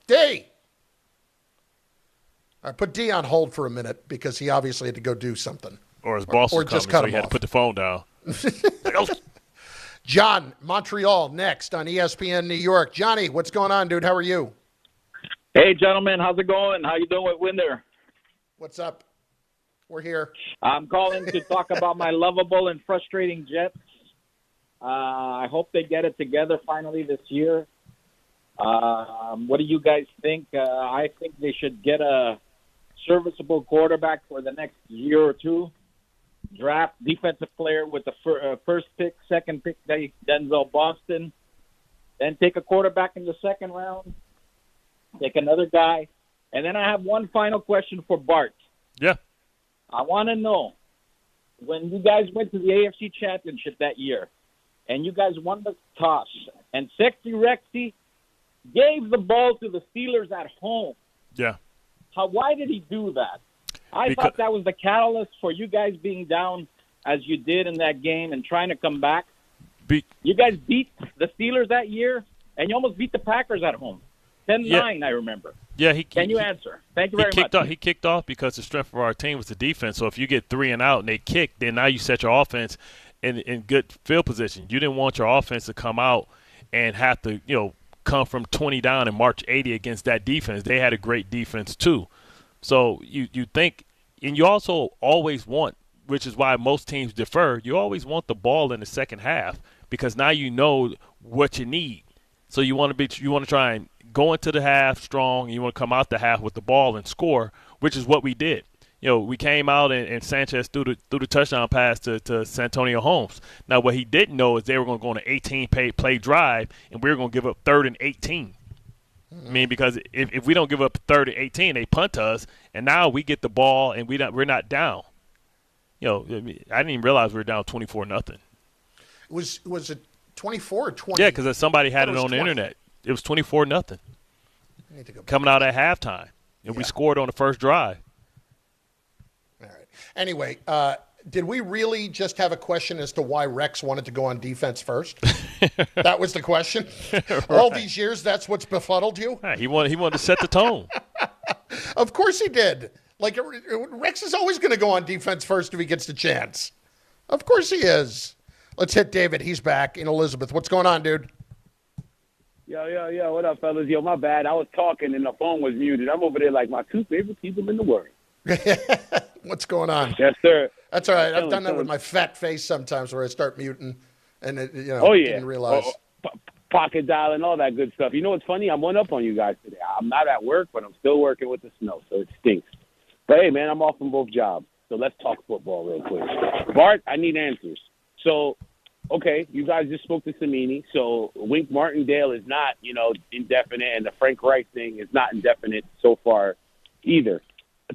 D. All right, put D on hold for a minute because he obviously had to go do something. Or his boss was just coming, cut so him he had off. to put the phone down. John, Montreal, next on ESPN New York. Johnny, what's going on, dude? How are you? Hey, gentlemen. How's it going? How you doing with Winder? What's up? We're here. I'm calling to talk about my lovable and frustrating Jets. I hope they get it together finally this year. What do you guys think? I think they should get a serviceable quarterback for the next year or two. Draft defensive player with the first pick, second pick, Denzel Boston. Then take a quarterback in the second round. Take another guy. And then I have one final question for Bart. Yeah. I want to know, when you guys went to the AFC Championship that year, and you guys won the toss, and Sexy Rexy gave the ball to the Steelers at home. Yeah. Why did he do that? I thought that was the catalyst for you guys being down as you did in that game and trying to come back. You guys beat the Steelers that year, and you almost beat the Packers at home. 10-9, I remember. Yeah, Can you answer? Thank you very much. He kicked off because the strength of our team was the defense. So if you get 3 and out and they kick, then now you set your offense in good field position. You didn't want your offense to come out and have to, come from 20 down and march 80 against that defense. They had a great defense too. So you think, and you also always want, which is why most teams defer, you always want the ball in the second half because now you know what you need. So you want to try and go into the half strong. You want to come out the half with the ball and score, which is what we did. We came out and Sanchez threw the touchdown pass to Santonio Holmes. Now, what he didn't know is they were going to go on an 18-play drive, and we were going to give up 3rd and 18. I mean, because if we don't give up 3rd and 18, they punt us, and now we get the ball and we're not down. I didn't even realize we were down 24-0. Was it 24 or 20? Yeah, because somebody had it on the internet. It was 24-0. Coming out at halftime, and we scored on the first drive. All right. Anyway, did we really just have a question as to why Rex wanted to go on defense first? That was the question? Right. All these years, that's what's befuddled you? Right. He wanted to set the tone. Of course he did. Like, Rex is always going to go on defense first if he gets the chance. Of course he is. Let's hit David. He's back in Elizabeth. What's going on, dude? Yo. What up, fellas? Yo, my bad. I was talking and the phone was muted. I'm over there like my 2 favorite people in the world. What's going on? Yes, sir. That's all right. I've done that with my fat face sometimes where I start muting and didn't realize. Pocket dial and all that good stuff. You know what's funny? I'm one up on you guys today. I'm not at work, but I'm still working with the snow, so it stinks. But, hey, man, I'm off from both jobs. So let's talk football real quick. Bart, I need answers. So, okay, you guys just spoke to Samini. So Wink Martindale is not, indefinite, and the Frank Reich thing is not indefinite so far either.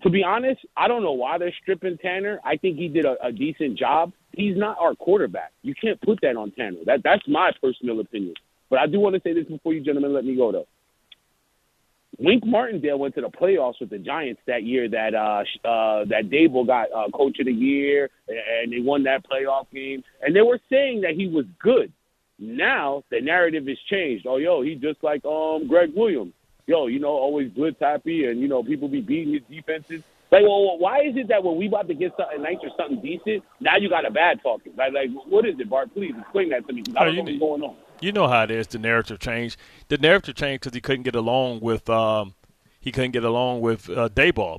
To be honest, I don't know why they're stripping Tanner. I think he did a decent job. He's not our quarterback. You can't put that on Tanner. That's my personal opinion. But I do want to say this before you gentlemen let me go, though. Wink Martindale went to the playoffs with the Giants that year that Dable got Coach of the Year, and they won that playoff game. And they were saying that he was good. Now the narrative has changed. Oh, he's just like Greg Williams. Always blitz happy, and, people be beating his defenses. Like, well, why is it that when we about to get something nice or something decent, now you got a bad talking? Like, what is it, Bart? Please explain that to me. I don't know what's going on. You know how it is. The narrative changed. The narrative changed because he couldn't get along with Dayball.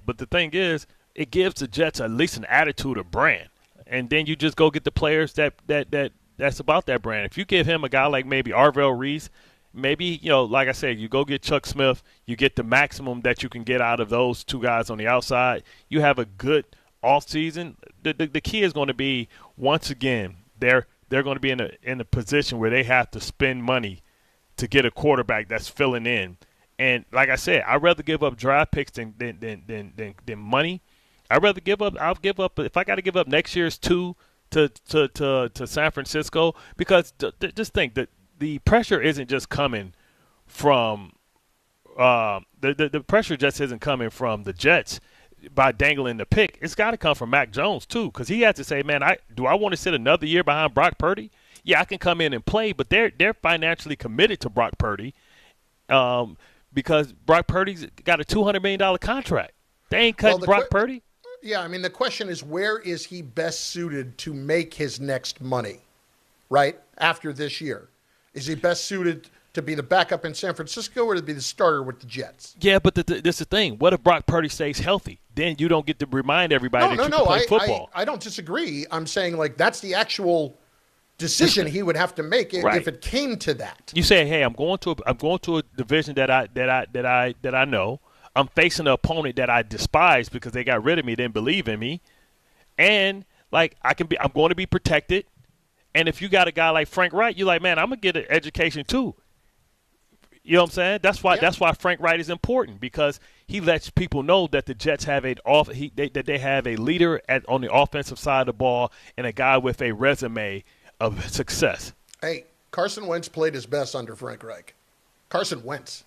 But the thing is, it gives the Jets at least an attitude, a brand, and then you just go get the players that's about that brand. If you give him a guy like maybe Arvell Reese, maybe, like I said, you go get Chuck Smith, you get the maximum that you can get out of those 2 guys on the outside. You have a good offseason. The key is going to be, once again, they're going to be in a position where they have to spend money to get a quarterback that's filling in. And like I said, I'd rather give up draft picks than money. I'll give up if I got to give up next year's 2 to San Francisco, because just think that the pressure isn't just coming from the pressure just isn't coming from the Jets by dangling the pick. It's got to come from Mac Jones too, because he has to say, man, do I want to sit another year behind Brock Purdy? Yeah, I can come in and play, but they're financially committed to Brock Purdy because Brock Purdy's got a $200 million contract. They ain't cutting Brock Purdy. Yeah, I mean, the question is, where is he best suited to make his next money, right, after this year? Is he best suited to be the backup in San Francisco or to be the starter with the Jets? Yeah, but this is the thing. What if Brock Purdy stays healthy? Then you don't get to remind everybody that you can play football. I don't disagree. I'm saying, like, that's the actual decision he would have to make if it came to that. You say, hey, I'm going to a division that I know. I'm facing an opponent that I despise because they got rid of me, didn't believe in me, and I'm going to be protected. And if you got a guy like Frank Wright, you're like, man, I'm gonna get an education too. You know what I'm saying? That's why Frank Wright is important, because he lets people know that the Jets have that they have a leader on the offensive side of the ball and a guy with a resume of success. Hey, Carson Wentz played his best under Frank Reich. Carson Wentz.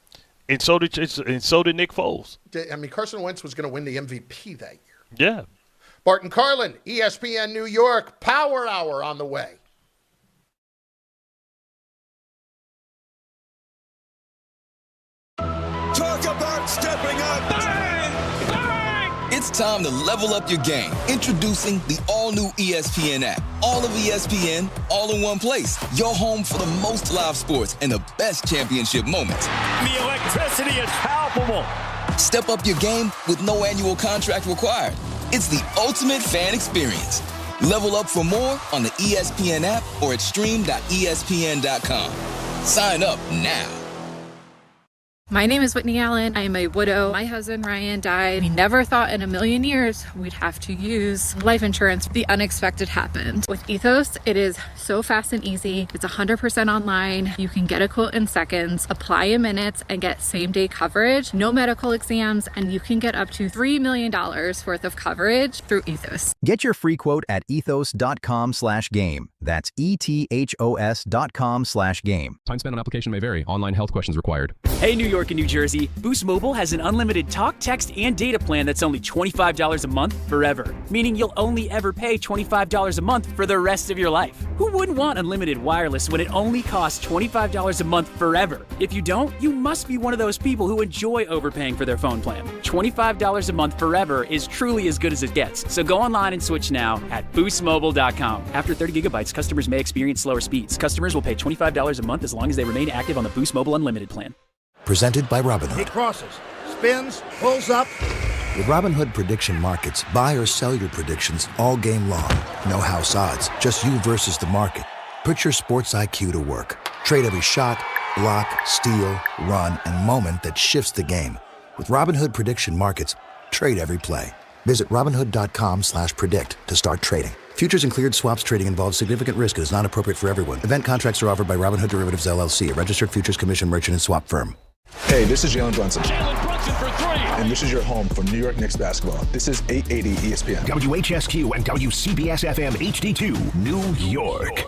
And so did Nick Foles. I mean, Carson Wentz was going to win the MVP that year. Yeah. Bart Carlin, ESPN New York, Power Hour on the way. Talk about stepping up. Bang! Bang! It's time to level up your game. Introducing the all-new ESPN app. All of ESPN, all in one place. Your home for the most live sports and the best championship moments. The electricity is palpable. Step up your game with no annual contract required. It's the ultimate fan experience. Level up for more on the ESPN app or at stream.espn.com. Sign up now. My name is Whitney Allen. I am a widow. My husband, Ryan, died. We never thought in a million years we'd have to use life insurance. The unexpected happened. With Ethos, it is so fast and easy. It's 100% online. You can get a quote in seconds, apply in minutes, and get same-day coverage. No medical exams, and you can get up to $3 million worth of coverage through Ethos. Get your free quote at ethos.com/game. That's ETHOS.com/game. Time spent on application may vary. Online health questions required. Hey, New York and New Jersey, Boost Mobile has an unlimited talk, text, and data plan that's only $25 a month forever, meaning you'll only ever pay $25 a month for the rest of your life. Who wouldn't want unlimited wireless when it only costs $25 a month forever? If you don't, you must be one of those people who enjoy overpaying for their phone plan. $25 a month forever is truly as good as it gets. So go online and switch now at boostmobile.com. After 30 gigabytes, customers may experience slower speeds. Customers will pay $25 a month as long as they remain active on the Boost Mobile Unlimited plan. Presented by Robinhood. He crosses, spins, pulls up. With Robinhood Prediction Markets, buy or sell your predictions all game long. No house odds, just you versus the market. Put your sports IQ to work. Trade every shot, block, steal, run, and moment that shifts the game. With Robinhood Prediction Markets, trade every play. Visit Robinhood.com/predict to start trading. Futures and cleared swaps trading involves significant risk and is not appropriate for everyone. Event contracts are offered by Robinhood Derivatives LLC, a registered futures commission merchant and swap firm. Hey, this is Jalen Brunson. Jalen Brunson for three. And this is your home for New York Knicks basketball. This is 880 ESPN. WHSQ and WCBS-FM HD2, New York.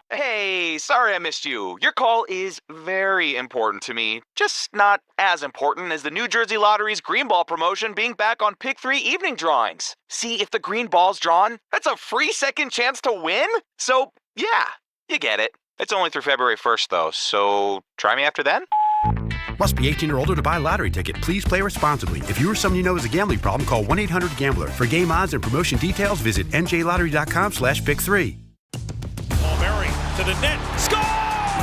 Hey, sorry I missed you. Your call is very important to me. Just not as important as the New Jersey Lottery's Green Ball promotion being back on Pick 3 evening drawings. See, if the green ball's drawn, that's a free second chance to win. So, yeah, you get it. It's only through February 1st, though, so try me after then. Must be 18 or older to buy a lottery ticket. Please play responsibly. If you or someone you know has a gambling problem, call 1-800-GAMBLER. For game odds and promotion details, visit njlottery.com/pick3. To the net. Score!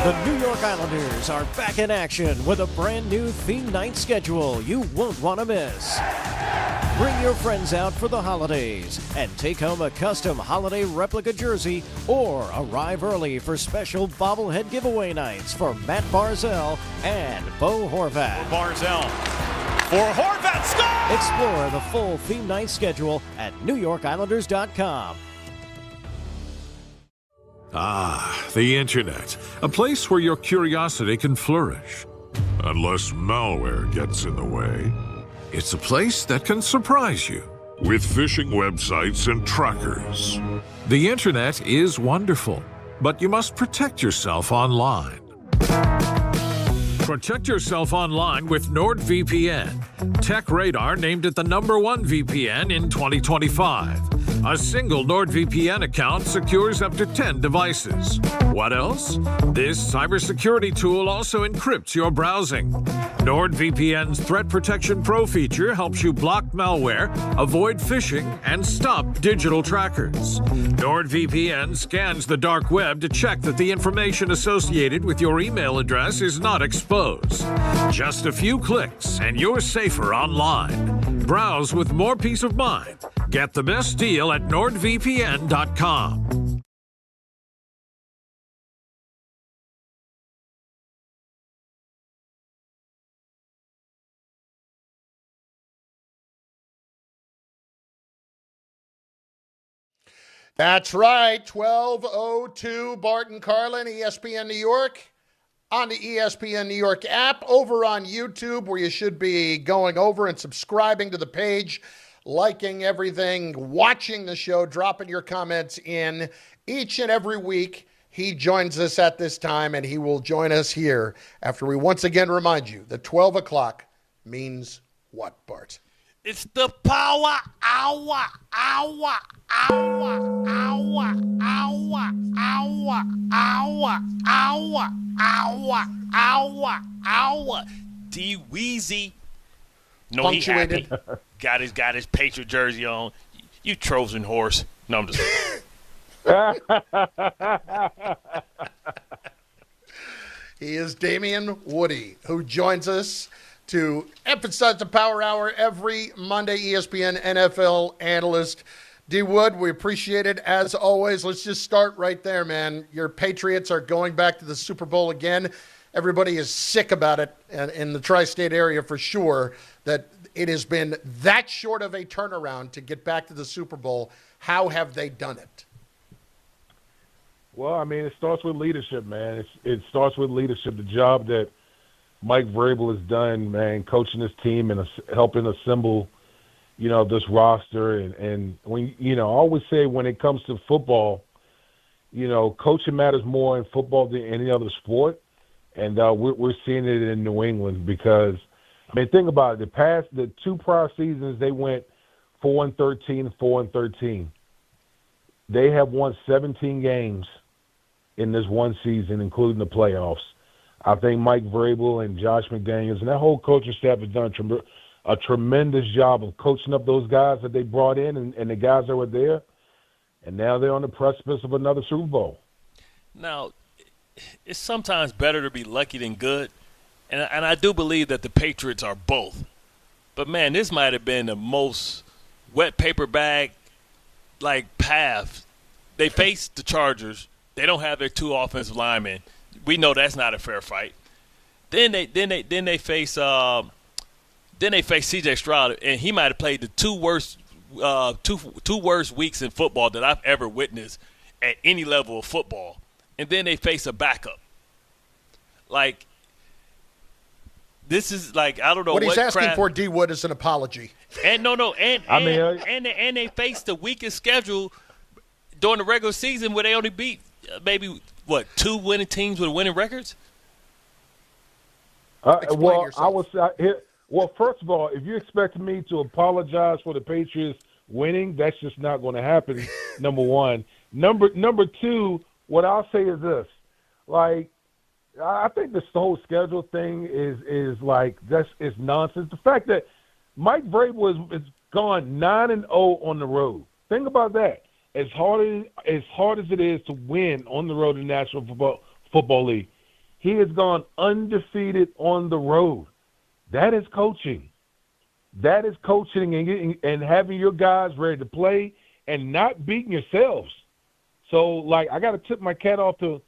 The New York Islanders are back in action with a brand new theme night schedule you won't want to miss. Bring your friends out for the holidays and take home a custom holiday replica jersey or arrive early for special bobblehead giveaway nights for Matt Barzell and Bo Horvat. Barzell for Horvat. Score! Explore the full theme night schedule at NewYorkIslanders.com. Ah, the Internet. A place where your curiosity can flourish. Unless malware gets in the way. It's a place that can surprise you with phishing websites and trackers. The Internet is wonderful, but you must protect yourself online. Protect yourself online with NordVPN. Tech Radar named it the #1 VPN in 2025. A single NordVPN account secures up to 10 devices. What else? This cybersecurity tool also encrypts your browsing. NordVPN's Threat Protection Pro feature helps you block malware, avoid phishing, and stop digital trackers. NordVPN scans the dark web to check that the information associated with your email address is not exposed. Just a few clicks and you're safer online. Browse with more peace of mind. Get the best deal at NordVPN.com. That's right, 12:02, Bart Carlin, ESPN New York, on the ESPN New York app, over on YouTube, where you should be going over and subscribing to the page, liking everything, watching the show, dropping your comments in each and every week. He joins us at this time, and he will join us here after we once again remind you that 12 o'clock means what, Bart? It's the power hour, hour, hour, hour, hour, hour, hour, hour, hour, hour, hour. D Weezy. No, he happy. Got his Patriot jersey on. You Trojan horse. No, I'm just He is Damian Woody, who joins us to emphasize the Power Hour every Monday. ESPN NFL analyst. D. Wood, we appreciate it as always. Let's just start right there, man. Your Patriots are going back to the Super Bowl again. everybody is sick about it in the tri-state area for sure, that it has been that short of a turnaround to get back to the Super Bowl. How have they done it? Well, I mean, it starts with leadership, man. It starts with leadership. The job that Mike Vrabel has done, man, coaching his team and helping assemble, this roster. And when, I always say when it comes to football, coaching matters more in football than any other sport. And we're seeing it in New England because, I mean, think about it. The 2 prior seasons, they went 4-13, 4-13. They have won 17 games in this one season, including the playoffs. I think Mike Vrabel and Josh McDaniels and that whole coaching staff has done a tremendous job of coaching up those guys that they brought in and the guys that were there. And now they're on the precipice of another Super Bowl. Now, it's sometimes better to be lucky than good. And I do believe that the Patriots are both. But, man, this might have been the most wet paper bag, path. They faced the Chargers. They don't have their 2 offensive linemen. We know that's not a fair fight. Then they face C.J. Stroud, and he might have played the 2 worst weeks in football that I've ever witnessed at any level of football. And then they face a backup. This is I don't know what he's asking for, D. Wood, is an apology. And and they face the weakest schedule during the regular season where they only beat maybe 2 winning teams with winning records. Well, I was well. First of all, if you expect me to apologize for the Patriots winning, that's just not going to happen. Number one. Number two. What I'll say is this: I think this whole schedule thing is nonsense. The fact that Mike Vrabel is gone 9-0 on the road. Think about that. As hard as it is to win on the road in the National Football League, he has gone undefeated on the road. That is coaching. That is coaching and having your guys ready to play and not beating yourselves. So, I got to tip my cap to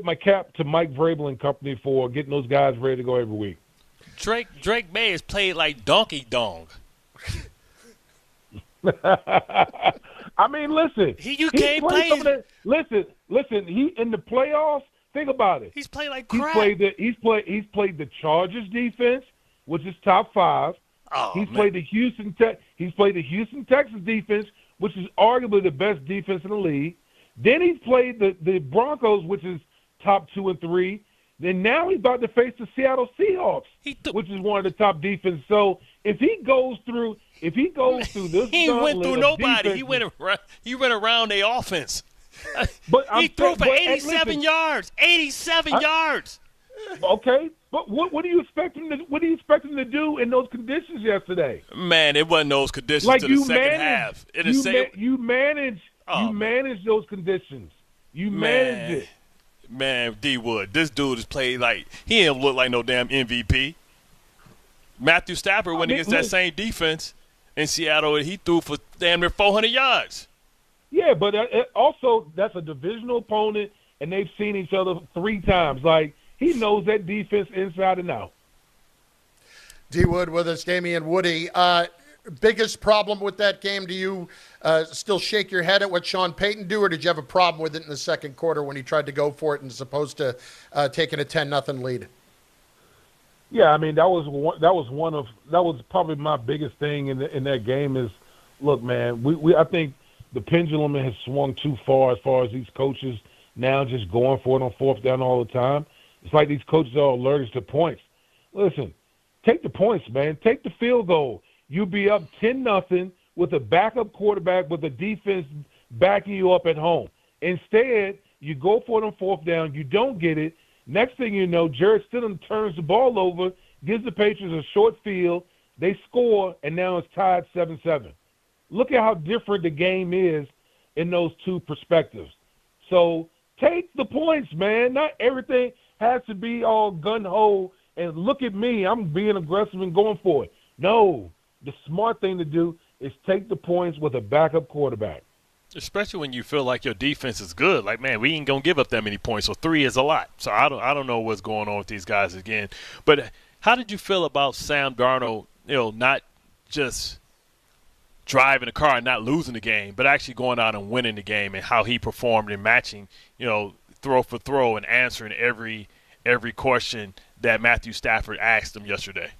Mike Vrabel and company for getting those guys ready to go every week. Drake May has played like Donkey Dong. I mean, listen. You can't play. Listen. He in the playoffs. Think about it. He's played like crap. He's played the Chargers defense, which is top 5. He's played the Houston Texans defense, which is arguably the best defense in the league. Then he's played the Broncos, which is top 2 and 3. Then now he's about to face the Seattle Seahawks, which is one of the top defenses. So if he goes through this, he went through nobody. He went around their offense. But he threw for 87 yards. 87 yards. Okay, but what do you expect him to? What do you expect him to do in those conditions yesterday? Man, it wasn't those conditions to the second half. You manage those conditions. You manage it. Man, D. Wood, this dude has played he didn't look like no damn MVP. Matthew Stafford went against that same defense in Seattle, and he threw for damn near 400 yards. Yeah, but also that's a divisional opponent, and they've seen each other 3 times. He knows that defense inside and out. D. Wood with us, Damian Woody. Biggest problem with that game, do you still shake your head at what Sean Payton do, or did you have a problem with it in the second quarter when he tried to go for it and as opposed to taking a 10-0 lead? Yeah, I mean that was probably my biggest thing in that game is, look, man, I think the pendulum has swung too far as these coaches now just going for it on 4th down all the time. It's like these coaches are allergic to points. Listen, take the points, man. Take the field goal. You'll be up 10-0 with a backup quarterback with a defense backing you up at home. Instead, you go for it on 4th down. You don't get it. Next thing you know, Jarrett Stidham turns the ball over, gives the Patriots a short field. They score, and now it's tied 7-7. Look at how different the game is in those 2 perspectives. So take the points, man. Not everything has to be all gun-ho and look at me, I'm being aggressive and going for it. No. The smart thing to do is take the points with a backup quarterback. Especially when you feel like your defense is good. Like, man, we ain't going to give up that many points, so 3 is a lot. So I don't know what's going on with these guys again. But how did you feel about Sam Darnold, not just driving the car and not losing the game, but actually going out and winning the game, and how he performed in matching, throw for throw and answering every question that Matthew Stafford asked him yesterday?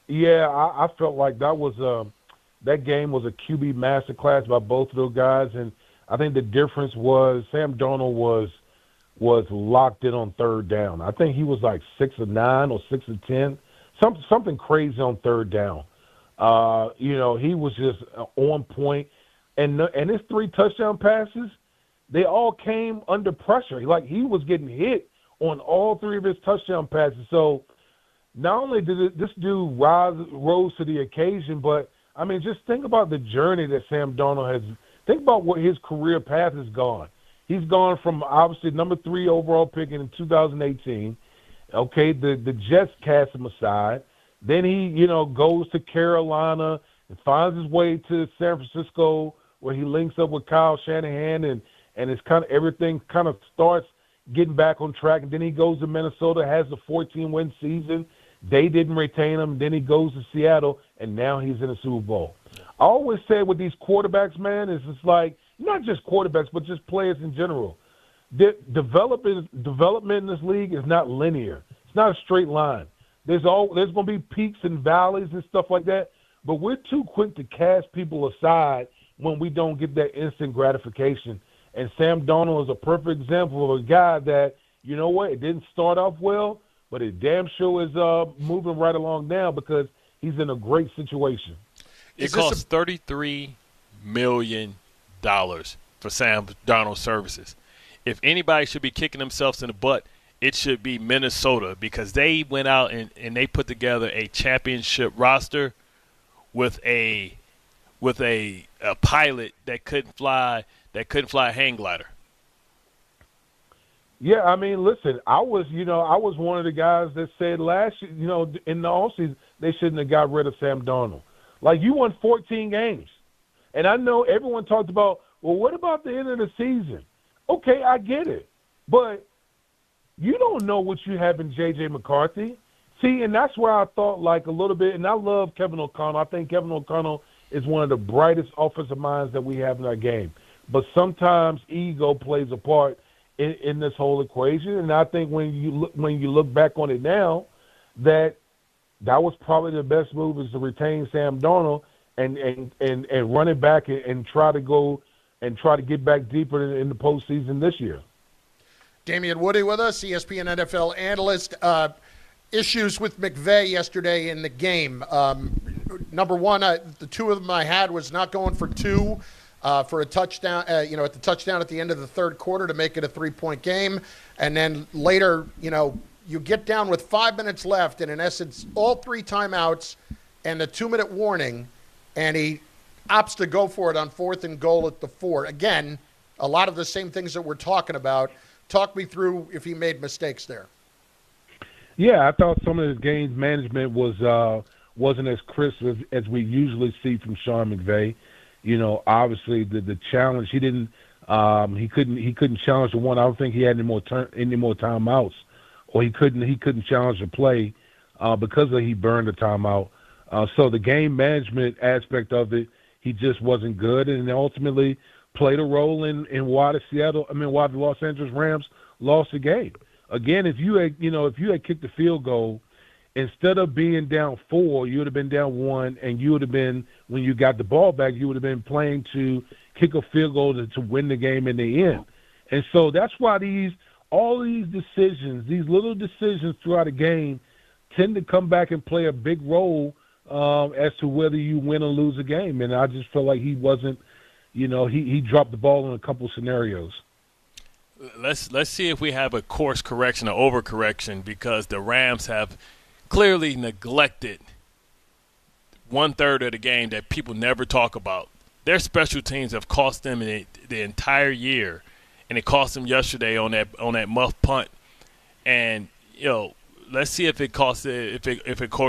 Yeah, I felt like that game was a QB masterclass by both of those guys, and I think the difference was Sam Darnold was locked in on third down. I think he was like 6 of 9 or 6 of 10, something crazy on third down. He was just on point, and his 3 touchdown passes, they all came under pressure. Like, he was getting hit on all 3 of his touchdown passes. So not only did this dude rose to the occasion, but I mean, just think about the journey that Sam Darnold has. Think about what his career path has gone. He's gone from obviously number 3 overall pick in 2018. Okay, the Jets cast him aside. Then he, goes to Carolina and finds his way to San Francisco, where he links up with Kyle Shanahan, and it's kind of everything kind of starts getting back on track. And then he goes to Minnesota, has the 14-win season. They didn't retain him. Then he goes to Seattle, and now he's in the Super Bowl. I always say with these quarterbacks, man, it's like not just quarterbacks, but just players in general. Development in this league is not linear. It's not a straight line. There's going to be peaks and valleys and stuff like that, but we're too quick to cast people aside when we don't get that instant gratification. And Sam Darnold is a perfect example of a guy that, it didn't start off well, but it damn sure is moving right along now because he's in a great situation. It costs $33 million for Sam Darnold's services. If anybody should be kicking themselves in the butt, it should be Minnesota, because they went out and they put together a championship roster with a pilot that couldn't fly a hang glider. Yeah, I mean, listen, I was one of the guys that said last year, in the offseason, they shouldn't have got rid of Sam Darnold. Like, you won 14 games. And I know everyone talked about, well, what about the end of the season? Okay, I get it. But you don't know what you have in J.J. McCarthy. See, and that's where I thought like a little bit, and I love Kevin O'Connell. I think Kevin O'Connell is one of the brightest offensive minds that we have in our game. But sometimes ego plays a part in this whole equation. And I think when you look back on it now, that was probably the best move, is to retain Sam Darnold and run it back and try to get back deeper in the postseason this year. Damian Woody with us, ESPN NFL analyst. Issues with McVay yesterday in the game. Number one, the 2 of them I had was not going for 2 for a touchdown, at the touchdown at the end of the third quarter to make it a 3-point game. And then later, you get down with 5 minutes left, and in essence, all 3 timeouts and a 2-minute warning, and he opts to go for it on 4th and goal at the 4. Again, a lot of the same things that we're talking about. Talk me through if he made mistakes there. Yeah, I thought some of his game management wasn't as crisp as we usually see from Sean McVay. Obviously the challenge, he couldn't challenge the one. I don't think he had any more timeouts, or he couldn't challenge the play because he burned the timeout. So the game management aspect of it, he just wasn't good, and ultimately played a role in why the Los Angeles Rams lost the game. Again, if you had kicked the field goal, instead of being down 4, you would have been down 1, and you would have been, when you got the ball back, you would have been playing to kick a field goal to win the game in the end. And so that's why all these decisions, these little decisions throughout a game, tend to come back and play a big role as to whether you win or lose a game. And I just feel like he wasn't, he dropped the ball in a couple scenarios. Let's see if we have a course correction or overcorrection, because the Rams have clearly neglected 1/3 of the game that people never talk about. Their special teams have cost them the entire year, and it cost them yesterday on that muff punt. And let's see if it course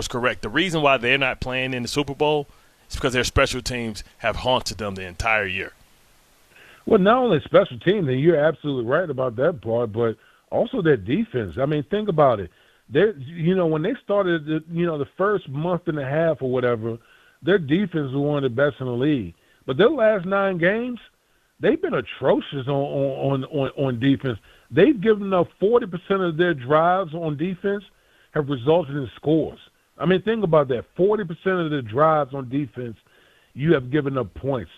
correct. The reason why they're not playing in the Super Bowl is because their special teams have haunted them the entire year. Well, not only special teams, and you're absolutely right about that part, but also their defense. I mean, think about it. When they started, the first month and a half or whatever, their defense was one of the best in the league. But their last 9 games, they've been atrocious on defense. They've given up 40% of their drives on defense have resulted in scores. I mean, think about that. 40% of the drives on defense, you have given up points.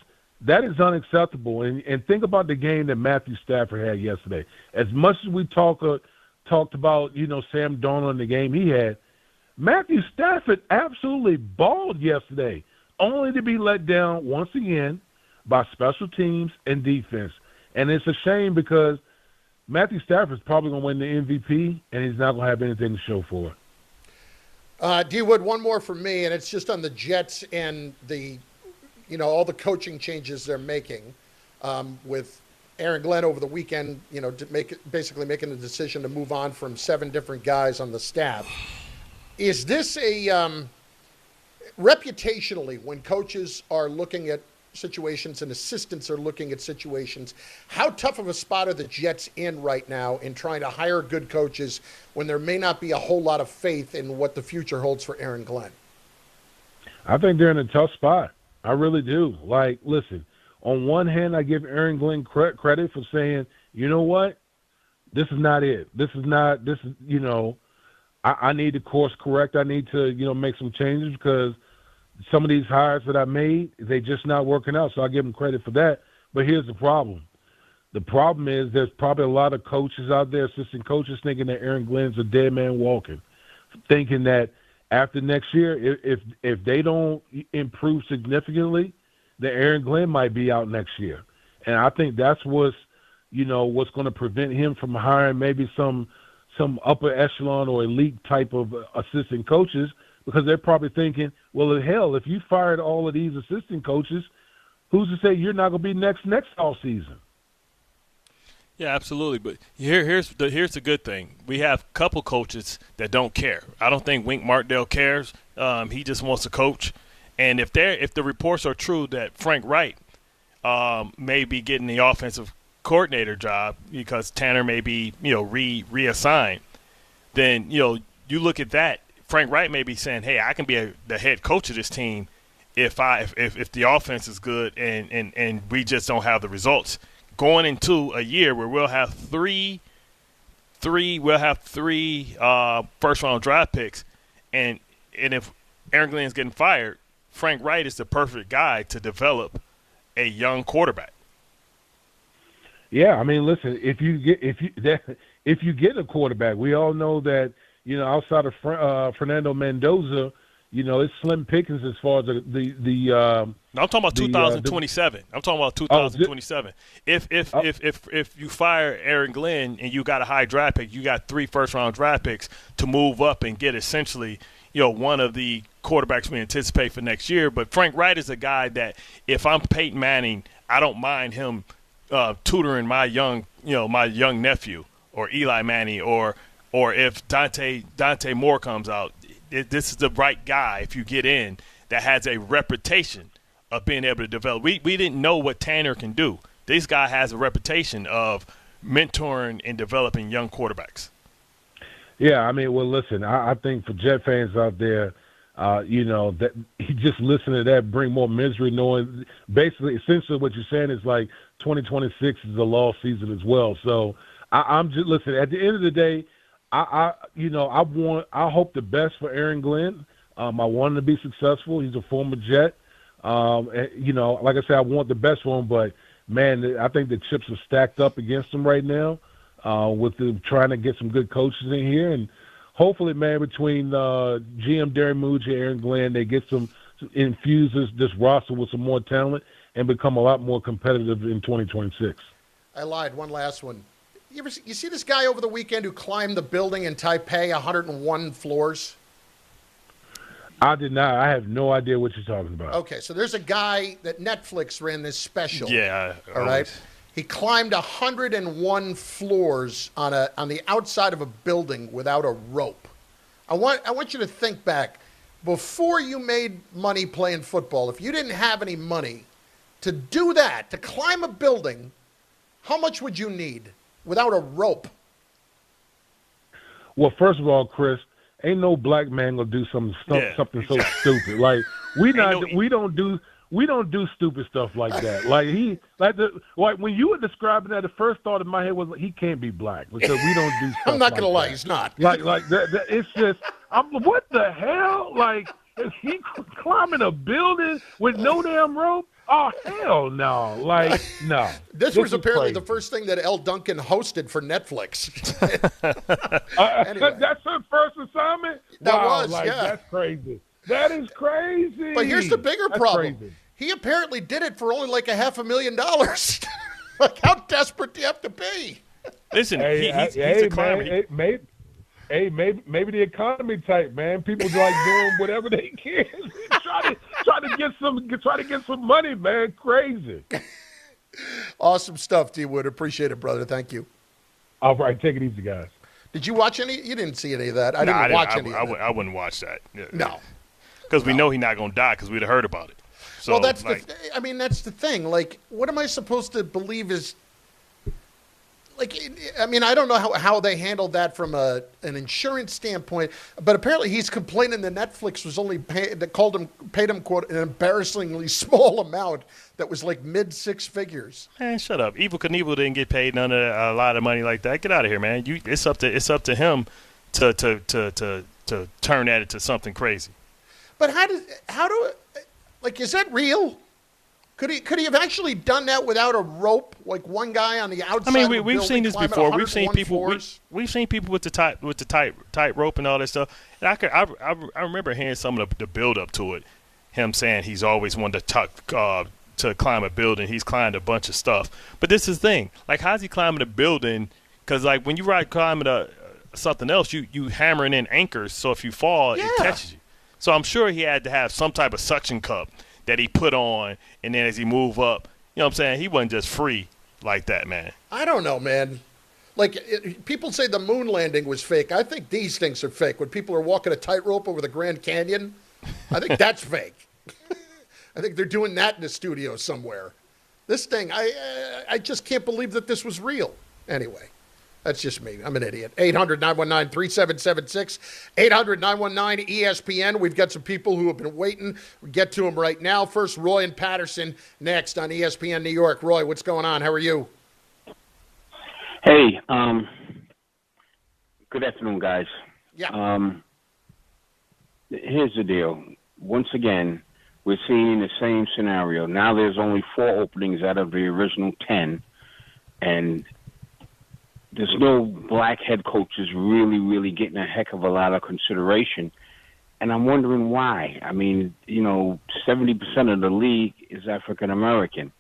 That is unacceptable. And think about the game that Matthew Stafford had yesterday. As much as we talked about, Sam Darnold in the game he had, Matthew Stafford absolutely balled yesterday, only to be let down once again by special teams and defense. And it's a shame because Matthew Stafford's probably going to win the MVP, and he's not going to have anything to show for it. D-Wood, one more from me, and it's just on the Jets and all the coaching changes they're making with Aaron Glenn over the weekend, basically making the decision to move on from 7 different guys on the staff. Is this reputationally, when coaches are looking at situations and assistants are looking at situations, how tough of a spot are the Jets in right now in trying to hire good coaches when there may not be a whole lot of faith in what the future holds for Aaron Glenn? I think they're in a tough spot. I really do. Listen, on one hand, I give Aaron Glenn credit for saying, you know what, this is not it. I need to course correct. I need to, make some changes because some of these hires that I made, they just not working out. So I give him credit for that. But here's the problem. The problem is there's probably a lot of coaches out there, assistant coaches, thinking that Aaron Glenn's a dead man walking, thinking that after next year, if they don't improve significantly, then Aaron Glenn might be out next year. And I think that's what's going to prevent him from hiring maybe some upper echelon or elite type of assistant coaches, because they're probably thinking, well, hell, if you fired all of these assistant coaches, who's to say you're not going to be next all season? Yeah, absolutely. But here's the good thing. We have a couple coaches that don't care. I don't think Wink Martindale cares. He just wants to coach. And if the reports are true that Frank Wright may be getting the offensive coordinator job because Tanner may be reassigned, then you look at that. Frank Wright may be saying, "Hey, I can be the head coach of this team if the offense is good and we just don't have the results." Going into a year where we'll have three first round draft picks, and if Aaron Glenn's getting fired, Frank Wright is the perfect guy to develop a young quarterback. Yeah, I mean, listen, if you get a quarterback, we all know that outside of Fernando Mendoza, it's slim pickings as far as the No, I'm talking about 2027. I'm talking about 2027. If you fire Aaron Glenn and you got a high draft pick, you got 3 first-round draft picks to move up and get essentially, one of the quarterbacks we anticipate for next year. But Frank Wright is a guy that if I'm Peyton Manning, I don't mind him tutoring my young nephew or Eli Manning or if Dante Moore comes out. This is the right guy if you get in that has a reputation of being able to develop. We didn't know what Tanner can do. This guy has a reputation of mentoring and developing young quarterbacks. Yeah, I mean, well, listen, I think for Jet fans out there, that just listen to that bring more misery, knowing basically, essentially what you're saying is like 2026 is a lost season as well. So I'm just listen. At the end of the day, I hope the best for Aaron Glenn. I want him to be successful. He's a former Jet. Like I said, I want the best for him, but man, I think the chips are stacked up against him right now. With them trying to get some good coaches in here, and hopefully, man, between GM Darren Muge and Aaron Glenn, they get some infuses this roster with some more talent and become a lot more competitive in 2026. I lied. One last one. You see this guy over the weekend who climbed the building in Taipei, 101 floors? I did not. I have no idea what you're talking about. Okay, so there's a guy that Netflix ran this special. Yeah. All right. He climbed 101 floors on the outside of a building without a rope. I want you to think back. Before you made money playing football, if you didn't have any money to do that, to climb a building how much would you need without a rope? Well, first of all, Chris, ain't no black man gonna do something so stupid. Like we don't do stupid stuff like that. Like when you were describing that, the first thought in my head was he can't be black because we don't do stuff. I'm not gonna lie, that. he's not. Like that. It's just what the hell? Like is he climbing a building with no damn rope? Oh, hell no. Like, no. This was apparently the first thing that Elle Duncan hosted for Netflix. Anyway. That's her first assignment? That wow, was, like, yeah. That's crazy. That is crazy. But here's the bigger problem. Crazy. He apparently did it for only like $500,000. Like, how desperate do you have to be? Listen, he's a climber. Maybe the economy type, man. People like doing whatever they can. try to get some money, man. Crazy. Awesome stuff, D. Wood. Appreciate it, brother. Thank you. All right, take it easy, guys. Did you watch any? You didn't see any of that. I didn't watch any of it. I wouldn't watch that. Yeah. No. Because we know he's not going to die because we'd have heard about it. So, well, that's that's the thing. Like, what am I supposed to believe is – like, I mean, I don't know how they handled that from an insurance standpoint, but apparently he's complaining that Netflix was only paid him, quote, an embarrassingly small amount that was like mid-six figures. Man, shut up. Evil Knievel didn't get paid a lot of money like that. Get out of here, man. It's up to him to turn that into something crazy. But is that real? Could he have actually done that without a rope, like one guy on the outside? I mean, we've seen this before. We've seen people with the tight rope and all that stuff. And I remember hearing some of the build up to it. Him saying he's always wanted to climb a building. He's climbed a bunch of stuff. But this is the thing. Like, how's he climbing a building? Because like when you climbing something else, you hammering in anchors. So if you fall, it catches you. So I'm sure he had to have some type of suction cup that he put on, and then as he move up, you know what I'm saying? He wasn't just free like that, man. I don't know, man. Like, people say the moon landing was fake. I think these things are fake. When people are walking a tightrope over the Grand Canyon, I think that's fake. I think they're doing that in the studio somewhere. This thing, I just can't believe that this was real. Anyway. That's just me. I'm an idiot. 800-919-3776. 800-919-ESPN. We've got some people who have been waiting. We'll get to them right now. First, Roy and Patterson next on ESPN New York. Roy, what's going on? How are you? Hey, good afternoon, guys. Yeah. Here's the deal. Once again, we're seeing the same scenario. Now there's only 4 openings out of the original 10, and there's no black head coaches really getting a heck of a lot of consideration. And I'm wondering why. I mean, 70% of the league is African American.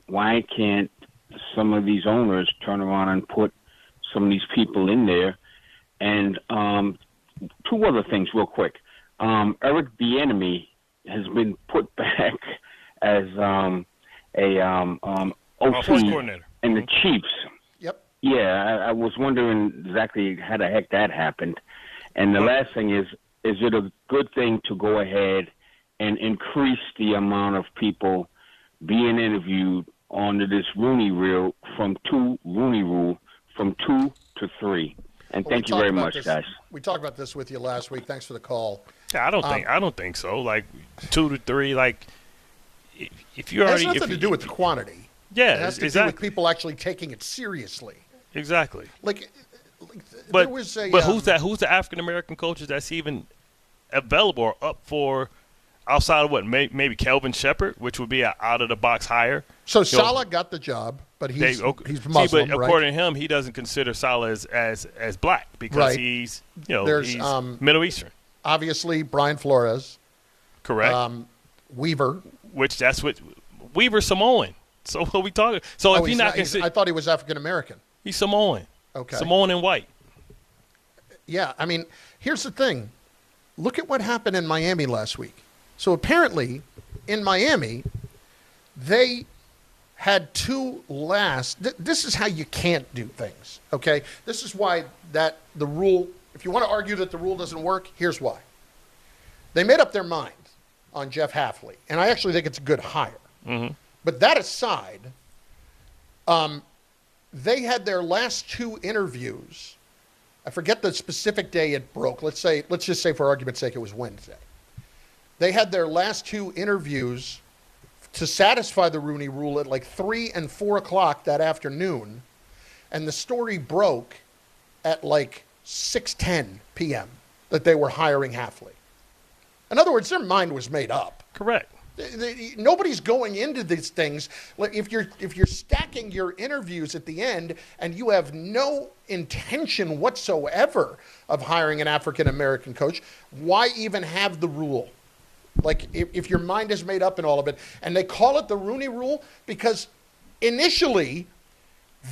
Why can't some of these owners turn around and put some of these people in there? And 2 other things real quick. Eric Bieniemy has been put back as OC coordinator and the Chiefs. Yeah, I was wondering exactly how the heck that happened. And the last thing is it a good thing to go ahead and increase the amount of people being interviewed under this Rooney Rule from 2 to 3? And thank you very much, guys. We talked about this with you last week. Thanks for the call. Yeah, I don't think so. Like 2 to 3, like if you already, it has nothing to do with the quantity. Yeah, it has to do with people actually taking it seriously. Exactly. But there was a, who's the African American coaches that's even available or up for outside of what maybe Kelvin Shepard, which would be an out of the box hire. So Saleh got the job, but he's Muslim, but according to him, he doesn't consider Saleh as black because he's he's Middle Eastern. Obviously, Brian Flores, correct. Weaver, Weaver Samoan. So what we talking? So if he's not I thought he was African American. He's Samoan. Okay. Samoan and white. Yeah, I mean, here's the thing. Look at what happened in Miami last week. So apparently, in Miami, they had 2 this is how you can't do things, okay? This is why the rule, if you want to argue that the rule doesn't work, here's why. They made up their mind on Jeff Hafley, and I actually think it's a good hire. Mm-hmm. But that aside, they had their last 2 interviews. I forget the specific day it broke. Let's just say for argument's sake it was Wednesday. They had their last 2 interviews to satisfy the Rooney Rule at like 3 and 4 o'clock that afternoon, and the story broke at like 6:10 p.m. that they were hiring Hafley. In other words, their mind was made up. Correct. Nobody's going into these things. If you're stacking your interviews at the end and you have no intention whatsoever of hiring an African American coach, why even have the rule? Like, if your mind is made up in all of it, and they call it the Rooney Rule because initially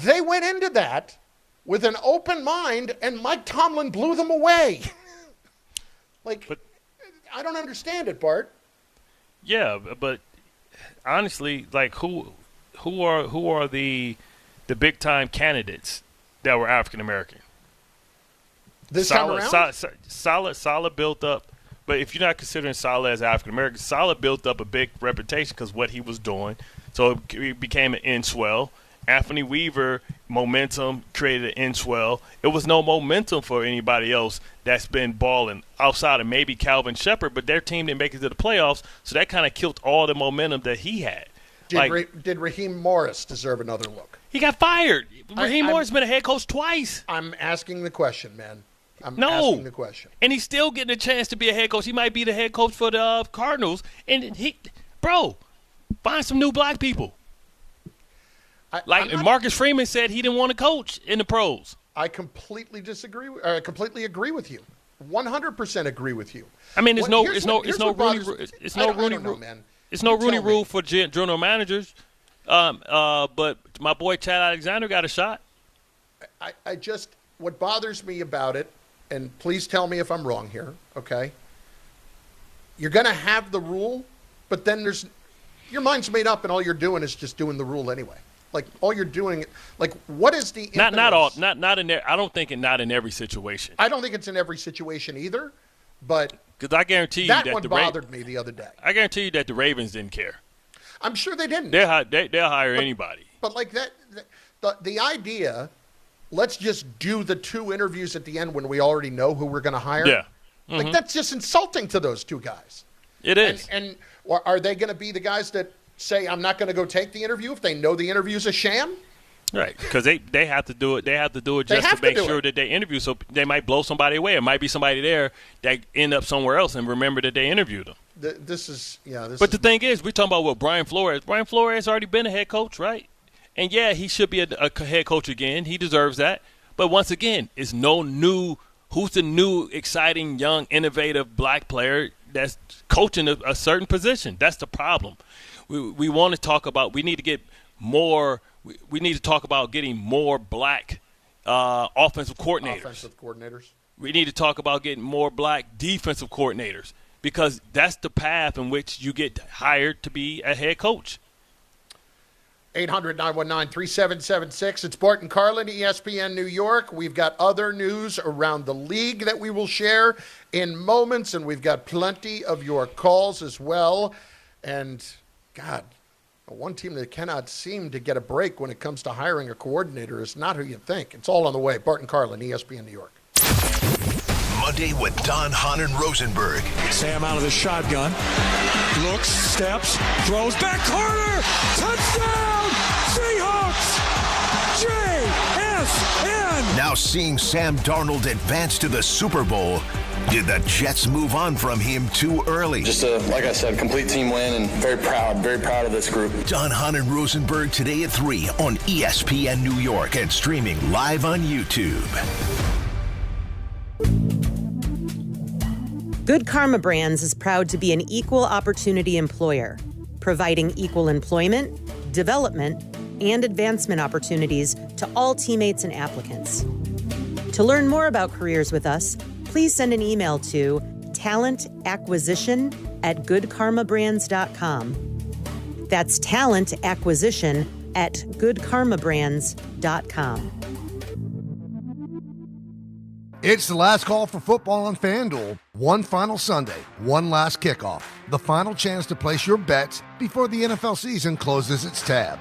they went into that with an open mind, and Mike Tomlin blew them away. I don't understand it, Bart. Yeah, but honestly, like who are the big time candidates that were African American? This time around, solid built up. But if you're not considering Saleh as African American, Saleh built up a big reputation because what he was doing. So it became an end swell. Anthony Weaver, momentum, created an end swell. It was no momentum for anybody else that's been balling outside of maybe Calvin Shepard, but their team didn't make it to the playoffs, so that kind of killed all the momentum that he had. Did Raheem Morris deserve another look? He got fired. Raheem Morris has been a head coach twice. I'm asking the question, man. Asking the question. And he's still getting a chance to be a head coach. He might be the head coach for the Cardinals. And find some new black people. Marcus Freeman said he didn't want to coach in the pros. I completely disagree. I completely agree with you. 100% agree with you. I mean, it's no Rooney Rule for general managers. But my boy Chad Alexander got a shot. What bothers me about it, and please tell me if I'm wrong here, okay? You're going to have the rule, but then your mind's made up, and all you're doing is just doing the rule anyway. Like, all you're doing, like, what is the not in there? I don't think not in every situation. I don't think it's in every situation either, but because I guarantee you that one bothered me the other day. I guarantee you that the Ravens didn't care. I'm sure they didn't. They'll hire anybody. But like that, the idea. Let's just do the 2 interviews at the end when we already know who we're going to hire. Yeah. Mm-hmm. Like, that's just insulting to those 2 guys. It is. And are they going to be the guys that say, I'm not going to go take the interview if they know the interview's a sham? Right, because they have to do it. They have to do it just to make sure that they interview. So they might blow somebody away. It might be somebody there that end up somewhere else and remember that they interviewed them. But the thing is, we're talking about Brian Flores. Brian Flores has already been a head coach, right? And, yeah, he should be a head coach again. He deserves that. But once again, it's no new – who's the new, exciting, young, innovative black player that's coaching a certain position? That's the problem. We want to talk about – we need to get more – we need to talk about getting more black offensive coordinators. We need to talk about getting more black defensive coordinators because that's the path in which you get hired to be a head coach. 800-919-3776. It's Bart Carlin, ESPN New York. We've got other news around the league that we will share in moments, and we've got plenty of your calls as well. And, God, one team that cannot seem to get a break when it comes to hiring a coordinator is not who you think. It's all on the way. Bart Carlin, ESPN New York. Monday with Don, Hahn, and Rosenberg. Sam out of the shotgun. Looks, steps, throws back, Carter! Touchdown! Seahawks! JSN! Now seeing Sam Darnold advance to the Super Bowl, did the Jets move on from him too early? Just like I said, complete team win, and very proud of this group. Don, Hahn, and Rosenberg today at 3 on ESPN New York and streaming live on YouTube. Good Karma Brands is proud to be an equal opportunity employer, providing equal employment, development, and advancement opportunities to all teammates and applicants. To learn more about careers with us, please send an email to talentacquisition@goodkarmabrands.com. That's talentacquisition@goodkarmabrands.com. It's the last call for football on FanDuel. One final Sunday, one last kickoff. The final chance to place your bets before the NFL season closes its tab.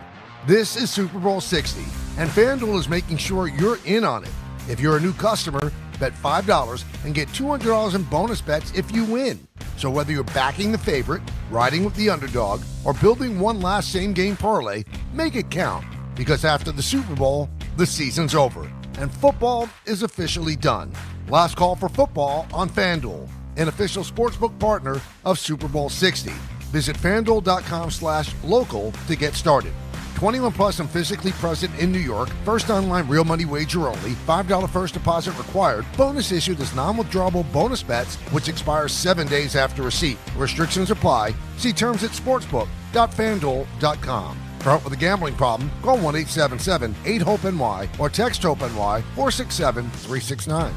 This is Super Bowl 60, and FanDuel is making sure you're in on it. If you're a new customer, bet $5 and get $200 in bonus bets if you win. So whether you're backing the favorite, riding with the underdog, or building one last same-game parlay, make it count. Because after the Super Bowl, the season's over, and football is officially done. Last call for football on FanDuel, an official sportsbook partner of Super Bowl 60. Visit FanDuel.com/local to get started. 21 plus and physically present in New York. First online real money wager only. $5 first deposit required. Bonus issued as non-withdrawable bonus bets, which expires 7 days after receipt. Restrictions apply. See terms at sportsbook.fanduel.com. For help with a gambling problem, call 1-877-8-HOPE-NY or text HOPE-NY 467-369.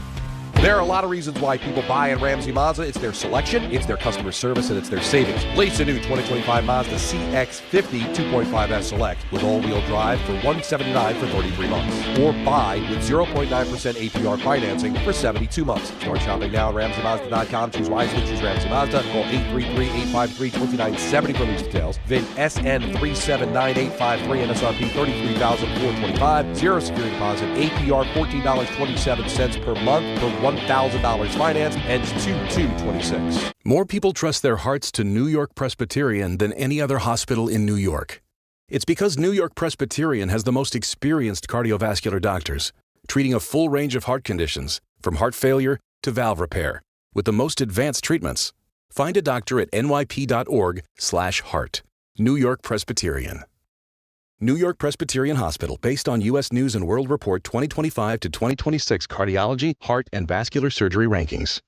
There are a lot of reasons why people buy at Ramsey Mazda. It's their selection, it's their customer service, and it's their savings. Lease a new 2025 Mazda CX-50 2.5S Select with all-wheel drive for $179 for 33 months. Or buy with 0.9% APR financing for 72 months. Start shopping now at RamseyMazda.com. Choose wisely, choose Ramsey Mazda. Call 833-853-2970 for these details. VIN SN379853, MSRP $33,425. Zero security deposit, APR $14.27 per month per $1,000 finance, ends 2/2/26. More people trust their hearts to New York Presbyterian than any other hospital in New York. It's because New York Presbyterian has the most experienced cardiovascular doctors, treating a full range of heart conditions, from heart failure to valve repair, with the most advanced treatments. Find a doctor at nyp.org/heart. New York Presbyterian. New York Presbyterian Hospital, based on U.S. News & World Report 2025 to 2026 cardiology, heart, and vascular surgery rankings.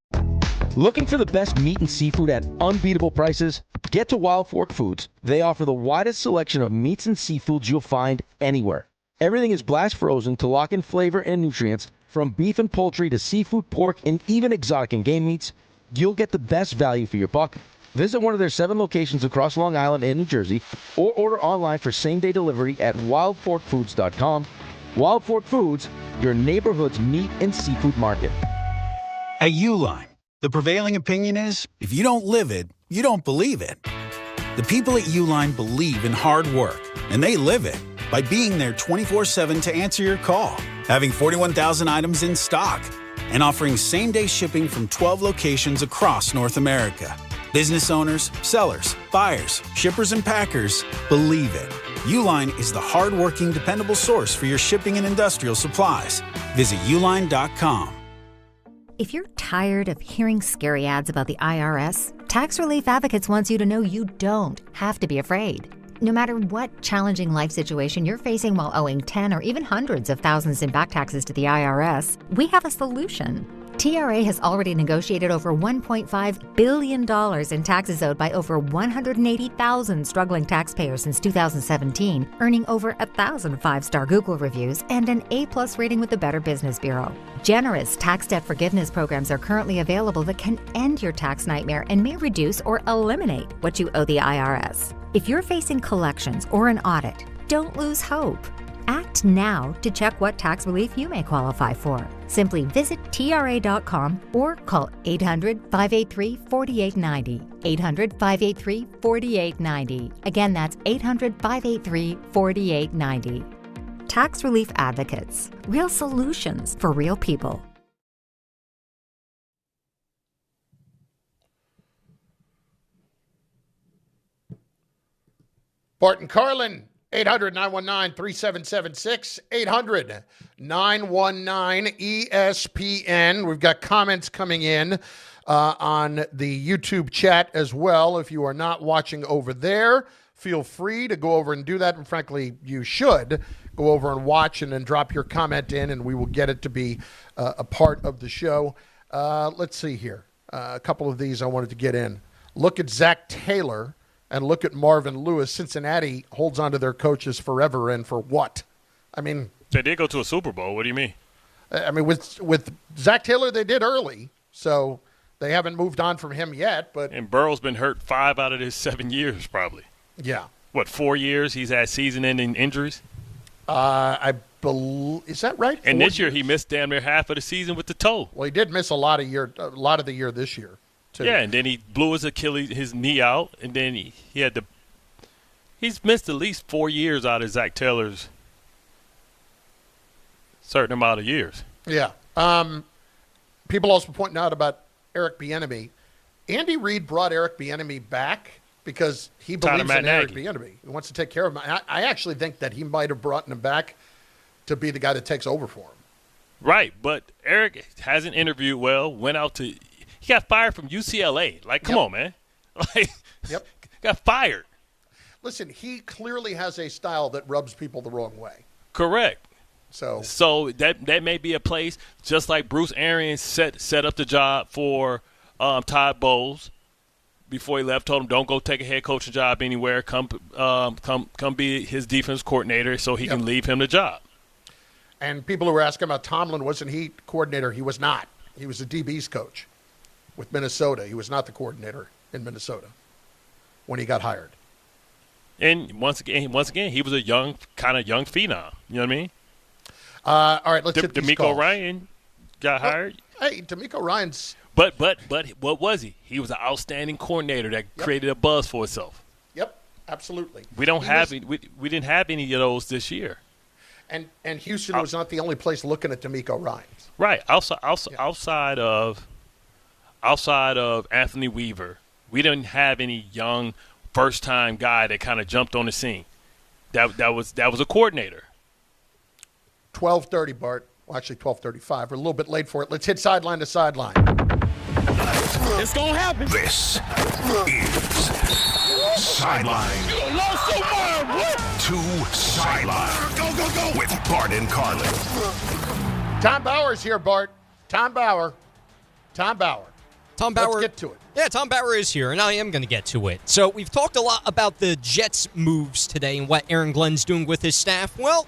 Looking for the best meat and seafood at unbeatable prices? Get to Wild Fork Foods. They offer the widest selection of meats and seafoods you'll find anywhere. Everything is blast frozen to lock in flavor and nutrients. From beef and poultry to seafood, pork, and even exotic and game meats, you'll get the best value for your buck. Visit one of their 7 locations across Long Island and New Jersey, or order online for same-day delivery at wildforkfoods.com. Wild Fork Foods, your neighborhood's meat and seafood market. At Uline, the prevailing opinion is, if you don't live it, you don't believe it. The people at Uline believe in hard work, and they live it by being there 24/7 to answer your call, having 41,000 items in stock, and offering same-day shipping from 12 locations across North America. Business owners, sellers, buyers, shippers, and packers believe it. Uline is the hard-working, dependable source for your shipping and industrial supplies. Visit uline.com. If you're tired of hearing scary ads about the IRS, Tax Relief Advocates wants you to know you don't have to be afraid. No matter what challenging life situation you're facing while owing 10 or even hundreds of thousands in back taxes to the IRS, we have a solution. TRA has already negotiated over $1.5 billion in taxes owed by over 180,000 struggling taxpayers since 2017, earning over 1,000 5-star Google reviews and an A+ rating with the Better Business Bureau. Generous tax debt forgiveness programs are currently available that can end your tax nightmare and may reduce or eliminate what you owe the IRS. If you're facing collections or an audit, don't lose hope. Act now to check what tax relief you may qualify for. Simply visit TRA.com or call 800-583-4890. 800-583-4890. Again, that's 800-583-4890. Tax Relief Advocates. Real solutions for real people. Bart Carlin. 800-919-3776, 800-919-ESPN. We've got comments coming in on the YouTube chat as well. If you are not watching over there, feel free to go over and do that. And frankly, you should go over and watch and then drop your comment in, and we will get it to be a part of the show. Let's see here. A couple of these I wanted to get in. Look at Zach Taylor. And look at Marvin Lewis. Cincinnati holds on to their coaches forever, and for what? I mean, they did go to a Super Bowl. What do you mean? I mean, with Zach Taylor, they did early, so they haven't moved on from him yet. But and Burrow's been hurt 5 out of his 7 years, probably. Yeah. What, 4 years? He's had season-ending injuries. I believe, is that right? And this year he missed damn near half of the season with the toe. Well, he did miss a lot of the year this year. Yeah, and then he blew his knee out, and then he He's missed at least 4 years out of Zach Taylor's certain amount of years. Yeah. People also pointing out about Eric Bieniemy. Andy Reid brought Eric Bieniemy back because he believes in Eric Bieniemy. He wants to take care of him. I actually think that he might have brought him back to be the guy that takes over for him. Right, but Eric hasn't interviewed well, he got fired from UCLA. Like, come on, man. Like, got fired. Listen, he clearly has a style that rubs people the wrong way. Correct. So that may be a place, just like Bruce Arians set up the job for Todd Bowles before he left. Told him, don't go take a head coaching job anywhere. Come be his defense coordinator so he can leave him the job. And people who were asking about Tomlin, wasn't he coordinator? He was not. He was the DB's coach with Minnesota. He was not the coordinator in Minnesota when he got hired. And once again, he was a young phenom. You know what I mean? All right, let's hit these DeMeco calls. Ryan got hired. Hey, DeMeco Ryan's. But what was he? He was an outstanding coordinator that created a buzz for himself. Yep, absolutely. We didn't have any of those this year. And Houston was not the only place looking at DeMeco Ryan. Right. Outside of Anthony Weaver, we didn't have any young first-time guy that kind of jumped on the scene. That was a coordinator. 12:30, Bart. Well, actually 12:35. We're a little bit late for it. Let's hit sideline to sideline. It's going to happen. This is Sideline to Sideline. Go. With Bart and Carlin. Tom Bauer's here, Bart. Tom Bauer. Let's get to it. Yeah, Tom Bauer is here, and I am going to get to it. So we've talked a lot about the Jets' moves today and what Aaron Glenn's doing with his staff. Well,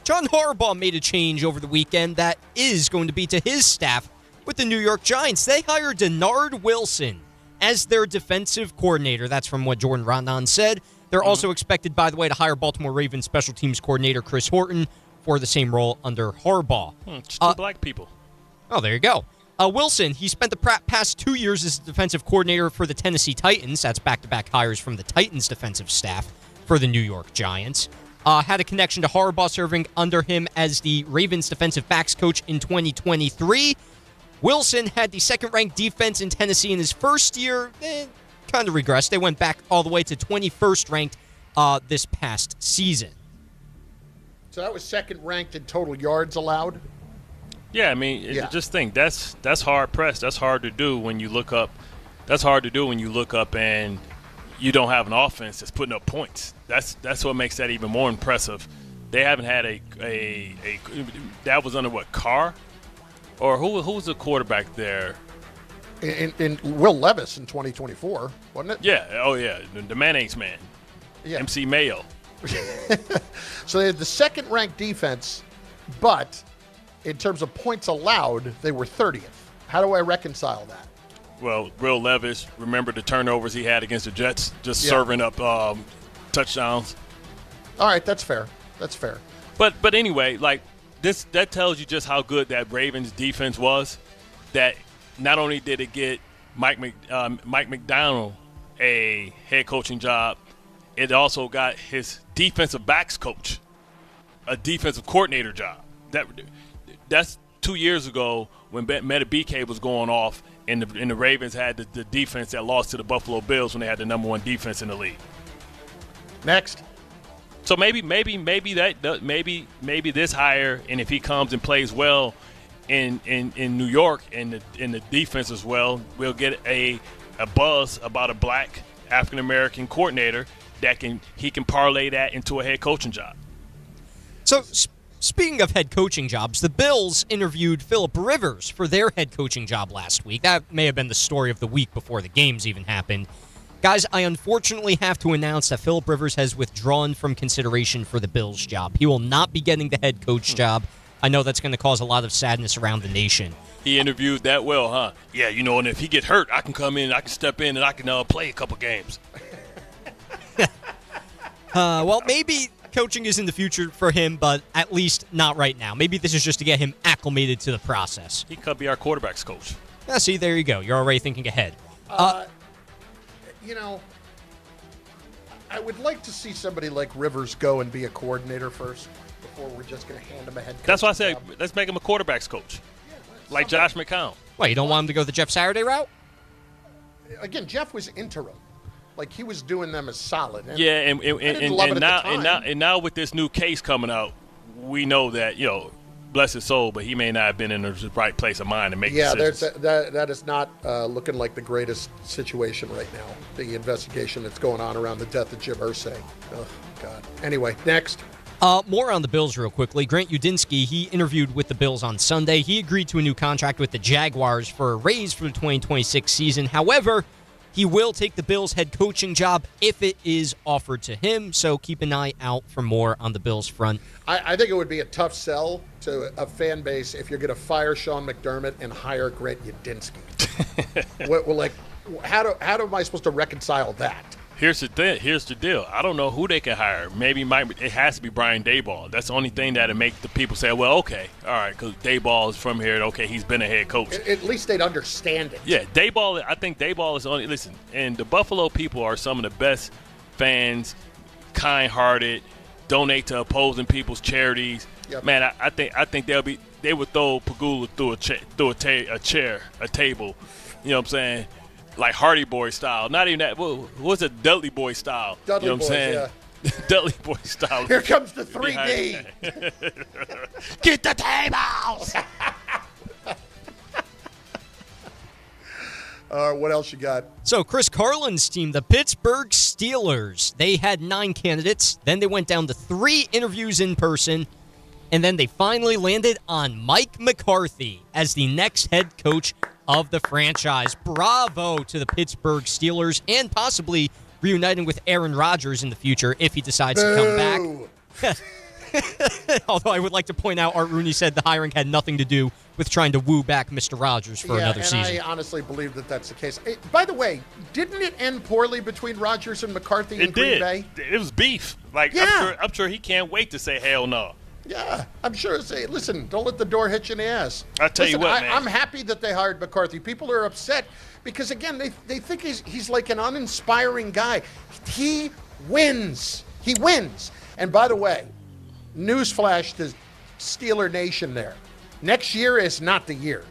John Harbaugh made a change over the weekend that is going to be to his staff with the New York Giants. They hired Denard Wilson as their defensive coordinator. That's from what Jordan Raanan said. They're also expected, by the way, to hire Baltimore Ravens special teams coordinator Chris Horton for the same role under Harbaugh. Just two black people. Oh, there you go. Wilson, he spent the past 2 years as defensive coordinator for the Tennessee Titans. That's back-to-back hires from the Titans defensive staff for the New York Giants. Had a connection to Harbaugh, serving under him as the Ravens defensive backs coach in 2023. Wilson had the second-ranked defense in Tennessee in his first year. Kind of regressed. They went back all the way to 21st ranked this past season. So that was second ranked in total yards allowed? Yeah, I mean, just think that's hard pressed. That's hard to do when you look up. That's hard to do when you look up and you don't have an offense that's putting up points. That's what makes that even more impressive. They haven't had a that was under what, Carr? Or who was the quarterback there? In Will Levis in 2024, wasn't it? Yeah. Oh, yeah. The mayonnaise man. Yeah. MC Mayo. So they had the second-ranked defense, but in terms of points allowed, they were 30th. How do I reconcile that? Well, Will Levis, remember the turnovers he had against the Jets, just serving up touchdowns. All right, that's fair. But anyway, like that tells you just how good that Ravens defense was. That not only did it get Mike McDonald a head coaching job, it also got his defensive backs coach a defensive coordinator job. That's 2 years ago when Meta BK was going off, and the Ravens had the defense that lost to the Buffalo Bills when they had the number one defense in the league. Next. So maybe this hire, and if he comes and plays well in New York and in the defense as well, we'll get a buzz about a black African American coordinator that he can parlay that into a head coaching job. So speaking of head coaching jobs, the Bills interviewed Phillip Rivers for their head coaching job last week. That may have been the story of the week before the games even happened. Guys, I unfortunately have to announce that Phillip Rivers has withdrawn from consideration for the Bills job. He will not be getting the head coach job. I know that's going to cause a lot of sadness around the nation. He interviewed that well, huh? Yeah, and if he gets hurt, I can come in, I can step in, and I can play a couple games. Well, maybe coaching is in the future for him, but at least not right now. Maybe this is just to get him acclimated to the process. He could be our quarterback's coach. See, there you go. You're already thinking ahead. I would like to see somebody like Rivers go and be a coordinator first before we're just going to hand him a head coach. That's why I said let's make him a quarterback's coach, like Josh McCown. Wait, you don't want him to go the Jeff Saturday route? Again, Jeff was interim. Like, he was doing them as solid. And yeah, and now with this new case coming out, we know that, bless his soul, but he may not have been in the right place of mind to make decisions. That is not looking like the greatest situation right now, the investigation that's going on around the death of Jim Irsay. Oh, God. Anyway, next. More on the Bills real quickly. Grant Udinski, he interviewed with the Bills on Sunday. He agreed to a new contract with the Jaguars for a raise for the 2026 season. However, he will take the Bills head coaching job if it is offered to him, so keep an eye out for more on the Bills front. I think it would be a tough sell to a fan base if you're going to fire Sean McDermott and hire Grant Udinski. How am I supposed to reconcile that? Here's the deal. I don't know who they can hire. Maybe it has to be Brian Daboll. That's the only thing that'll make the people say, well, okay, all right, because Daboll is from here. Okay, he's been a head coach. At least they'd understand it. Yeah, Daboll. I think Daboll is only – listen, and the Buffalo people are some of the best fans, kind-hearted, donate to opposing people's charities. Yep. Man, I think they would throw Pagula through a table. You know what I'm saying? Like Hardy Boy style. Not even that. What's a Dudley Boy style? Dudley you know what I'm saying? Yeah. Dudley Boy style. Here comes the 3D. Get the tables! What else you got? So Chris Carlin's team, the Pittsburgh Steelers, they had 9 candidates. Then they went down to 3 interviews in person. And then they finally landed on Mike McCarthy as the next head coach of the franchise. Bravo to the Pittsburgh Steelers, and possibly reuniting with Aaron Rodgers in the future if he decides to come back. Although I would like to point out, Art Rooney said the hiring had nothing to do with trying to woo back Mr. Rodgers for another season. I honestly believe that that's the case. By the way, didn't it end poorly between Rodgers and McCarthy in Green Bay? It was beef. I'm sure he can't wait to say hell no. Yeah, I'm sure. Listen, don't let the door hit you in the ass. I tell you what, man. I'm happy that they hired McCarthy. People are upset because, again, they think he's like an uninspiring guy. He wins. He wins. And by the way, newsflash to Steeler Nation there. Next year is not the year.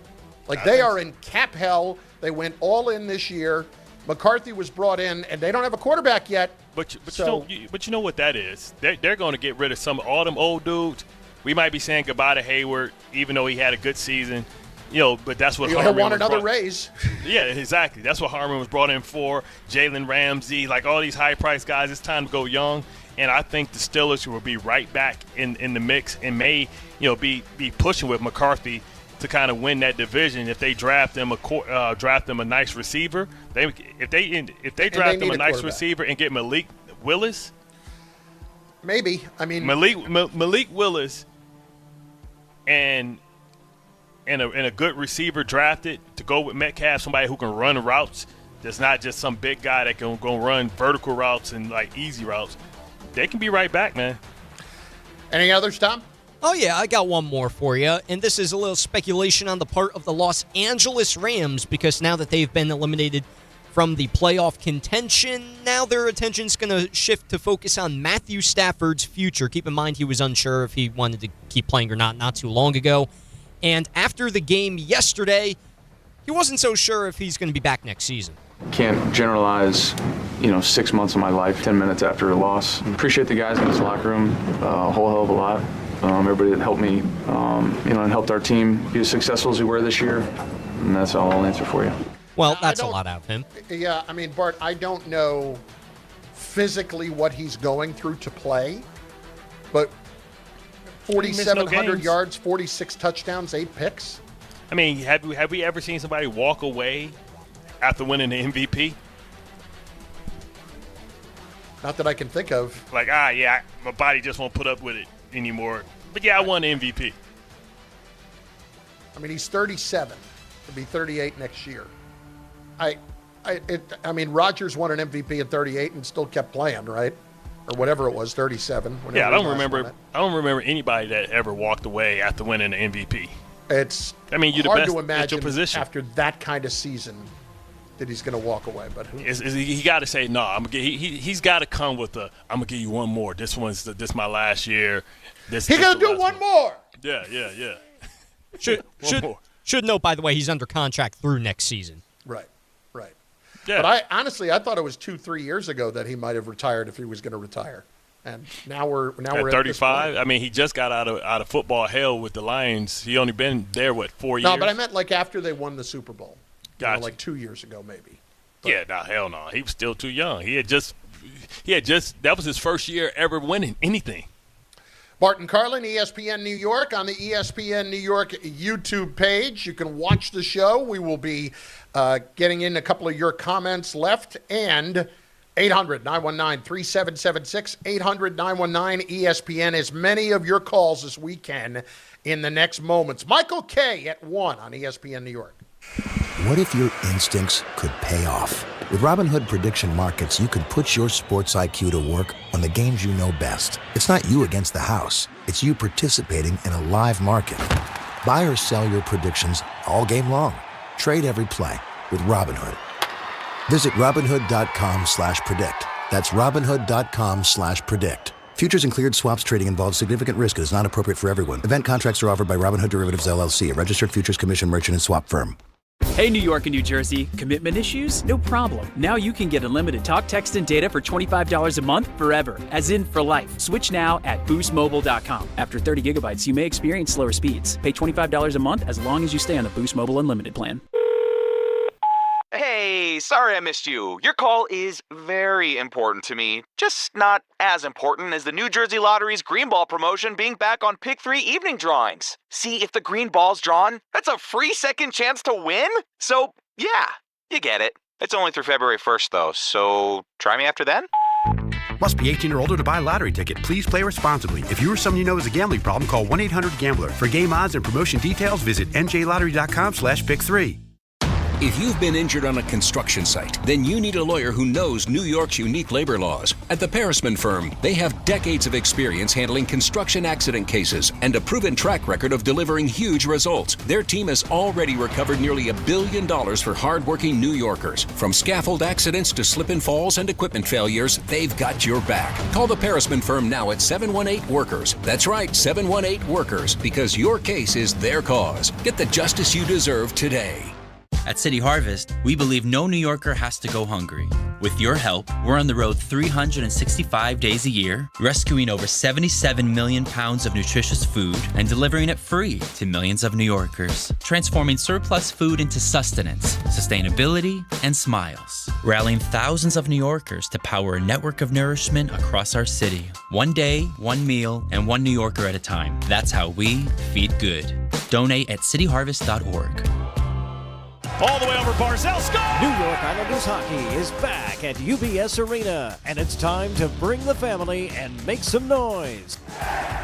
They are in cap hell. They went all in this year. McCarthy was brought in, and they don't have a quarterback yet. But you know what that is? They're going to get rid of all them old dudes. We might be saying goodbye to Hayward, even though he had a good season. But that's what Harmon want another raise. Yeah, exactly. That's what Harmon was brought in for. Jalen Ramsey, all these high-priced guys. It's time to go young. And I think the Steelers will be right back in the mix and may be pushing with McCarthy to kind of win that division if they draft them a nice receiver. If they draft them a nice receiver and get Malik Willis. Maybe. I mean Malik Willis and a good receiver drafted to go with Metcalf, somebody who can run routes. That's not just some big guy that can go run vertical routes and easy routes. They can be right back, man. Any others, Tom? Oh, yeah, I got one more for you, and this is a little speculation on the part of the Los Angeles Rams because now that they've been eliminated from the playoff contention, now their attention's going to shift to focus on Matthew Stafford's future. Keep in mind he was unsure if he wanted to keep playing or not too long ago. And after the game yesterday, he wasn't so sure if he's going to be back next season. Can't generalize, 6 months of my life, 10 minutes after a loss. Appreciate the guys in this locker room a whole hell of a lot. Everybody that helped me, and helped our team be as successful as we were this year. And that's all I'll answer for you. Well, that's a lot out of him. Yeah, I mean, Bart, I don't know physically what he's going through to play, but 4,700 yards, 46 touchdowns, 8 picks. I mean, have we ever seen somebody walk away after winning the MVP? Not that I can think of. My body just won't put up with it anymore. But yeah, I won the MVP. I mean, he's 37. He'll be 38 next year. Rodgers won an MVP at 38 and still kept playing, right? Or whatever it was, 37. Yeah, I don't remember anybody that ever walked away after winning an MVP. It's you're hard the best to imagine at your position after that kind of season that he's going to walk away. But he got to say no. He's got to come with I'm gonna give you one more. This my last year. He's gonna do one more. Yeah. Should note, by the way, he's under contract through next season. Right. Yeah. But I thought it was 2-3 years ago that he might have retired if he was going to retire, and now we're at 35. I mean, he just got out of football hell with the Lions. He only been there 4 years. No, but I meant like after they won the Super Bowl. Gotcha. Like 2 years ago, maybe. But, hell no. He was still too young. He had just that was his first year ever winning anything. Bart Carlin, ESPN New York, on the ESPN New York YouTube page. You can watch the show. We will be getting in a couple of your comments left. And 800-919-3776, 800-919-ESPN, as many of your calls as we can in the next moments. Michael K. at 1 on ESPN New York. What if your instincts could pay off? With Robinhood Prediction Markets, you could put your sports IQ to work on the games you know best. It's not you against the house. It's you participating in a live market. Buy or sell your predictions all game long. Trade every play with Robinhood. Visit Robinhood.com/predict. That's Robinhood.com/predict. Futures and cleared swaps trading involves significant risk and is not appropriate for everyone. Event contracts are offered by Robinhood Derivatives LLC, a registered futures commission merchant and swap firm. Hey, New York and New Jersey. Commitment issues? No problem. Now you can get unlimited talk, text, and data for $25 a month forever, as in for life. Switch now at boostmobile.com. After 30 gigabytes, you may experience slower speeds. Pay $25 a month as long as you stay on the Boost Mobile Unlimited plan. Hey, sorry I missed you. Your call is very important to me. Just not as important as the New Jersey Lottery's green ball promotion being back on Pick 3 evening drawings. See, if the green ball's drawn, that's a free second chance to win? So, yeah, you get it. It's only through February 1st, though, so try me after then? Must be 18 or older to buy a lottery ticket. Please play responsibly. If you or someone you know has a gambling problem, call 1-800-GAMBLER. For game odds and promotion details, visit njlottery.com/pick3. If you've been injured on a construction site, then you need a lawyer who knows New York's unique labor laws. At the Parisman Firm, they have decades of experience handling construction accident cases and a proven track record of delivering huge results. Their team has already recovered nearly $1 billion for hardworking New Yorkers. From scaffold accidents to slip and falls and equipment failures, they've got your back. Call the Parisman Firm now at 718-WORKERS. That's right, 718-WORKERS, because your case is their cause. Get the justice you deserve today. At City Harvest, we believe no New Yorker has to go hungry. With your help, we're on the road 365 days a year, rescuing over 77 million pounds of nutritious food and delivering it free to millions of New Yorkers, transforming surplus food into sustenance, sustainability, and smiles, rallying thousands of New Yorkers to power a network of nourishment across our city. One day, one meal, and one New Yorker at a time. That's how we feed good. Donate at cityharvest.org. All the way over Barzell, score! New York Islanders hockey is back at UBS Arena, and it's time to bring the family and make some noise.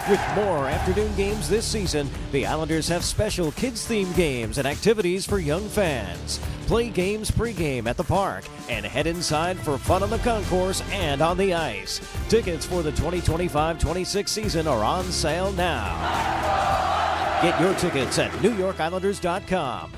With more afternoon games this season, the Islanders have special kids-themed games and activities for young fans. Play games pregame at the park and head inside for fun on the concourse and on the ice. Tickets for the 2025-26 season are on sale now. Get your tickets at NewYorkIslanders.com.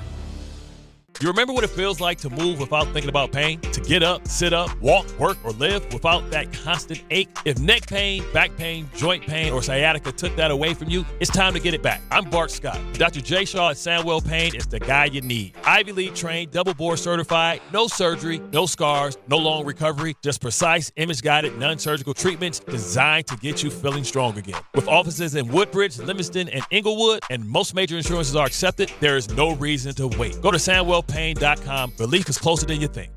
You remember what it feels like to move without thinking about pain? To get up, sit up, walk, work, or live without that constant ache? If neck pain, back pain, joint pain, or sciatica took that away from you, it's time to get it back. I'm Bart Scott. Dr. J. Shaw at Sandwell Pain is the guy you need. Ivy League trained, double board certified, no surgery, no scars, no long recovery, just precise, image-guided, non-surgical treatments designed to get you feeling strong again. With offices in Woodbridge, Livingston, and Inglewood, and most major insurances are accepted, there is no reason to wait. Go to SandwellPain.com. Relief is closer than you think.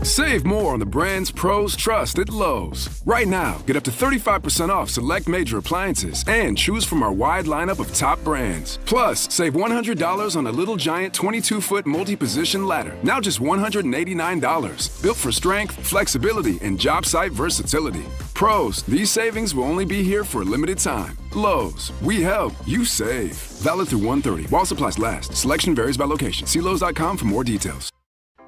Save more on the brands pros trust at Lowe's. Right now, get up to 35% off select major appliances and choose from our wide lineup of top brands. Plus, save $100 on a Little Giant 22-foot multi-position ladder, now just $189. Built for strength, flexibility, and job site versatility. Pros, these savings will only be here for a limited time. Lowe's, we help, you save. Valid through 1/30 while supplies last. Selection varies by location. See Lowe's.com for more details.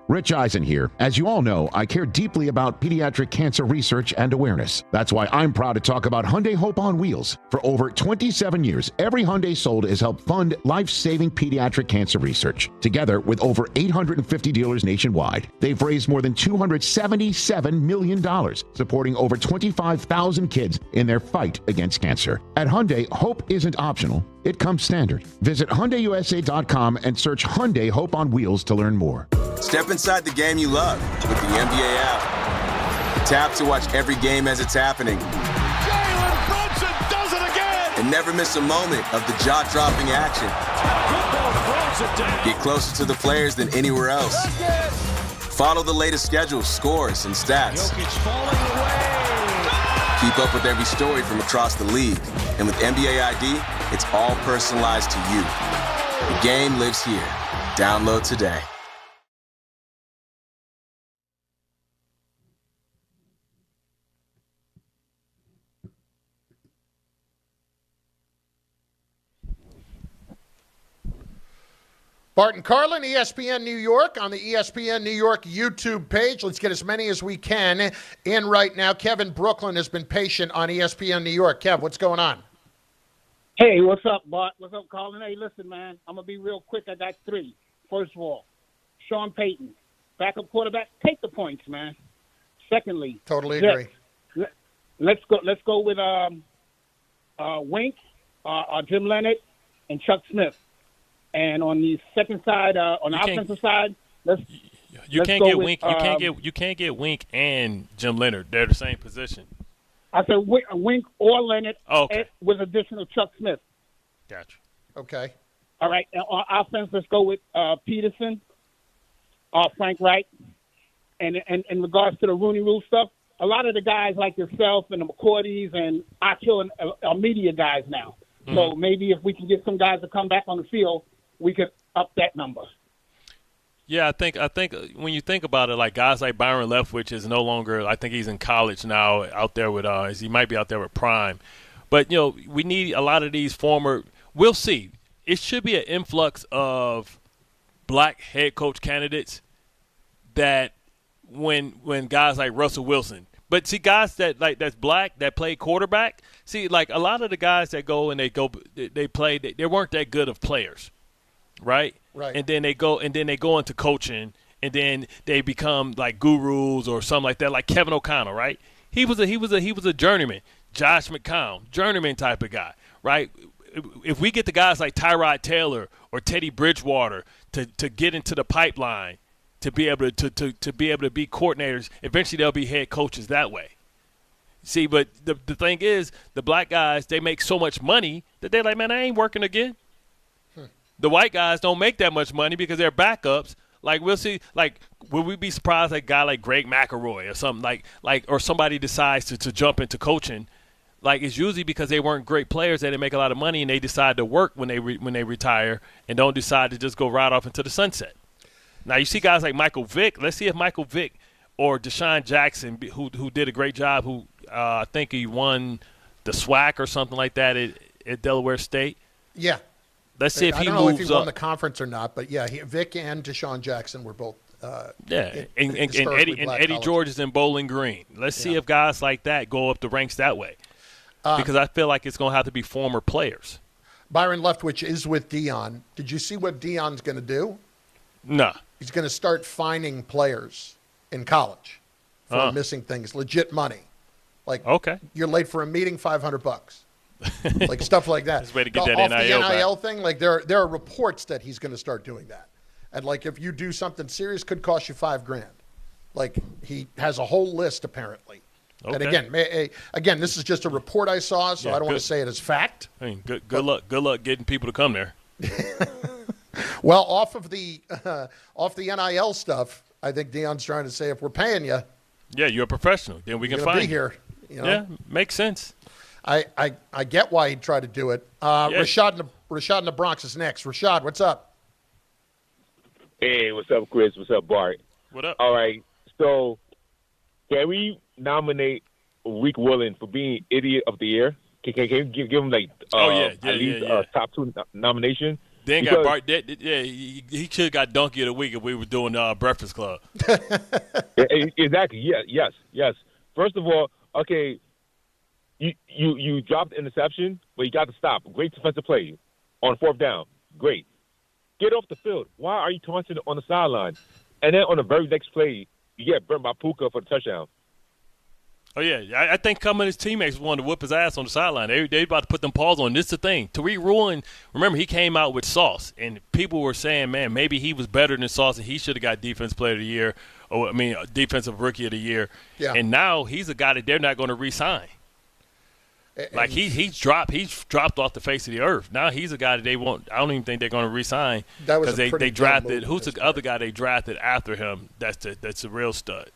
Rich Eisen here. As you all know, I care deeply about pediatric cancer research and awareness. That's why I'm proud to talk about Hyundai Hope on Wheels. For over 27 years, every Hyundai sold has helped fund life-saving pediatric cancer research. Together with over 850 dealers nationwide, they've raised more than $277 million, supporting over 25,000 kids in their fight against cancer. At Hyundai, hope isn't optional. It comes standard. Visit HyundaiUSA.com and search Hyundai Hope on Wheels to learn more. Step inside the game you love with the NBA app. Tap to watch every game as it's happening. Jalen Brunson does it again! And never miss a moment of the jaw-dropping action. Get closer to the players than anywhere else. Follow the latest schedules, scores, and stats. Keep up with every story from across the league. And with NBA ID, it's all personalized to you. The game lives here. Download today. Bart Carlin, ESPN New York, on the ESPN New York YouTube page. Let's get as many as we can in right now. Kevin Brooklyn has been patient on ESPN New York. Kev, what's going on? Hey, what's up, Bart? What's up, Carlin? Hey, listen, man, I'm going to be real quick. I got three. First of all, Sean Payton, backup quarterback, take the points, man. Secondly, totally agree. Let's go with Wink, Jim Leonard, and Chuck Smith. And on the second side, on the offensive side, you can't get Wink. You can't get Wink and Jim Leonard. They're the same position. I said Wink or Leonard, with additional Chuck Smith. Gotcha. Okay. All right. And on offense, let's go with Peterson, Frank Wright, and in regards to the Rooney Rule stuff, a lot of the guys like yourself and the McCourties and Akil are media guys now. Mm-hmm. So maybe if we can get some guys to come back on the field, we could up that number. Yeah, I think when you think about it, like guys like Byron Leftwich is no longer. I think he's in college now, out there with he might be out there with Prime. But we need a lot of these former. We'll see. It should be an influx of black head coach candidates. That when guys like Russell Wilson. But see, guys that's black that play quarterback. See, like a lot of the guys that go and they play. They weren't that good of players. Right. And then they go into coaching, and then they become like gurus or something like that, like Kevin O'Connell, right? He was a journeyman. Josh McCown, journeyman type of guy, right? If we get the guys like Tyrod Taylor or Teddy Bridgewater to get into the pipeline to be able to be coordinators, eventually they'll be head coaches that way. See, but the thing is, the black guys, they make so much money that they're like, man, I ain't working again. The white guys don't make that much money because they're backups. Like, we'll see, like, will we be surprised like a guy like Greg McElroy or something like or somebody decides to jump into coaching? Like, it's usually because they weren't great players, they didn't make a lot of money, and they decide to work when they retire and don't decide to just go right off into the sunset. Now, you see guys like Michael Vick. Let's see if Michael Vick or Deshaun Jackson, who did a great job, who I think he won the SWAC or something like that at Delaware State. Yeah. Let's see if he moves up. I don't know if he won the conference or not, but yeah, Vic and Deshaun Jackson were both. And Eddie George is in Bowling Green. Let's see if guys like that go up the ranks that way, because I feel like it's going to have to be former players. Byron Leftwich is with Dion. Did you see what Dion's going to do? No. He's going to start fining players in college for missing things, legit money. Like, you're late for a meeting, $500. Like stuff like that. That's a way to get that off NIL the NIL back. thing. Like there are reports that he's going to start doing that, and like if you do something serious, could cost you $5,000. Like he has a whole list apparently. And again, this is just a report I saw, so I don't want to say it as fact. I mean, good luck getting people to come there. Well, off the NIL stuff, I think Dion's trying to say if we're paying you, you're a professional, then we can find be here. Yeah, makes sense. I get why he'd try to do it. Rashad in the Bronx is next. Rashad, what's up? Hey, what's up, Chris? What's up, Bart? What up? All right, so can we nominate Rick Willen for being Idiot of the Year? Can you give him like at least top 2 nomination? Then got Bart. Yeah, he should have got Donkey of the Week if we were doing Breakfast Club. Exactly. Yes. First of all, okay, you dropped the interception, but you got to stop. Great defensive play on 4th down. Great. Get off the field. Why are you taunting on the sideline? And then on the very next play, you get burnt by Puka for the touchdown. Oh, yeah. I think some of his teammates wanted to whip his ass on the sideline. They about to put them paws on. This is the thing. Tariq Woolen, remember, he came out with Sauce, and people were saying, man, maybe he was better than Sauce, and he should have got Defensive Player of the Year, Defensive Rookie of the Year. Yeah. And now he's a guy that they're not going to re-sign. Like, he's dropped off the face of the earth. Now he's a guy that they won't – I don't even think they're going to re-sign because they drafted – who's the other guy they drafted after him that's a real stud?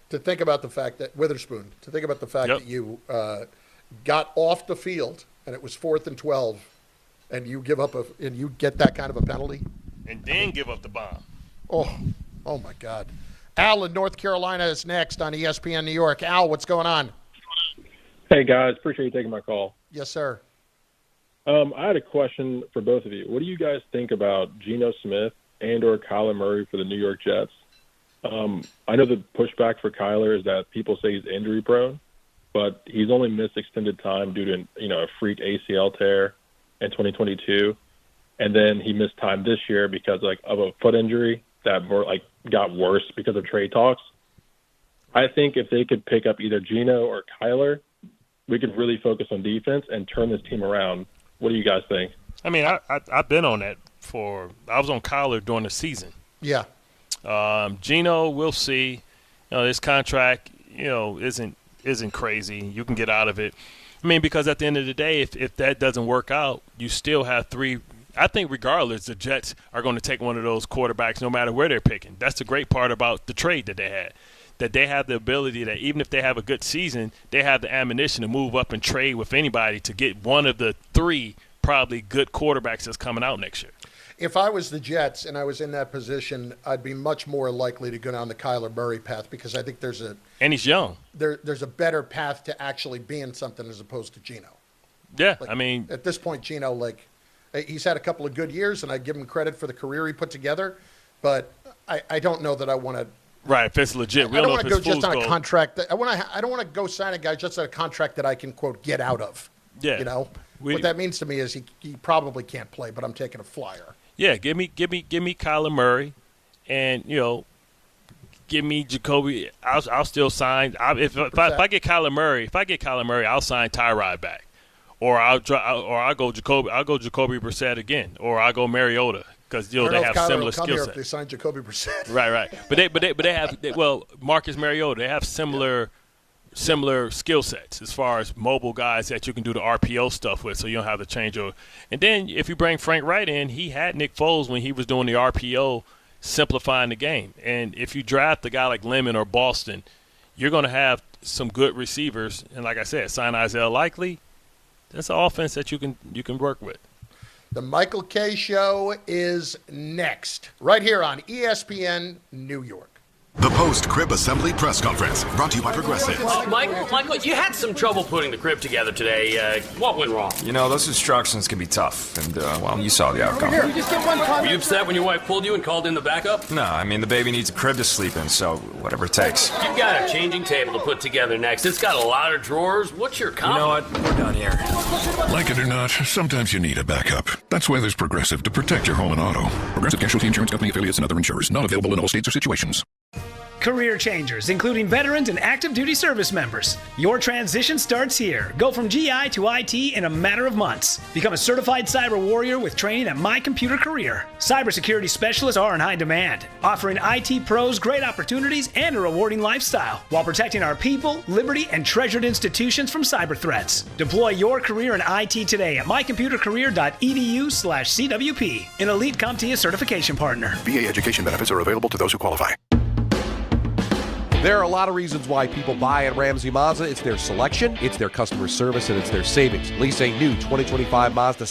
To think about the fact that Witherspoon, that you got off the field and it was 4th and 12, and you give up and you get that kind of a penalty, and then give up the bomb. Oh my God! Al in North Carolina is next on ESPN New York. Al, what's going on? Hey guys, appreciate you taking my call. Yes, sir. I had a question for both of you. What do you guys think about Geno Smith and/or Kyler Murray for the New York Jets? I know the pushback for Kyler is that people say he's injury prone, but he's only missed extended time due to a freak ACL tear in 2022, and then he missed time this year because of a foot injury that got worse because of trade talks. I think if they could pick up either Geno or Kyler, we could really focus on defense and turn this team around. What do you guys think? I mean, I've been on that I was on Kyler during the season. Yeah. Geno, we'll see. This contract, isn't crazy. You can get out of it. I mean, because at the end of the day, if that doesn't work out, you still have 3. I think regardless, the Jets are going to take one of those quarterbacks no matter where they're picking. That's the great part about the trade that they had, that they have the ability that even if they have a good season, they have the ammunition to move up and trade with anybody to get one of the 3 probably good quarterbacks that's coming out next year. If I was the Jets and I was in that position, I'd be much more likely to go down the Kyler Murray path because I think and he's young. There's a better path to actually being something as opposed to Geno. Yeah, I mean, at this point, Geno, he's had a couple of good years, and I give him credit for the career he put together, but I don't know that I want to. Right, if it's legit. I don't want to go just on a contract. I don't want to go sign a guy just on a contract that I can quote get out of. Yeah, what that means to me is he probably can't play, but I'm taking a flyer. Yeah, give me Kyler Murray, and give me Jacoby. I'll still sign. If I get Kyler Murray, I'll sign Tyrod back, or I'll go Jacoby. I'll go Jacoby Brissett again, or I'll go Mariota because they have similar skill sets. If they sign Jacoby Brissett, right. But they have Marcus Mariota. They have similar skill sets as far as mobile guys that you can do the RPO stuff with, so you don't have to change over. And then if you bring Frank Wright in, he had Nick Foles when he was doing the RPO, simplifying the game. And if you draft a guy like Lemon or Boston, you're going to have some good receivers. And like I said, sign Isaiah Likely. That's an offense that you can work with. The Michael Kay Show is next, right here on ESPN New York. The post-crib assembly press conference, brought to you by Progressive. Michael, you had some trouble putting the crib together today. What went wrong? Those instructions can be tough, and, you saw the outcome. Were you upset when your wife pulled you and called in the backup? No, the baby needs a crib to sleep in, so whatever it takes. You've got a changing table to put together next. It's got a lot of drawers. What's your comment? You know what? We're done here. Like it or not, sometimes you need a backup. That's why there's Progressive to protect your home and auto. Progressive Casualty Insurance Company affiliates and other insurers. Not available in all states or situations. Career changers, including veterans and active duty service members. Your transition starts here. Go from GI to IT in a matter of months. Become a certified cyber warrior with training at My Computer Career. Cybersecurity specialists are in high demand, offering IT pros great opportunities and a rewarding lifestyle while protecting our people, liberty, and treasured institutions from cyber threats. Deploy your career in IT today at mycomputercareer.edu/CWP, an elite CompTIA certification partner. VA education benefits are available to those who qualify. There are a lot of reasons why people buy at Ramsey Mazda. It's their selection, it's their customer service, and it's their savings. Lease a new 2025 Mazda